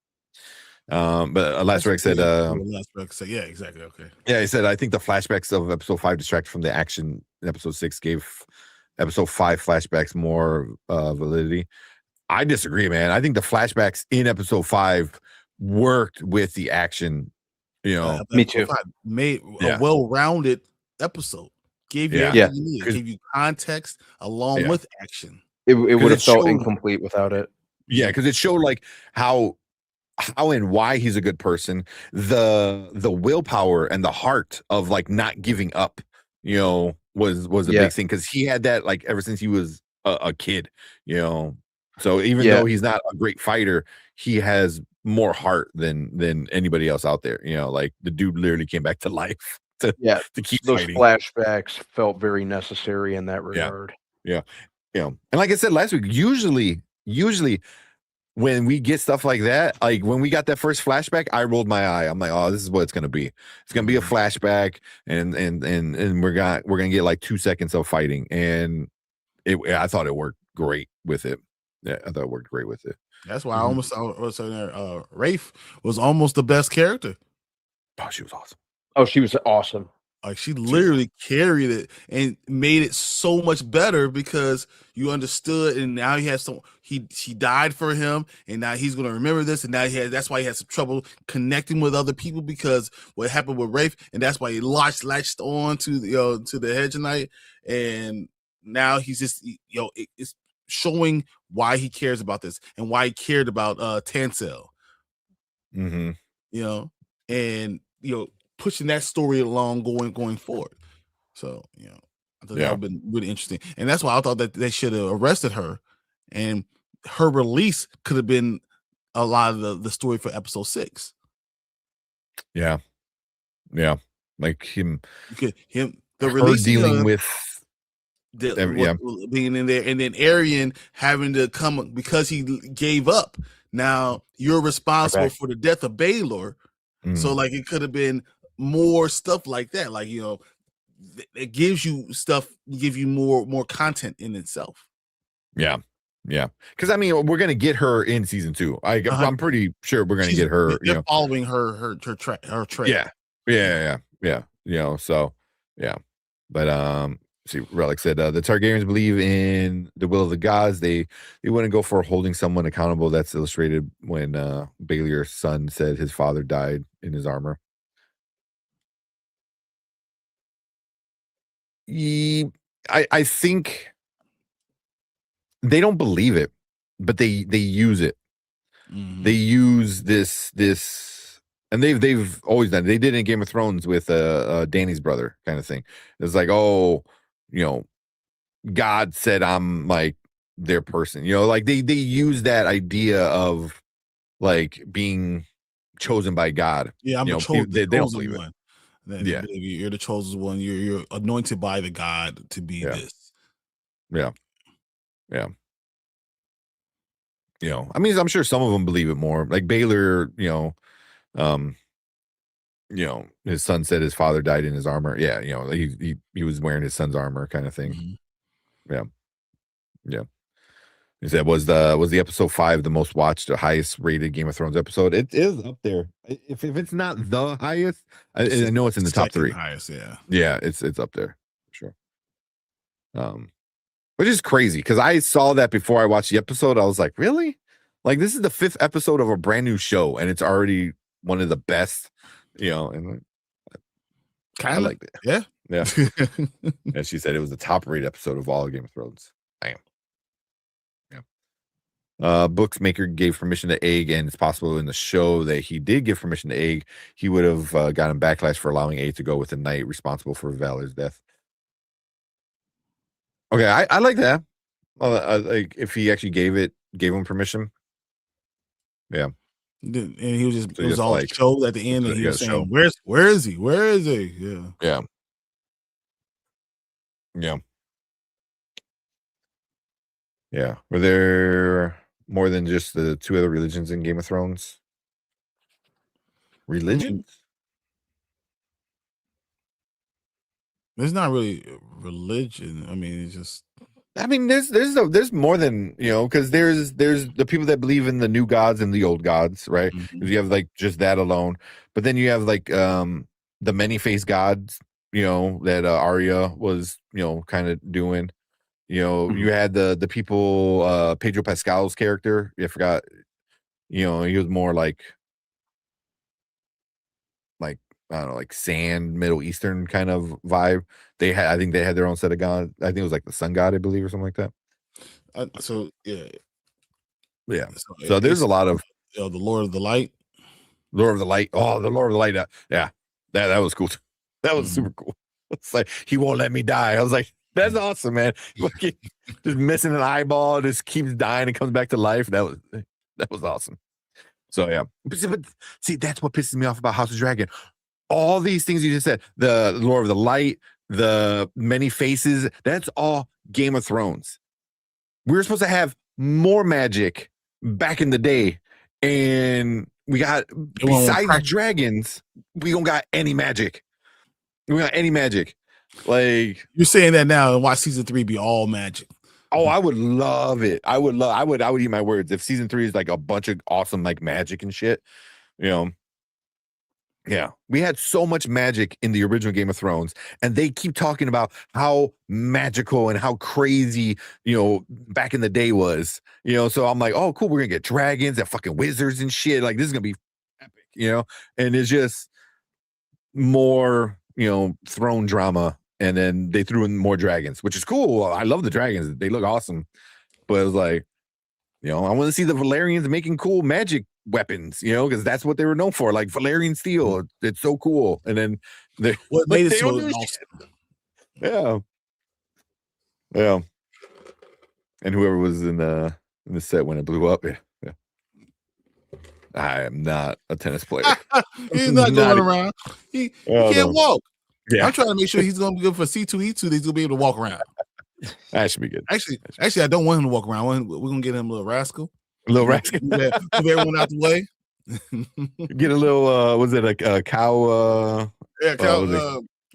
But Last Rex said, yeah, exactly. Okay. Yeah, he said, I think the flashbacks of episode 5 distract from the action in episode 6, gave episode 5 flashbacks more validity. I disagree, man. I think the flashbacks in episode 5 worked with the action. Me too. Made a well-rounded episode. Gave you everything you needed. Gave you context along with action. It would have felt incomplete without it. Yeah, because it showed like how and why he's a good person, the willpower and the heart of like not giving up, was a big thing, because he had that like ever since he was a kid, So even though he's not a great fighter, he has more heart than anybody else out there. Like the dude literally came back to life to keep those fighting. Flashbacks felt very necessary in that regard. Yeah. And like I said last week, usually when we get stuff like that, like when we got that first flashback, I rolled my eye. I'm like, oh, this is what it's gonna be. It's gonna be a flashback, and we're gonna get like 2 seconds of fighting, and I thought it worked great with it. Yeah, I thought it worked great with it. That's why I was saying there. Rafe was almost the best character. Oh, she was awesome. Oh, she was awesome. Like she literally carried it and made it so much better because you understood, and now she died for him, and now he's gonna remember this, and now that's why he has some trouble connecting with other people because what happened with Rafe, and that's why he latched on to to the Hedge Knight, and now he's just it's showing why he cares about this and why he cared about Tansel. Mm-hmm. And pushing that story along going forward. So, I thought that would have been really interesting. And that's why I thought that they should have arrested her, and her release could have been a lot of the story for episode 6. Yeah. Yeah. Like the release dealing with being in there, and then Arian having to come because he gave up. Now you're responsible for the death of Baylor. So like it could have been more stuff like that. Like, it gives you more content in itself. Yeah. Yeah. Because I mean, we're gonna get her in season 2. I'm pretty sure we're gonna get her. They're following her trail. Yeah. So yeah. But see, Relic said the Targaryens believe in the will of the gods. They wouldn't go for holding someone accountable. That's illustrated when Baelor's son said his father died in his armor. I think they don't believe it, but they use it. Mm-hmm. They use this, and they've always done it. They did it in Game of Thrones with Dany's brother kind of thing. It's like, God said I'm like their person. Like they use that idea of like being chosen by God. Yeah, I'm they don't believe it. Yeah, you're the chosen one. You're anointed by the God to be this. Yeah. I mean, I'm sure some of them believe it more. Like Baelor, his son said his father died in his armor. Yeah, he was wearing his son's armor, kind of thing. Mm-hmm. Yeah. He said, was the episode 5 the most watched, the highest rated Game of Thrones episode? It is up there. If it's not the highest, I know it's in the top 3. Highest, yeah. Yeah, it's up there for sure. Which is crazy because I saw that before I watched the episode. I was like, really? Like, this is the 5th episode of a brand new show, and it's already one of the best. And I liked it. Yeah. And she said it was the top rated episode of all Game of Thrones. Damn. Books maker gave permission to Egg, and it's possible in the show that he did give permission to Egg. He would have gotten backlash for allowing Egg to go with the knight responsible for Valor's death. Okay, I like that. Like if he actually gave him permission. Yeah. And he was just it was all like, show at the end, and he was saying, "Where is he? Where is he?" Yeah. Were there more than just the 2 other religions in Game of Thrones? Religions? There's not really religion. I mean, it's just. I mean, there's more than because there's the people that believe in the new gods and the old gods, right? Mm-hmm. You have like just that alone, but then you have like the many-faced gods, that Arya was kind of doing. Mm-hmm. You had the people, Pedro Pascal's character. I forgot. He was more like I don't know, like sand, Middle Eastern kind of vibe. I think they had their own set of gods. I think it was like the sun god, I believe, or something like that. Yeah. So there's a lot of the Lord of the Light. Lord of the Light. Oh, the Lord of the Light. Yeah, that was cool. That was super cool. It's like he won't let me die. I was like, that's awesome, man. Just missing an eyeball, just keeps dying and comes back to life. That was awesome. So yeah, but see, that's what pisses me off about House of Dragon. All these things you just said, the Lord of the Light, the many faces, that's all Game of Thrones. We were supposed to have more magic back in the day, and we got, besides dragons, we don't got any magic. We got any magic. Like, you're saying that now, and watch season 3 be all magic. Oh, I would love it. I would eat my words if season 3 is like a bunch of awesome like magic and shit. Yeah, we had so much magic in the original Game of Thrones, and they keep talking about how magical and how crazy, back in the day was, So I'm like, oh, cool, we're gonna get dragons and fucking wizards and shit. Like, this is gonna be epic, And it's just more, throne drama, and then they threw in more dragons, which is cool. I love the dragons; they look awesome. But it was like, I want to see the Valerians making cool magic weapons, because that's what they were known for, like Valerian steel. It's so cool. And then what made it so awesome. Yeah. And whoever was in the set when it blew up, yeah. I am not a tennis player. He's not going around. He can't walk. Yeah. I'm trying to make sure he's going to be good for C2E2. He's going to be able to walk around. That should be good. Actually, I don't want him to walk around. We're going to get him a little rascal. Move everyone out the way. Get a little was it a cow cow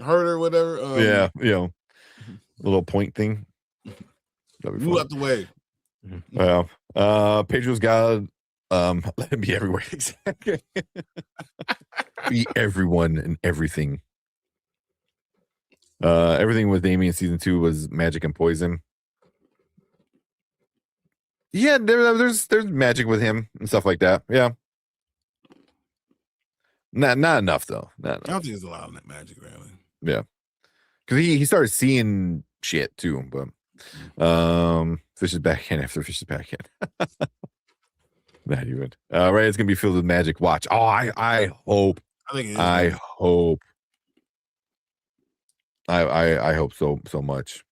herder, whatever. A little point thing. Move out the way. Pedro's got let him be everywhere. Exactly. Be everyone and everything. Everything with Damien season 2 was magic and poison. Yeah, there's magic with him and stuff like that. Yeah. Not enough though. Not enough. I don't think there's a lot of that magic really. Yeah. Because he started seeing shit too, but Fish is back in after Fish is back in. Not even. Right, it's gonna be filled with magic. Watch. Oh, I hope. I hope. I hope so much.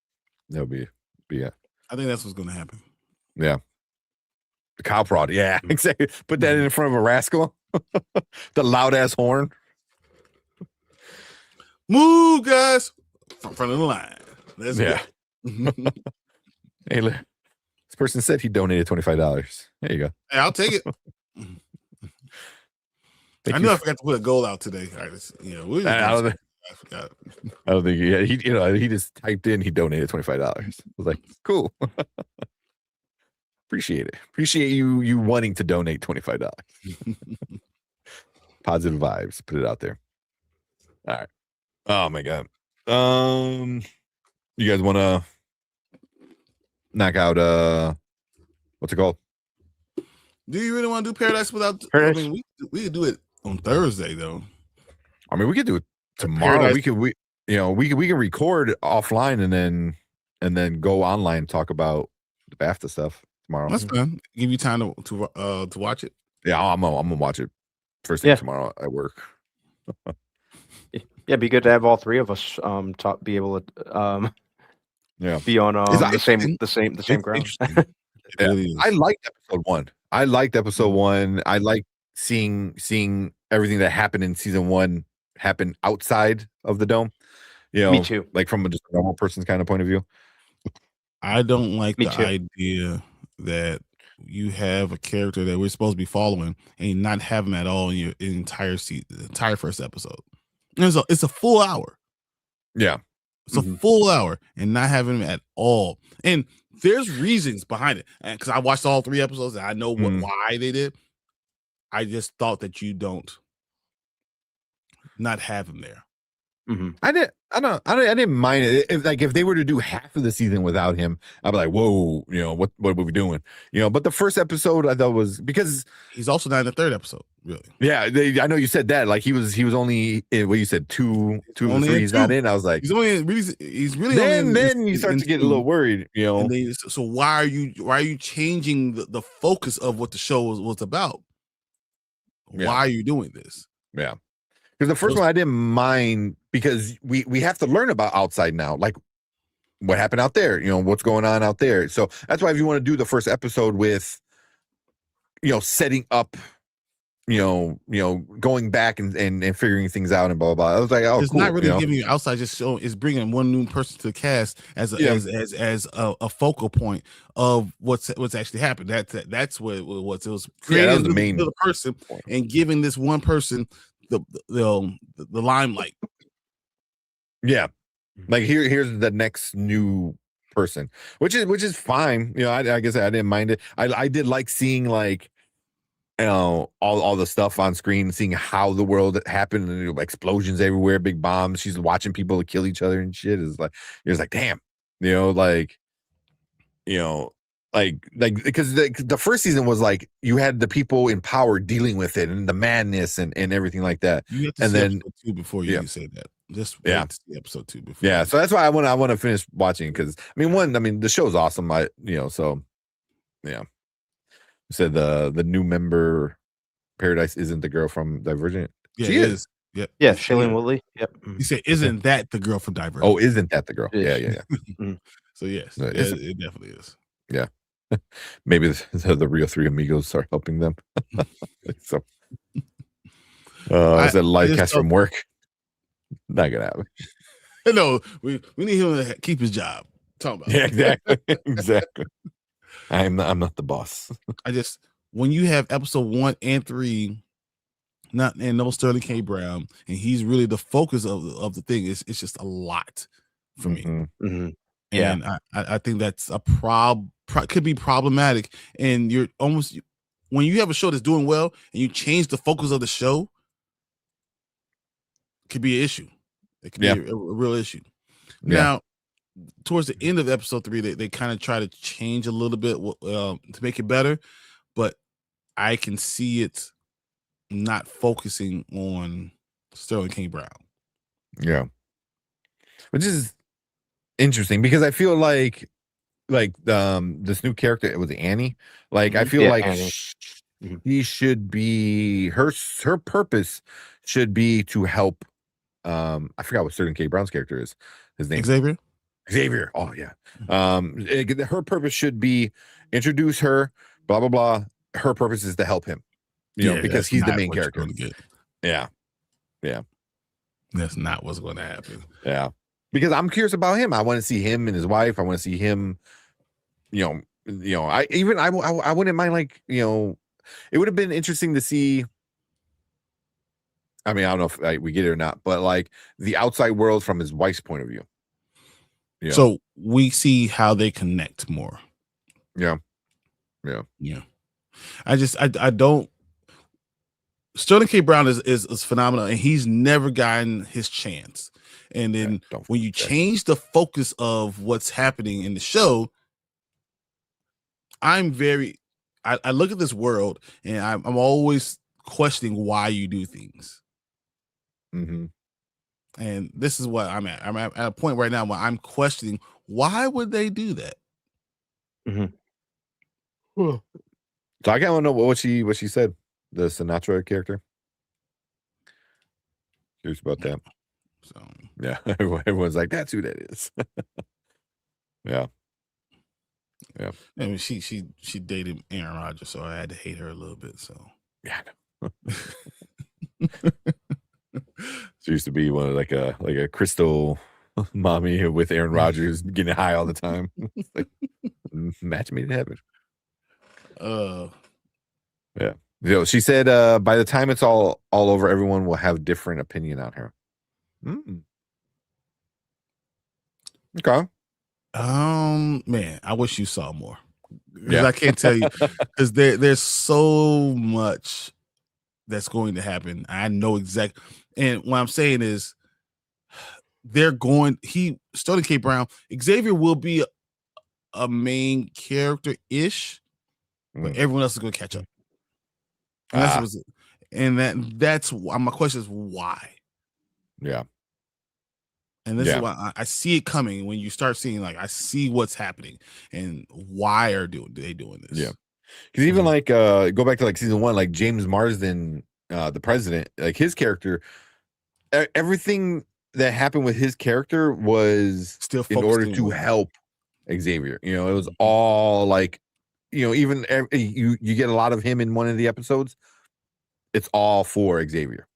That'll be it. I think that's what's gonna happen. Yeah. The cow prod, yeah, exactly. Put that in front of a rascal. The loud ass horn. Move, guys. Front of the line. Let's go. Hey, this person said he donated $25. There you go. Hey, I'll take it. I knew I forgot to put a goal out today. I forgot. I don't think he just typed in he donated $25. I was like, cool. Appreciate it. Appreciate you wanting to donate $25. Positive vibes. Put it out there. All right. Oh my God. You guys want to knock out what's it called? Do you really want to do Paradise without? Paradise? I mean, we could do it on Thursday though. I mean, we could do it tomorrow. Paradise. We can record offline and then go online and talk about the BAFTA stuff tomorrow. That's fine. Give you time to watch it. Yeah, I'm gonna watch it first thing tomorrow at work. Yeah, it'd be good to have all three of us be able to be on the same ground. I liked episode 1. I liked episode 1. I like seeing everything that happened in season 1 happen outside of the dome. Me too. Like from just a normal person's kind of point of view. I don't like the idea that you have a character that we're supposed to be following and not have him at all in your entire first episode. It's a full hour. Yeah. It's a full hour and not having him at all. And there's reasons behind it. And because I watched all 3 episodes and I know why they did. I just thought that you don't not have him there. I didn't mind it. If they were to do half of the season without him, I'd be like, whoa, what were we doing? But the first episode I thought was because he's also not in the 3rd episode, really. Yeah, I know you said that. Like he was only in what you said, two of the 3 he's not in. I was like, he's really then you start to get a little worried, So why are you changing the focus of what the show was about? Why are you doing this? Yeah. Because the first one I didn't mind because we have to learn about outside now, like what happened out there, what's going on out there. So that's why if you want to do the first episode with, setting up, going back and figuring things out and blah, blah, blah. I was like, oh, it's cool, not really giving you outside, just showing, it's bringing one new person to the cast as a focal point of what's actually happened. That's what it was creating that was the main person and giving this one person the limelight. Yeah, like here's the next new person, which is fine. I guess I didn't mind it. I did like seeing like all the stuff on screen, seeing how the world happened, and explosions everywhere, big bombs. She's watching people kill each other and shit. Is like, you're just like, damn, like because the first season was like you had the people in power dealing with it and the madness and everything like that. You have to and see then episode 2 before you say that. Just wait to see episode 2 before. Yeah, so that's why I want to finish watching, because the show's awesome. So yeah. Said the new member Paradise isn't the girl from Divergent. Yeah, she is. Yep. Yeah, Shailene Woodley. Yep. You said, isn't that the girl from Divergent? Oh, isn't that the girl? Yeah. So yes, No, it definitely is. Yeah. Maybe the real three amigos are helping them. So I said live cast from work. Not gonna happen. No, we need him to keep his job. Talking about exactly. I'm not the boss. When you have episode 1 and 3, no Sterling K. Brown, and he's really the focus of the thing. It's just a lot for me. Mm-hmm. And I think that's a could be problematic. And you're almost, when you have a show that's doing well and you change the focus of the show, it could be an issue. It could be a real issue. Now, towards the end of episode 3, they kind of try to change a little bit to make it better, but I can see it not focusing on Sterling K. Brown. Yeah, which is interesting, because I feel like this new character, it was Annie. Like, I feel like he should be, her purpose should be to help. I forgot what Sterling K. Brown's character is. His name Xavier. Oh yeah. Her purpose should be introduce her. Blah blah blah. Her purpose is to help him. Because he's the main character. Yeah. That's not what's going to happen. Yeah. Because I'm curious about him. I want to see him and his wife. I want to see him. I wouldn't mind, like, it would have been interesting to see. I don't know if we get it or not, but like the outside world from his wife's point of view. Yeah. So we see how they connect more. Yeah. I don't. Sterling K. Brown is phenomenal, and he's never gotten his chance. And then when you change the focus of what's happening in the show, I look at this world, and I'm always questioning why you do things. Mm-hmm. And this is what I'm at. I'm at a point right now where I'm questioning, why would they do that? Mm-hmm. So I kind of want to know what she said. The Sinatra character. Curious about that. So yeah, everyone's like, that's who that is. Yeah. I mean, she dated Aaron Rodgers, so I had to hate her a little bit. So yeah. She used to be one of like a crystal mommy with Aaron Rodgers, getting high all the time. Like, match made in heaven. Yeah. She said by the time it's all over, everyone will have different opinion on her. Okay. Man, I wish you saw more. Because I can't tell you, because there's so much that's going to happen. I know exactly. And what I'm saying is, Sterling K. Brown, Xavier will be a main character-ish, but everyone else is going to catch up. And that's my question is why? Yeah. And this is why I see it coming when you start seeing, like, I see what's happening and why are they doing this? Yeah. Because even like go back to like season 1, like James Marsden, the president, like his character, everything that happened with his character was still in order to help Xavier. It was all like, even you get a lot of him in one of the episodes. It's all for Xavier,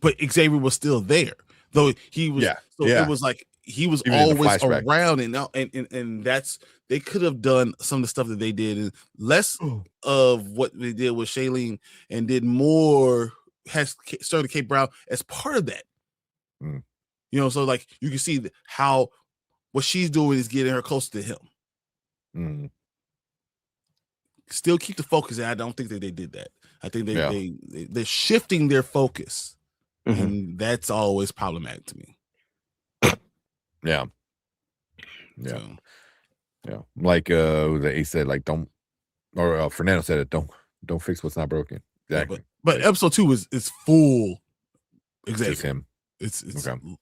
But Xavier was still there, though he was. It was like he was even always around, and that's, they could have done some of the stuff that they did, and less of what they did with Shailene, and did more. Has Sterling K. Brown as part of that. So like you can see how what she's doing is getting her closer to him. Still keep the focus, and I don't think that they did that. I think they're shifting their focus, and that's always problematic to me. Yeah. Like he said, like don't, or Fernando said it, don't fix what's not broken. Exactly. Yeah, but episode 2 is full. Exactly. Just him. It's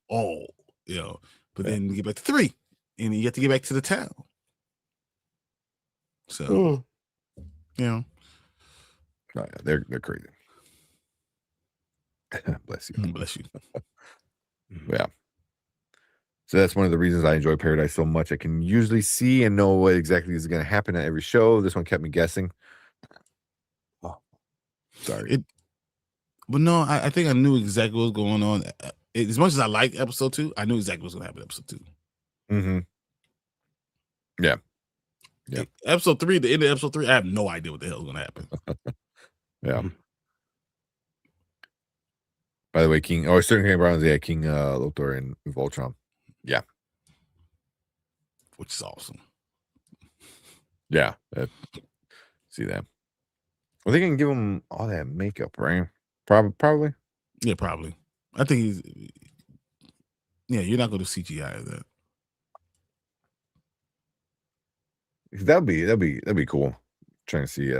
all, but then you get back to 3 and you have to get back to the town. So they're crazy. Bless you. Yeah. So that's one of the reasons I enjoy Paradise so much. I can usually see and know what exactly is going to happen at every show. This one kept me guessing. Oh, sorry. But no, I think I knew exactly what was going on. As much as I liked episode 2, I knew exactly what was going to happen in episode 2. Mm-hmm. Yeah. Episode 3, the end of episode 3, I have no idea what the hell is going to happen. Yeah. By the way, King Brown is King Lothar and Voltron. Yeah. Which is awesome. Yeah. See that. Well, they can give him all that makeup, right? Probably. Yeah, probably. I think you're not going to do CGI of that. That'd be cool. Trying to see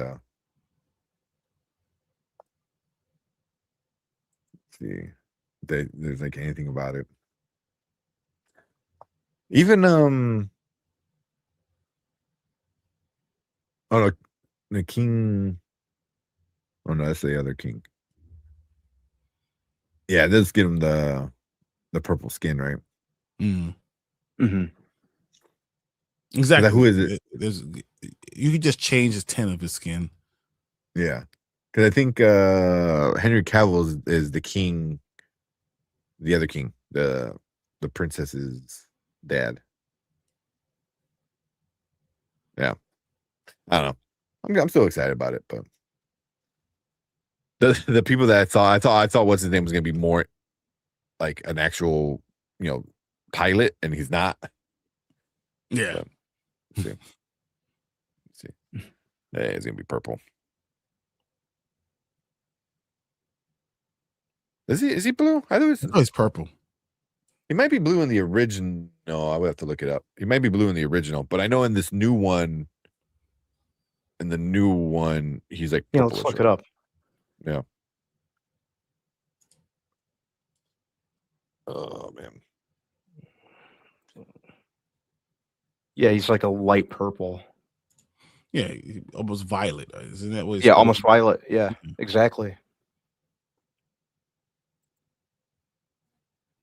see if there's like anything about it. Even oh no, the king. Oh no, that's the other king. Yeah, let's give him the purple skin, right? Exactly. Who is it? You could just change the tint of his skin. Yeah, because I think Henry Cavill is the king, the other king, the princess's dad. Yeah, I don't know. I'm still excited about it, but the people that I thought what's his name was gonna be more like an actual pilot, and he's not. Yeah. Let's see. Yeah, it's gonna be purple. Is he blue? I thought he's purple. He might be blue in the original. No, I would have to look it up. He might be blue in the original, but I know in this new one, he's like purple. Let's look it up. Yeah. Oh man. Yeah, he's like a light purple. Yeah, almost violet. Isn't that what? Yeah, almost violet. Yeah, exactly.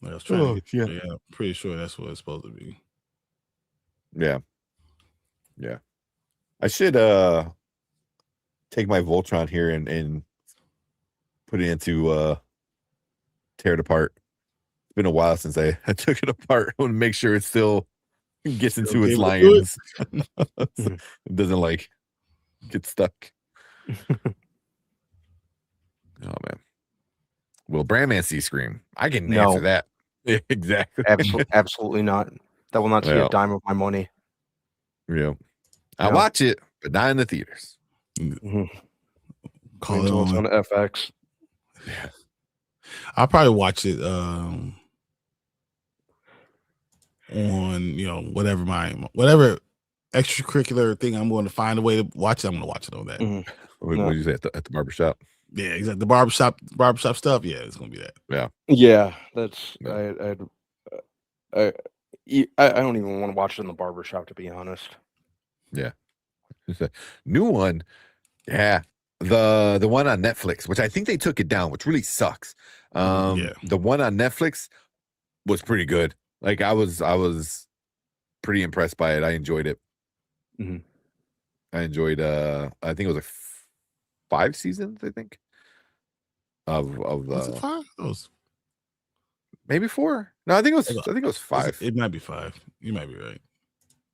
I was trying to get I'm pretty sure that's what it's supposed to be. Yeah. Yeah. I should take my Voltron here and put it into tear it apart. It's been a while since I took it apart. I want to make sure it still gets into its lions. It doesn't like get stuck. Oh man. Will Brandman see Scream? I can answer that. Exactly. Absolutely not. That will not see a dime of my money. Yeah. I watch it, but not in the theaters. Call it on FX. Yeah. I'll probably watch it on whatever extracurricular thing I'm going to find a way to watch it. I'm going to watch it on that. What did you say at the barbershop? Yeah, exactly. The barbershop stuff. Yeah, it's gonna be that. Yeah. That's I don't even want to watch it in the barbershop, to be honest. Yeah. New one. Yeah. The one on Netflix, which I think they took it down, which really sucks. The one on Netflix was pretty good. Like I was pretty impressed by it. I enjoyed it. I enjoyed I think it was like 5 seasons, I think. Of was it 5? Maybe 4. No, I think it was 5. It might be 5. You might be right.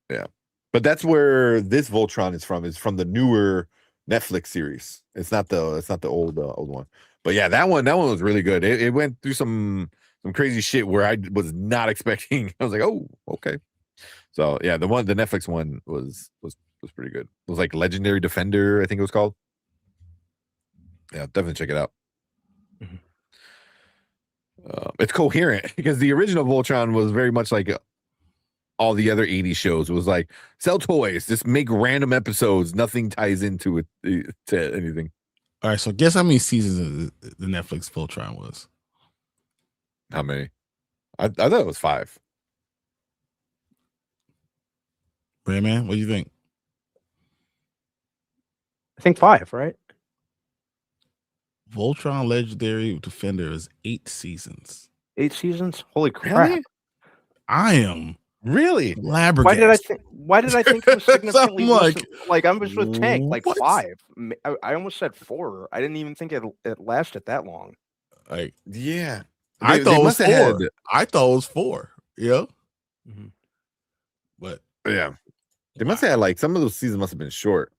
Yeah. But that's where this Voltron is from. It's from the newer Netflix series. It's not the old one. But yeah, that one was really good. It went through some crazy shit where I was not expecting. I was like, oh, okay. So yeah, the Netflix one was pretty good. It was like Legendary Defender, I think it was called. definitely check it out. Mhm. It's coherent because the original Voltron was very much like all the other 80s shows. It was like sell toys, just make random episodes. Nothing ties into it to anything. All right, so guess how many seasons the Netflix Voltron was? How many? I thought it was 5. Man, what do you think? I think 5, right? Voltron Legendary Defender is 8 seasons. 8 seasons? Holy crap! Really? I am Really? flabbergasted. Why did I think it was significantly I'm less like, like I was with Tank, like what? 5. I almost said 4. I didn't even think it lasted that long. Like, Yeah. I thought it was must have 4. I thought it was 4. Yeah. Mhm. But Yeah. They must have had like some of those seasons must have been short.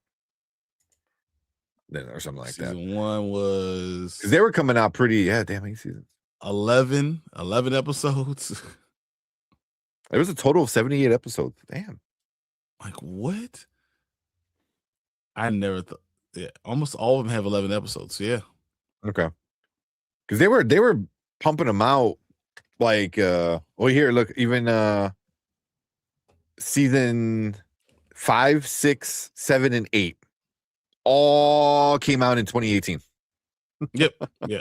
Then or something like that. Season 1 was Because they were coming out pretty, damn 8 seasons. 11 episodes. There was a total of 78 episodes. Damn. Like, what? I never thought. Yeah, almost all of them have 11 episodes. Yeah. Okay. Because they were pumping them out like here, look, even season 5, 6, 7, and 8 all came out in 2018. Yep. Yeah.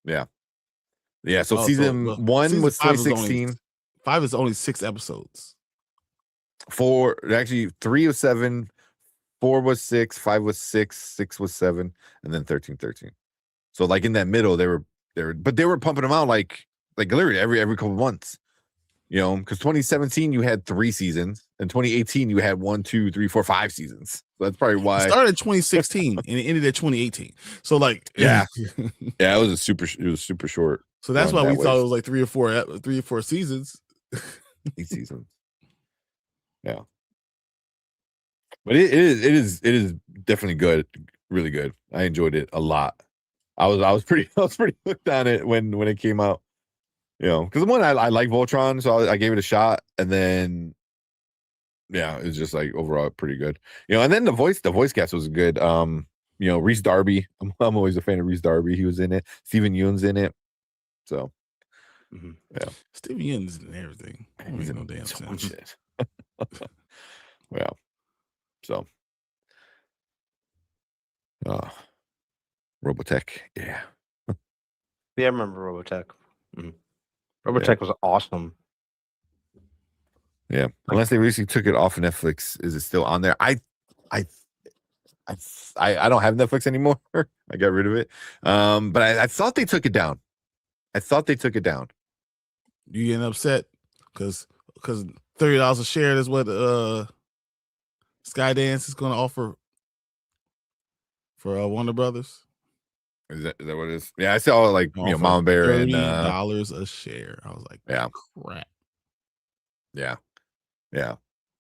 Yeah. So Oh, season 1 season was 5 2016. 5 is only 6 episodes. 4, actually 3 was 7, 4 was 6, 5 was 6, 6 was 7, and then 13. So like in that middle, they were pumping them out like literally every couple months. You know, because 2017 you had 3 seasons, and 2018 you had 1, 2, 3, 4, 5 seasons. So that's probably why It started in 2016 and it ended at 2018. So like, yeah, it was super short. So that's why we that thought way. it was like 3 or 4 seasons. 8 seasons. Yeah, but it is definitely good, really good. I enjoyed it a lot. I was pretty hooked on it when it came out. You know, because one I like Voltron, so I gave it a shot, and then yeah, it's just like overall pretty good. You know, and then the voice cast was good. You know, Reese Darby. I'm always a fan of Reese Darby. He was in it. Steven Yeun's in it. So yeah, Steven Yeun's in everything. He's Ain't in no damn so much sense. shit. Yeah. So Robotech. Yeah. Yeah, I remember Robotech. Robotech was awesome. Yeah. Unless they recently took it off Netflix, is it still on there? I don't have Netflix anymore. I got rid of it. But I thought they took it down. You getting upset because $30 a share is what Skydance is going to offer for Warner Brothers. Is that what it is? Yeah, I saw like Mama Bear and $30 a share. I was like, yeah, crap. Yeah.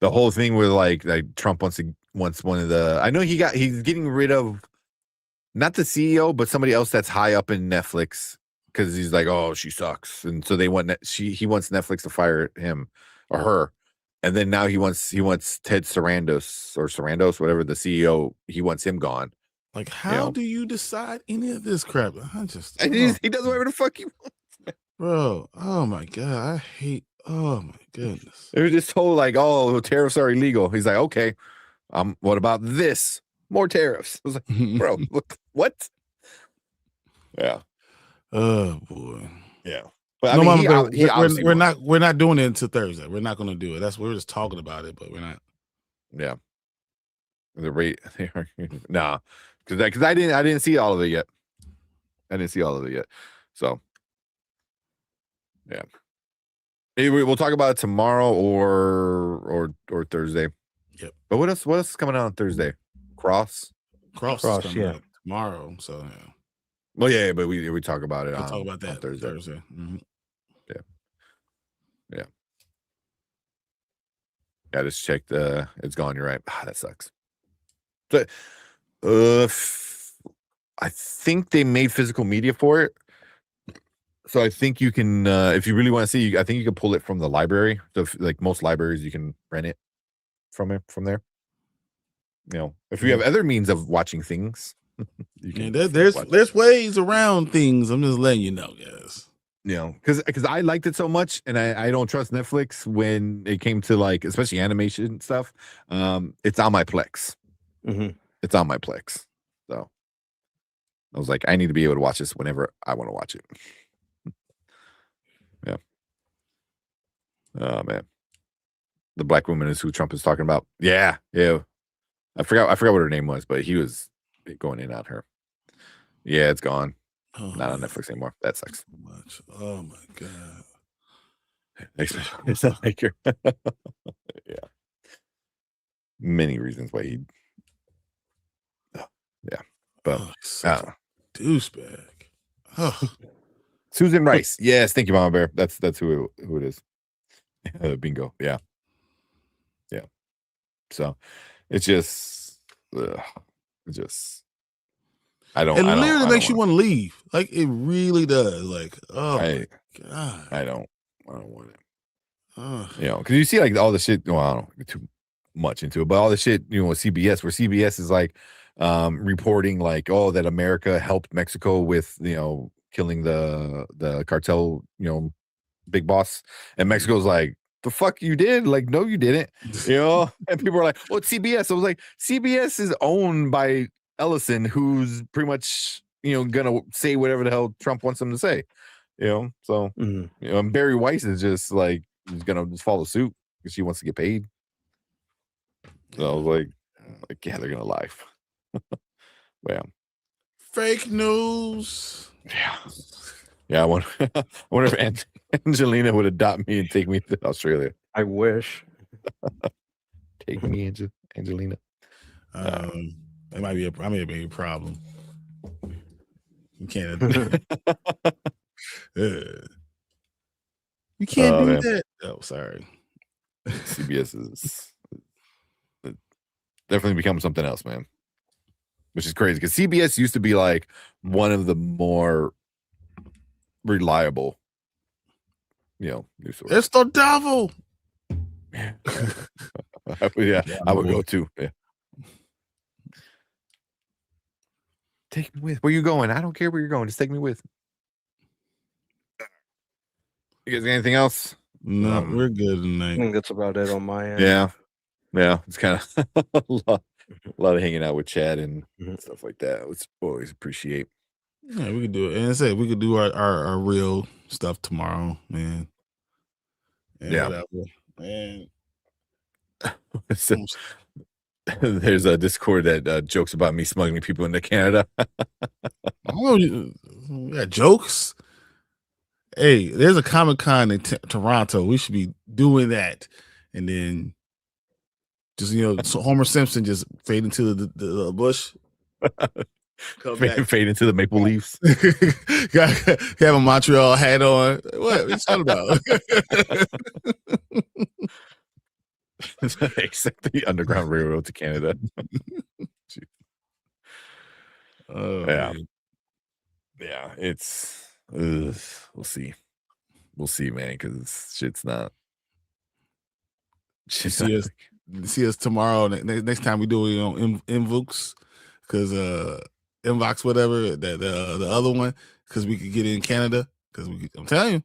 The whole thing with like Trump wants one of the. I know he's getting rid of not the CEO, but somebody else that's high up in Netflix because he's like, oh, she sucks, and so he wants Netflix to fire him or her, and then now he wants Ted Sarandos, whatever the CEO, he wants him gone. Like, how do you decide any of this crap? He does whatever the fuck he wants, bro. Oh my god, I hate. Oh my goodness. It was just told like, oh, tariffs are illegal. He's like, okay, what about this? More tariffs. I was like, bro, what? Yeah. Oh boy. Yeah. But I mean, we're not doing it until Thursday. We're not going to do it. We're just talking about it, but we're not. Yeah. The rate, nah, because I didn't see all of it yet. So, yeah. Maybe we'll talk about it tomorrow or Thursday. Yep. But what else is coming out on Thursday? Cross, yeah, tomorrow. So yeah. Well, yeah, but we talk about it. We'll talk about that on Thursday. Mm-hmm. Yeah. I just checked. It's gone. You're right. That sucks. But I think they made physical media for it. So I think you can, if you really want to see, I think you can pull it from the library. So like most libraries, you can rent it from there. if you have other means of watching things, you can. There's ways around things. I'm just letting you know, guys. Because I liked it so much, and I don't trust Netflix when it came to like especially animation stuff. It's on my Plex. It's on my Plex, so I was like, I need to be able to watch this whenever I want to watch it. Yeah. Oh man, the black woman is who Trump is talking about. Yeah. I forgot what her name was, but he was going in on her. Yeah, it's gone. Not on Netflix anymore. That sucks. Much. Oh my god. It's not like you're yeah. Many reasons why he. Yeah, but douchebag. Oh. Susan Rice. Yes, thank you, Mama Bear. That's who it is. Bingo. Yeah. So it's just I don't. It literally makes you want to leave. Like it really does. Like my god. I don't want it. Because you see like all the shit. Well, I don't get too much into it, but all the shit with CBS, where CBS is like reporting like, oh, that America helped Mexico with killing the cartel big boss, and Mexico's like, the fuck you did? Like, no, you didn't. And people are like, well, it's CBS. I was like, CBS is owned by Ellison, who's pretty much gonna say whatever the hell Trump wants him to say. So and Barry Weiss is just like he's gonna just follow suit because she wants to get paid. So I was like yeah, they're gonna lie. Well, fake news. Yeah. I wonder if Angelina would adopt me and take me to Australia. I wish. Take me, Angelina. It might be a problem. You can't. You can't do that. Oh, sorry. CBS is definitely become something else, man. Which is crazy because CBS used to be like one of the more reliable, news sources. It's the devil. Yeah, I would go too. Yeah. Take me with. Where you going? I don't care where you're going. Just take me with. You guys got anything else? No, we're good tonight. I think that's about it on my end. Yeah. It's kind of a lot of hanging out with Chad and stuff like that. It's always appreciate. Yeah, we could do it. And I said we could do our real stuff tomorrow, man. And yeah. Man. So, there's a Discord that jokes about me smuggling people into Canada. Oh, yeah, jokes. Hey, there's a Comic-Con in Toronto. We should be doing that, and then just so Homer Simpson just fade into the bush, fade into the maple leaves. Have a Montreal hat on. What are you talking about? Except the Underground Railroad to Canada. Oh yeah, man. It's we'll see, man, because shit's not. See us tomorrow. Next time we do it on Invox, because Inbox whatever the other one, because we could get in Canada. Because I'm telling you,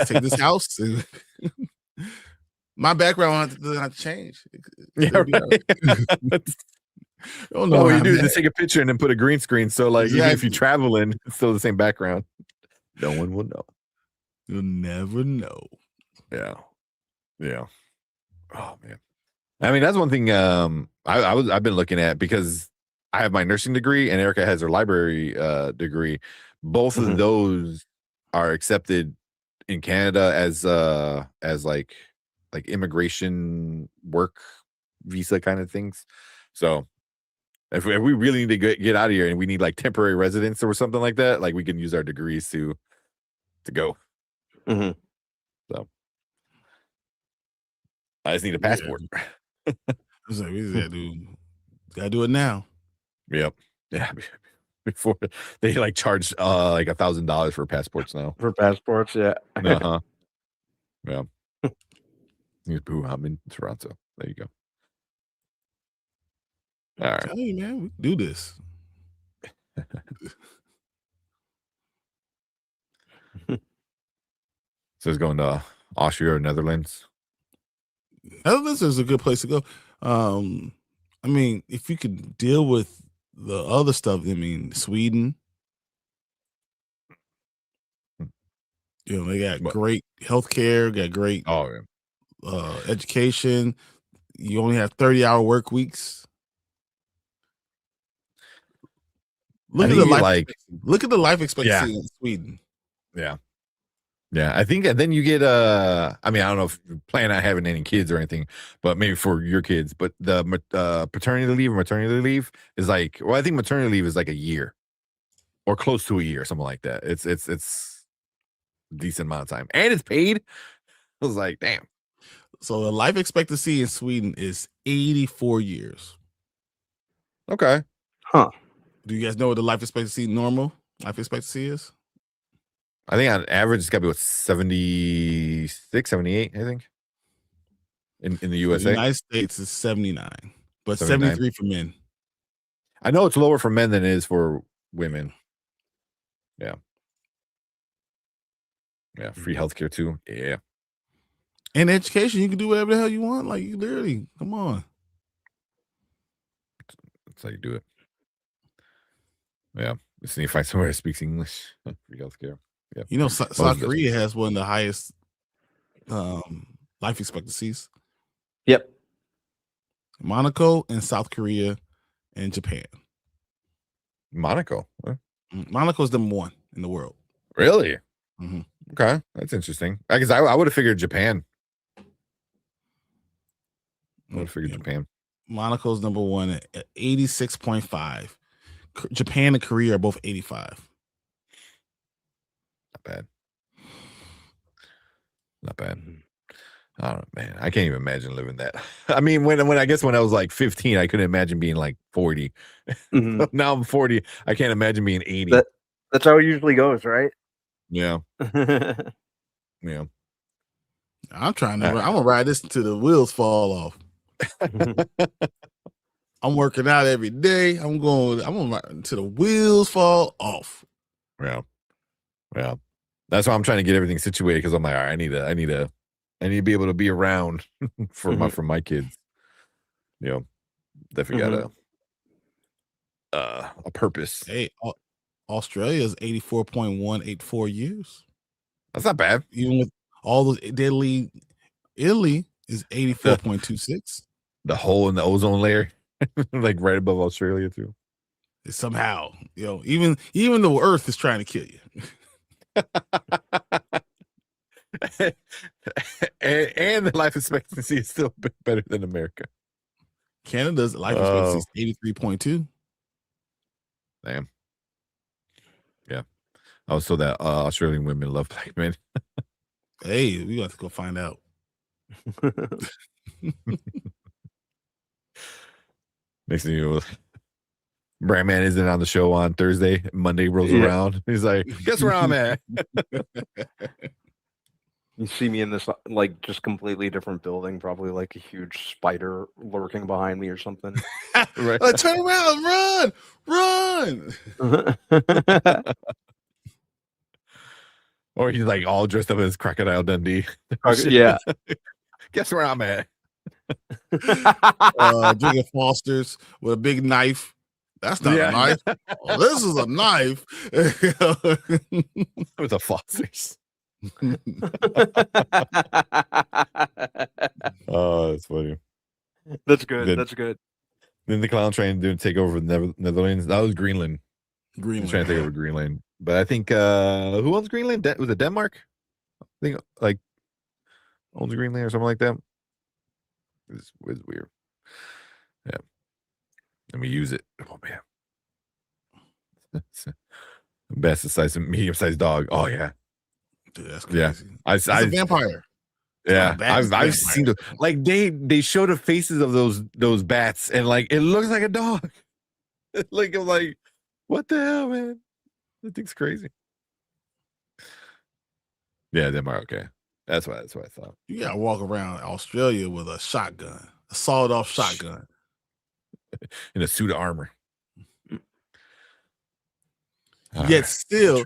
take this house. My background doesn't have to change. Yeah, right. What you do is just take a picture and then put a green screen. So, like, even if you're traveling, it's still the same background. No one will know. You'll never know. Yeah. Oh man. I mean, that's one thing. I've been looking at because I have my nursing degree and Erica has her library degree. Both of those are accepted in Canada as like immigration work visa kind of things. So if we really need to get out of here and we need like temporary residence or something like that, like we can use our degrees to go. So I just need a passport. We gotta do it now. Yep. Yeah. Before they like charge like $1,000 for passports now. For passports, yeah. Yeah. I'm in Toronto. There you go. All right. Tell you, man, we can do this. So it's going to Austria or Netherlands. Netherlands is a good place to go. I mean, if you could deal with the other stuff, I mean, Sweden. You know, they got What? great healthcare, got great Oh, yeah. education. You only have 30-hour work weeks. Look at the life expectancy in Sweden. Yeah. Yeah, I think, and then you get I mean, I don't know if you plan on having any kids or anything, but maybe for your kids, but the paternity leave or maternity leave is like, well, I think maternity leave is like a year or close to a year, something like that. It's a decent amount of time, and it's paid. I was like, damn. So the life expectancy in Sweden is 84 years. Okay. Huh. Do you guys know what the life expectancy is? I think on average, it's got to be what, 76, 78, I think. In the USA. The United States is 79, but 79. 73 for men. I know it's lower for men than it is for women. Yeah. Yeah. Free healthcare too. Yeah. And education, you can do whatever the hell you want. Like, you literally, come on. That's how you do it. Yeah. Just need to find somewhere that speaks English. Free healthcare. Yeah. You know, South Korea has one of the highest life expectancies. Yep. Monaco and South Korea and Japan. Monaco. Huh? Monaco's number 1 in the world. Really? Mm-hmm. Okay. That's interesting. I guess I would have figured Japan. I would have figured Japan. Monaco's number 1 at 86.5. Japan and Korea are both 85. Not bad. I don't know, man. I can't even imagine living that. I mean, when I guess when I was like 15, I couldn't imagine being like 40. Mm-hmm. Now I'm 40. I can't imagine being 80. That's how it usually goes, right? Yeah. Yeah. I'm gonna ride this until the wheels fall off. I'm working out every day. I'm gonna ride until the wheels fall off. Yeah. Yeah. That's why I'm trying to get everything situated, because I'm like, all right, I need to be able to be around for my kids. You know, definitely got a purpose. Hey, Australia is 84.184 years. That's not bad. Even with all those Italy is 84.26. The hole in the ozone layer, like right above Australia too. Somehow, even the Earth is trying to kill you. and the life expectancy is still better than America. Canada's life expectancy is 83.2. Damn. Yeah. Also, that Australian women love black men. Hey, we got to go find out. Next thing you know, Brand Man isn't on the show on Thursday. Monday rolls around. He's like, guess where I'm at? You see me in this like just completely different building, probably like a huge spider lurking behind me or something. Right. Like, turn around, run. Or he's like all dressed up as Crocodile Dundee. Yeah. Guess where I'm at? Drinking Foster's with a big knife. That's not a knife. Oh, this is a knife. With a Foster's. Oh, that's funny. That's good. That's good. Then the clown train didn't take over the Netherlands. That was Greenland. Trying to take over Greenland. But I think who owns Greenland? Was it Denmark? I think like owns Greenland or something like that. It's weird. Yeah. Let me use it. Oh man. Best size medium-sized dog. Oh yeah. Dude, that's crazy. Yeah. It's a vampire. Yeah. I've seen those. Like they show the faces of those bats, and like it looks like a dog. Like I'm like, what the hell, man? That thing's crazy. Yeah, Denmark. Okay. That's what I thought. You gotta walk around Australia with a shotgun, a sawed-off shotgun. in a suit of armor. Yet still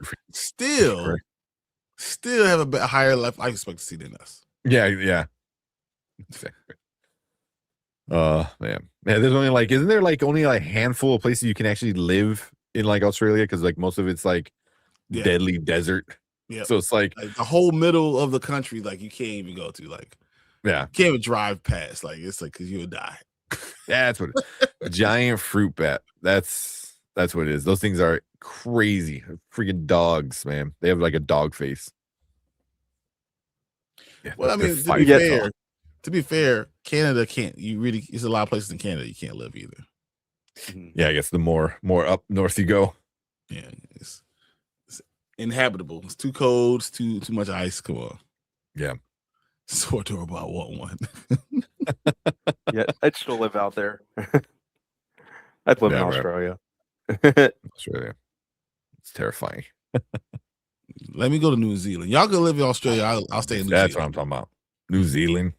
have a higher life expectancy than us. Yeah. Exactly. Man. Yeah, there's only like, isn't there like only like a handful of places you can actually live in like Australia? Because like most of it's like deadly desert. Yeah. So it's like the whole middle of the country, like you can't even go to, like, you can't even drive past. Like it's like because you would die. Yeah, that's what giant fruit bat. That's what it is. Those things are crazy. Freaking dogs, man. They have like a dog face. Yeah, well, I mean, to be fair, Canada can't. There's a lot of places in Canada you can't live either. Yeah, I guess the more up north you go. Yeah, it's inhabitable. It's too cold. It's too much ice. Come on. Yeah. So adorable. I want one. Yeah, I'd still live out there. I'd live in Australia. Australia. It's terrifying. Let me go to New Zealand. Y'all can live in Australia. I'll stay in New Zealand. That's what I'm talking about. New Zealand.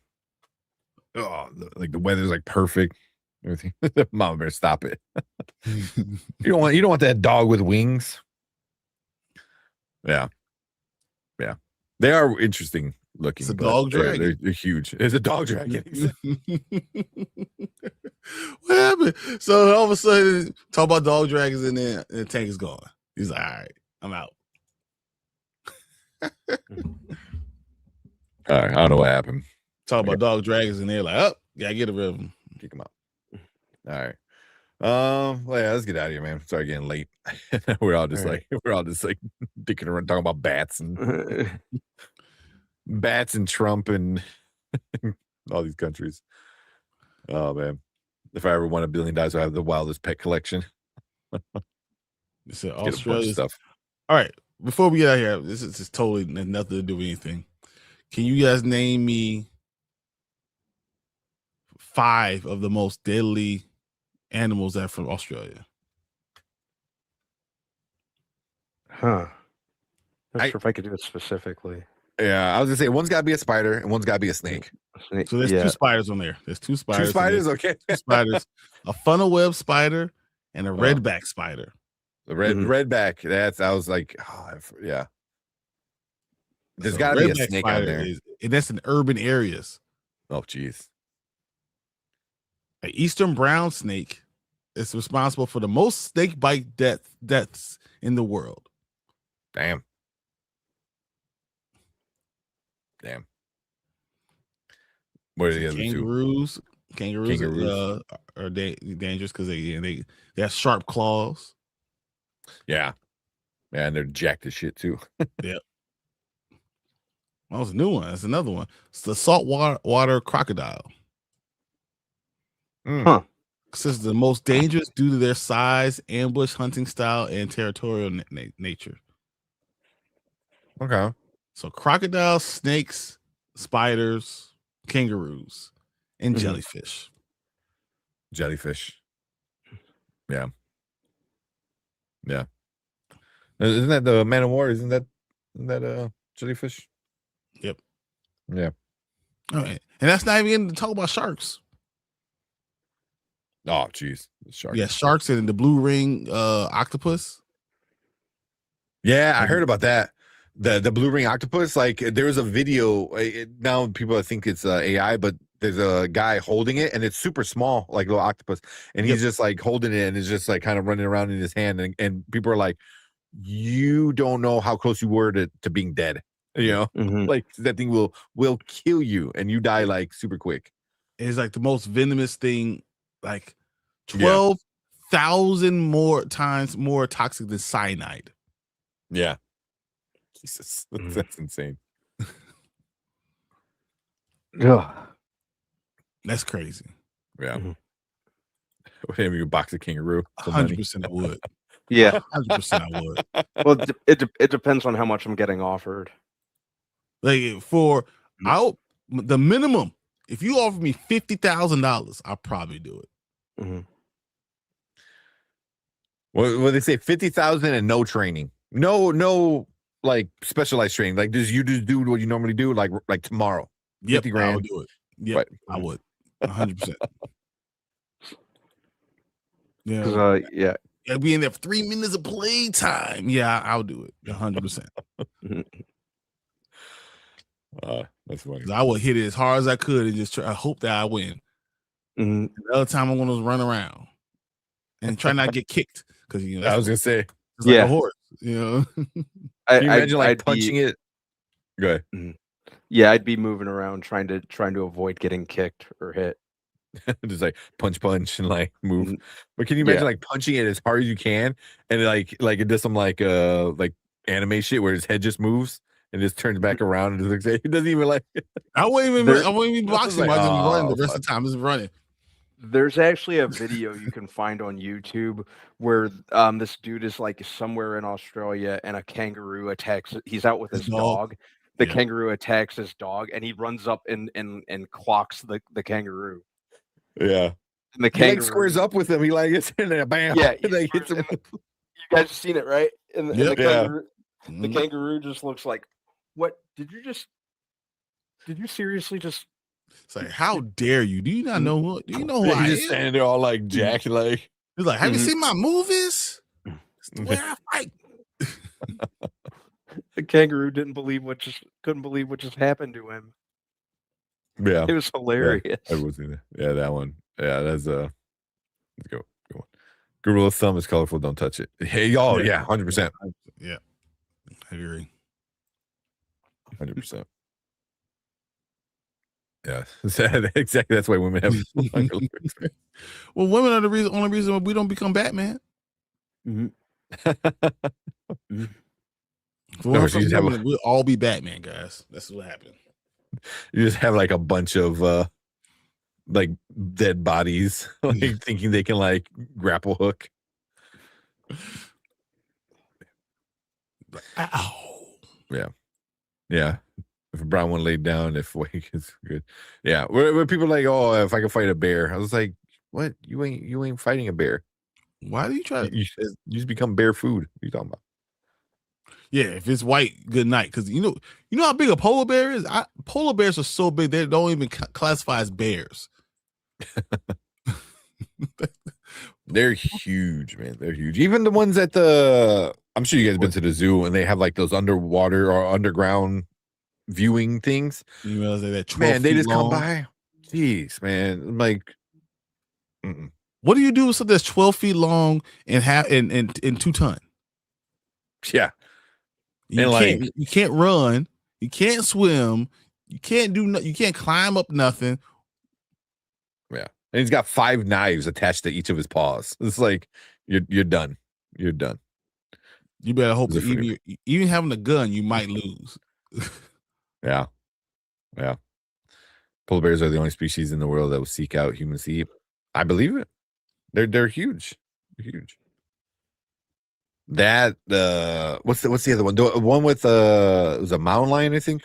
Oh, like the weather's like perfect. Everything. Mama bear, stop it. You don't want that dog with wings. Yeah. They are interesting looking. It's a dog dragon. They're huge. It's a dog dragon. What happened? So all of a sudden, talk about dog dragons, and then the tank is gone. He's like, all right, I'm out. All right, I don't know what happened. Talk about dog dragons, and they're like, oh, gotta get rid of them. Kick them out. All right. Well, yeah, let's get out of here, man. Sorry, getting late. we're all just like dicking around talking about bats and Trump and all these countries. Oh man, if I ever won $1 billion, I'll have the wildest pet collection. So Australia stuff. All right, before we get out of here, this is totally nothing to do with anything. Can you guys name me 5 of the most deadly animals that are from Australia? Huh. Not sure if I could do it specifically. Yeah, I was gonna say one's gotta be a spider and one's gotta be a snake. So there's 2 spiders on there. There's 2 spiders. 2 spiders, okay. 2 spiders, a funnel web spider and a redback spider. The redback. I was like, yeah. There's gotta be a snake out there. And that's in urban areas. Oh, geez. An eastern brown snake is responsible for the most snake bite deaths in the world. Damn. What are the other kangaroos? 2? Kangaroos are dangerous because they have sharp claws. Yeah, and they're jacked as shit too. Yeah. That was a new one. That's another one. It's the saltwater crocodile. Huh. This is the most dangerous due to their size, ambush hunting style, and territorial nature. Okay. So crocodiles, snakes, spiders, kangaroos, and jellyfish. Jellyfish. Yeah. Isn't that the Man of War? Isn't that jellyfish? Yep. Yeah. All right. And that's not even to talk about sharks. Oh, geez. Sharks. Yeah, sharks and the blue ring octopus. Yeah, I heard about that. The blue ring octopus. Like there was a video. Now people think it's AI, but there's a guy holding it, and it's super small, like little octopus, and he's just like holding it, and it's just like kind of running around in his hand, and people are like, "You don't know how close you were to being dead." You know, like that thing will kill you, and you die like super quick. It's like the most venomous thing, like 12,000 more times more toxic than cyanide. Yeah. Jesus, that's insane. Yeah, that's crazy. Yeah. Would you box a kangaroo? 100% I would. Yeah, 100% I would. Well, it depends on how much I'm getting offered. Like for the minimum, if you offer me $50,000, I'll probably do it. Well, they say 50,000 and no training, no. Like specialized training, like you just do what you normally do, like tomorrow. Yep, 50 grand. I would do it. Yep, I would. 100%. Yeah. Yeah. Yeah, be in there for 3 minutes of play time. Yeah, I'll do it 100%. That's funny. I will hit it as hard as I could and just try. I hope that I win. Mhm. The other time I'm gonna run around and try not to get kicked because I was gonna say, it's like Yeah. a horse. You know, can you imagine like punching it? Go ahead. Yeah, I'd be moving around trying to avoid getting kicked or hit. Just like punch and like move. Mhm. But can you imagine like punching it as hard as you can and it does some like anime shit where his head just moves and just turns back around and just, it doesn't even like I wouldn't even box him. like, I just run the oh, rest of the time. Just running. There's actually a video you can find on YouTube where this dude is like somewhere in Australia and a kangaroo attacks. He's out with his dog. The kangaroo attacks his dog and he runs up and clocks the kangaroo. Yeah. And the He kangaroo like squares up with him. He like gets in there, bam. Yeah, and like hits him. you guys have seen it, right? And the kangaroo just looks like, what? Did you seriously just? It's like, how dare you? Do you not know what? Do you know who I am? He's just standing there all like jacked, like he's like, have you seen my movies? It's the way I fight. The kangaroo couldn't believe what just happened to him. Yeah, it was hilarious. Yeah, that one. Yeah, that's let's go. Go on. Gorilla thumb is colorful. Don't touch it. Hey, y'all. Yeah, 100%. Yeah, I agree. 100%. Yeah, exactly. That's why women have. Well, women are the only reason why we don't become Batman. We'll all be Batman, guys. That's what happened. You just have like a bunch of like dead bodies, like thinking they can like grapple hook. Ow. Yeah. If a brown one laid down, if Wake is good. Yeah. Where people are like, oh, if I can fight a bear. I was like, what? You ain't fighting a bear. Why do you try you just become bear food? What are you talking about? Yeah, if it's white, good night. Because you know how big a polar bear is? Polar bears are so big they don't even classify as bears. They're huge, man. They're huge. Even the ones at I'm sure you guys have been to the zoo and they have like those underwater or underground viewing things. You realize that 12 man, they feet just long? come by. Jeez, man. I'm like, what do you do with something that's 12 feet long and 2 tons? Yeah. You can't run, you can't swim, you can't you can't climb up nothing. Yeah. And he's got 5 knives attached to each of his paws. It's like you're done. You're done. You better hope that even having a gun, you might lose. Yeah. Polar bears are the only species in the world that will seek out human to eat. I believe it. They're huge. They're huge. That what's the other one? The one with it was a mountain lion, I think,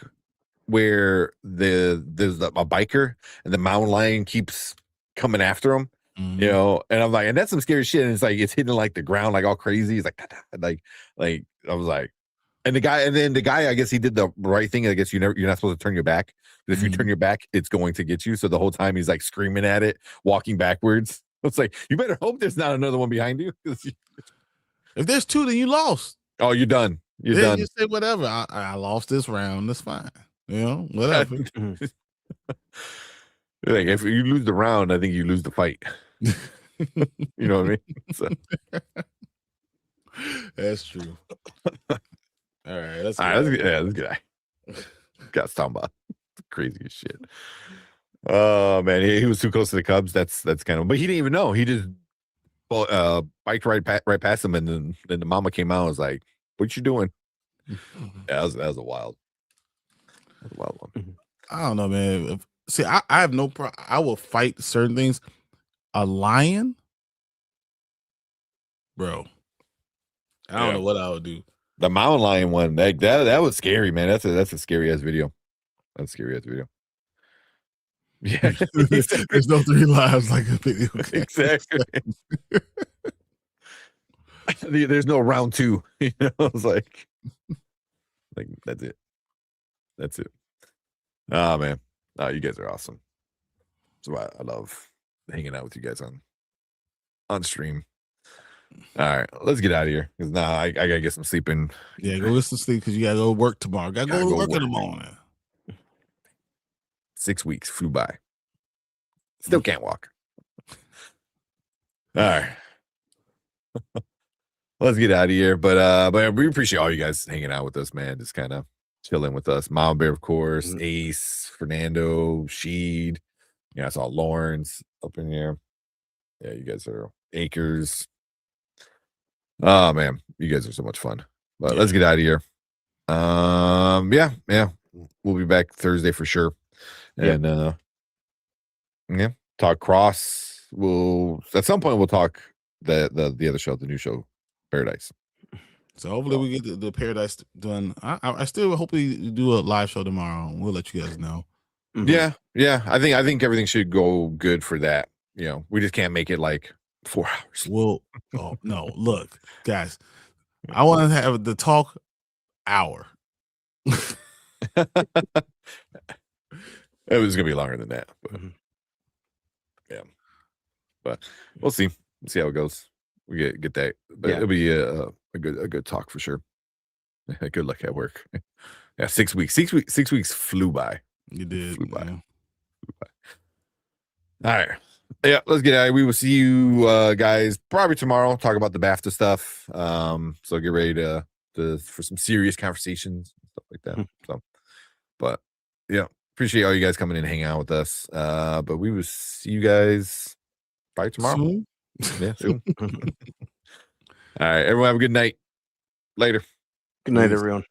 where there's a biker and the mountain lion keeps coming after him. Mm-hmm. You know, and I'm like, and that's some scary shit. And it's like it's hitting like the ground like all crazy. He's like I was like, and the guy, I guess he did the right thing. I guess you're not supposed to turn your back. But if you turn your back, it's going to get you. So the whole time he's like screaming at it, walking backwards. It's like, you better hope there's not another one behind you. If there's 2, then you lost. Oh, you're done. You're done. You say whatever. I lost this round. That's fine. You know, whatever. Like if you lose the round, I think you lose the fight. You know what I mean? So. That's true. All right. Let's this guy. Got talking about crazy as shit. Oh man, he was too close to the Cubs. That's kind of. But he didn't even know. He just biked right past him, and then the mama came out and was like, "What you doing?" Yeah, that was a wild one. I don't know, man. See, I have no problem. I will fight certain things. A lion, bro. I don't know what I would do. The mountain lion one, that was scary, man. That's a scary ass video. That's a scary ass video. Yeah, there's no 3 lives like a video game. Exactly. There's no round 2. You know, it's like that's it. Oh man, you guys are awesome. That's why I love hanging out with you guys on stream. All right, let's get out of here because now I gotta get some sleep in. Yeah, go get some sleep because you gotta go work tomorrow. Gotta go to work in the morning. 6 weeks flew by. Still can't walk. All right. Let's get out of here. But we appreciate all you guys hanging out with us, man. Just kind of chilling with us. Mom Bear, of course, Ace, Fernando, Sheed. Yeah, I saw Lawrence up in here. Yeah, you guys are Acres. Oh man, you guys are so much fun. But let's get out of here. Yeah. We'll be back Thursday for sure. And talk cross. We'll at some point we'll talk the other show, the new show, Paradise. So hopefully we get the Paradise done. I still hope we do a live show tomorrow. We'll let you guys know. Yeah. I think everything should go good for that. You know, we just can't make it like 4 hours. Well, oh no, look, guys, I want to have the talk hour. It was gonna be longer than that, but yeah. But we'll see. See how it goes. We get that, but it'll be a good talk for sure. Good luck at work. Yeah, 6 weeks. 6 weeks flew by. You did. Flew by. All right. Yeah, let's get out of here. We will see you guys probably tomorrow. Talk about the BAFTA stuff. So get ready for some serious conversations, stuff like that. So, but yeah, appreciate all you guys coming in and hanging out with us. But we will see you guys probably tomorrow. Soon? Yeah, soon. All right, everyone have a good night. Later. Good night, everyone.